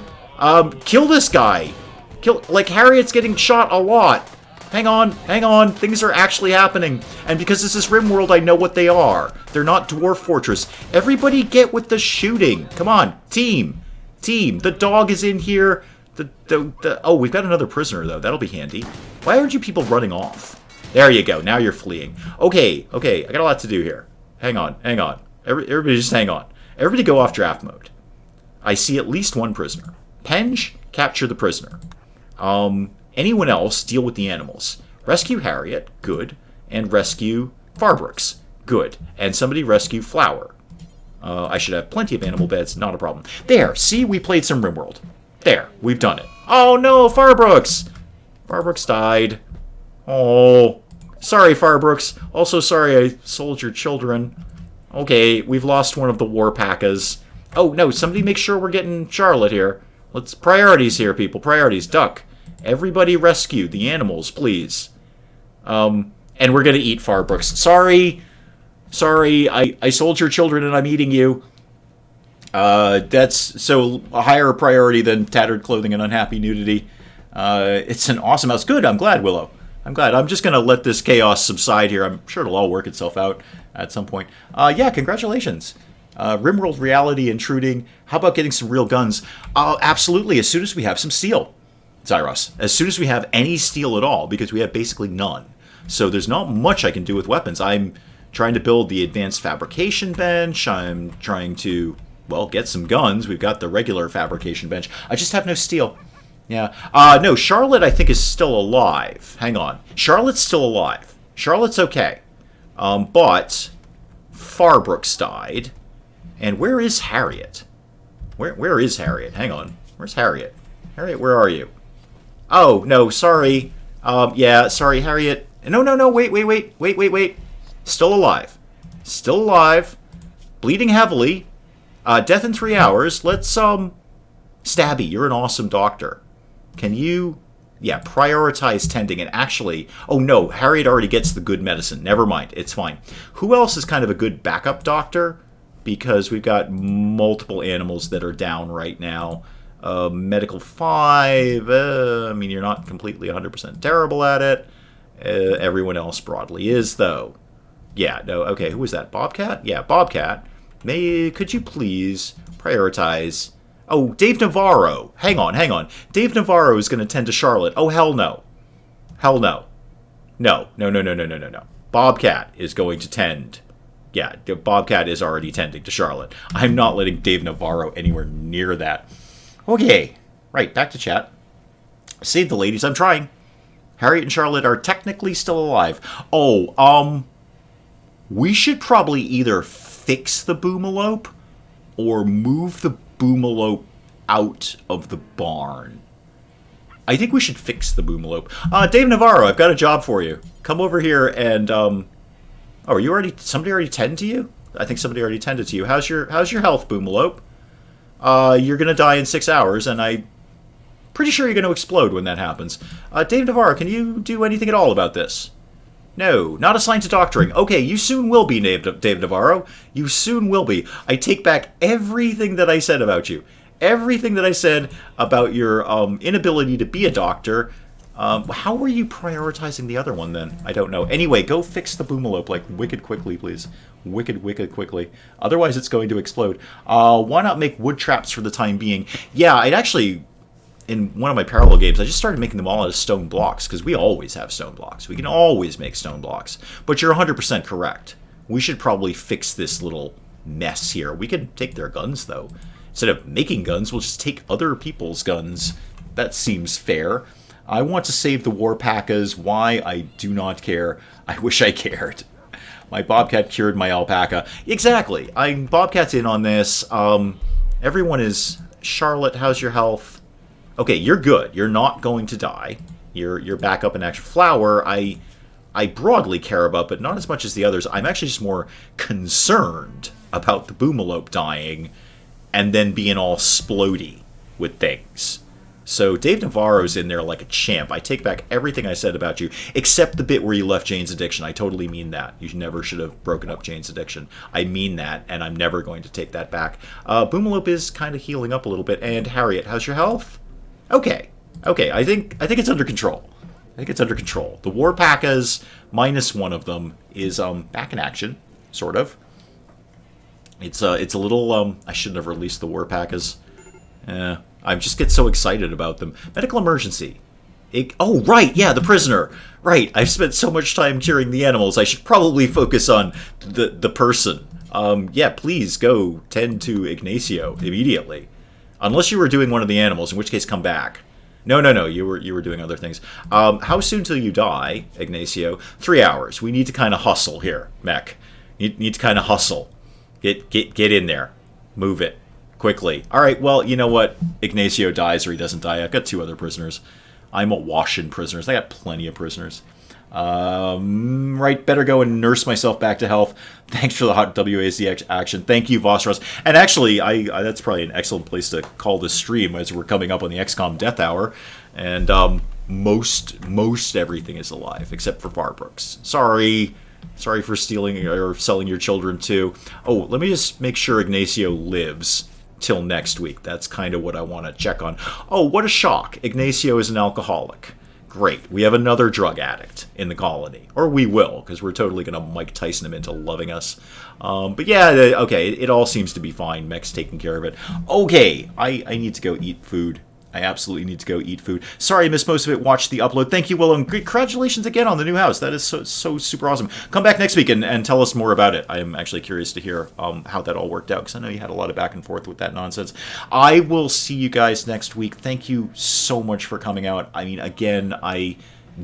Kill this guy! Harriet's getting shot a lot. Hang on, things are actually happening. And because this is RimWorld, I know what they are. They're not Dwarf Fortress. Everybody get with the shooting. Come on, team. The dog is in here. We've got another prisoner, though. That'll be handy. Why aren't you people running off? There you go, now you're fleeing. Okay, I got a lot to do here. Hang on. Everybody just hang on. Everybody go off draft mode. I see at least one prisoner. Penge, capture the prisoner. Anyone else, deal with the animals. Rescue Harriet, good. And rescue Farbrooks, good. And somebody rescue Flower. I should have plenty of animal beds, not a problem. There, see, we played some RimWorld. There, we've done it. Oh no, Farbrooks! Farbrooks died. Oh, sorry, Farbrooks. Also sorry I sold your children. Okay, we've lost one of the Warpackas. Oh no, somebody make sure we're getting Charlotte here. Let's priorities here, people. Priorities. Duck. Everybody rescue the animals, please. And we're gonna eat Farbrooks. Sorry, I sold your children and I'm eating you. That's so a higher priority than tattered clothing and unhappy nudity. It's an awesome house. Good, I'm glad, Willow. I'm glad. I'm just gonna let this chaos subside here. I'm sure it'll all work itself out at some point. Yeah, congratulations. RimWorld reality intruding. How about getting some real guns? Absolutely, as soon as we have some steel. Zyros, as soon as we have any steel at all, because we have basically none. So there's not much I can do with weapons. I'm trying to build the advanced fabrication bench. I'm trying to, get some guns. We've got the regular fabrication bench. I just have no steel. Yeah. No, Charlotte, I think, is still alive. Hang on. Charlotte's still alive. Charlotte's okay. But Farbrooks died. And where is Harriet? Where is Harriet? Hang on. Where's Harriet? Harriet, where are you? Oh, no, sorry. Yeah, sorry, Harriet. No, wait. Still alive. Still alive. Bleeding heavily. Death in 3 hours. Let's, Stabby, you're an awesome doctor. Can you... Yeah, prioritize tending. And actually... Oh, no, Harriet already gets the good medicine. Never mind, it's fine. Who else is kind of a good backup doctor? Because we've got multiple animals that are down right now. Medical 5, you're not completely 100% terrible at it. Everyone else broadly is, though. Yeah, no, okay, who was that? Bobcat? Yeah, Bobcat. Could you please prioritize... Oh, Dave Navarro. Hang on. Dave Navarro is going to tend to Charlotte. Oh, hell no. No. Bobcat is going to tend... Yeah, Bobcat is already tending to Charlotte. I'm not letting Dave Navarro anywhere near that. Okay, right, back to chat. Save the ladies, I'm trying. Harriet and Charlotte are technically still alive. We should probably either fix the boomalope or move the boomalope out of the barn. I think we should fix the boomalope. Dave Navarro, I've got a job for you. Come over here and oh, are you already? Somebody already tended to you? I think somebody already tended to you. How's your health, boomalope? You're gonna die in 6 hours, and I'm pretty sure you're gonna explode when that happens. Dave Navarro, can you do anything at all about this? No, not assigned to doctoring. Okay, you soon will be, Dave Navarro. You soon will be. I take back everything that I said about you. Everything that I said about your inability to be a doctor. How were you prioritizing the other one then? I don't know. Anyway, go fix the boomalope like wicked quickly, please. Wicked quickly. Otherwise, it's going to explode. Why not make wood traps for the time being? Yeah, I'd actually... In one of my parallel games, I just started making them all out of stone blocks, because we always have stone blocks. We can always make stone blocks. But you're 100% correct. We should probably fix this little mess here. We can take their guns, though. Instead of making guns, we'll just take other people's guns. That seems fair. I want to save the Warpacas. Why? I do not care. I wish I cared. My Bobcat cured my alpaca. Exactly. Bobcat's in on this. Everyone is... Charlotte, how's your health? Okay, you're good. You're not going to die. You're back up in action. Flower, I broadly care about, but not as much as the others. I'm actually just more concerned about the boomalope dying and then being all splody with things. So Dave Navarro's in there like a champ. I take back everything I said about you, except the bit where you left Jane's addiction. I totally mean that. You never should have broken up Jane's addiction. I mean that, and I'm never going to take that back. Boomalope is kind of healing up a little bit. And Harriet, how's your health? Okay. I think it's under control. The Warpacas, minus one of them, is back in action, sort of. It's a little I shouldn't have released the Warpacas. I just get so excited about them. Medical emergency. Oh right, yeah, the prisoner. Right, I've spent so much time curing the animals. I should probably focus on the person. Yeah, please go tend to Ignacio immediately. Unless you were doing one of the animals, in which case come back. No, you were doing other things. How soon till you die, Ignacio? 3 hours. We need to kind of hustle here, Mech. Need to kind of hustle. Get in there. Move it. Quickly. Alright, well, you know what? Ignacio dies or he doesn't die. I've got 2 other prisoners. I'm awash in prisoners. I got plenty of prisoners. Right, better go and nurse myself back to health. Thanks for the hot WASD action. Thank you, Vosros. And actually, that's probably an excellent place to call this stream as we're coming up on the XCOM Death Hour. And most everything is alive, except for Farbrooks. Sorry for stealing or selling your children too. Oh, let me just make sure Ignacio lives till next week. That's kind of what I want to check on. Oh, what a shock. Ignacio is an alcoholic. Great. We have another drug addict in the colony. Or we will, because we're totally going to Mike Tyson him into loving us. But yeah, okay, it all seems to be fine. Mech's taking care of it. Okay, I need to go eat food. I absolutely need to go eat food. Sorry I missed most of it. Watch the upload. Thank you, Willow, and congratulations again on the new house. That is so super awesome. Come back next week and tell us more about it. I am actually curious to hear how that all worked out, because I know you had a lot of back and forth with that nonsense. I will see you guys next week. Thank you so much for coming out. I mean, again, I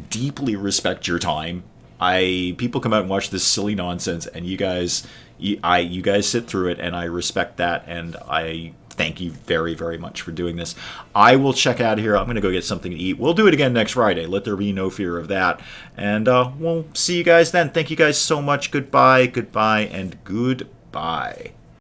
deeply respect your time. People come out and watch this silly nonsense, and you guys sit through it, and I respect that, and I thank you very, very much for doing this. I will check out of here. I'm going to go get something to eat. We'll do it again next Friday. Let there be no fear of that. And we'll see you guys then. Thank you guys so much. Goodbye, and goodbye.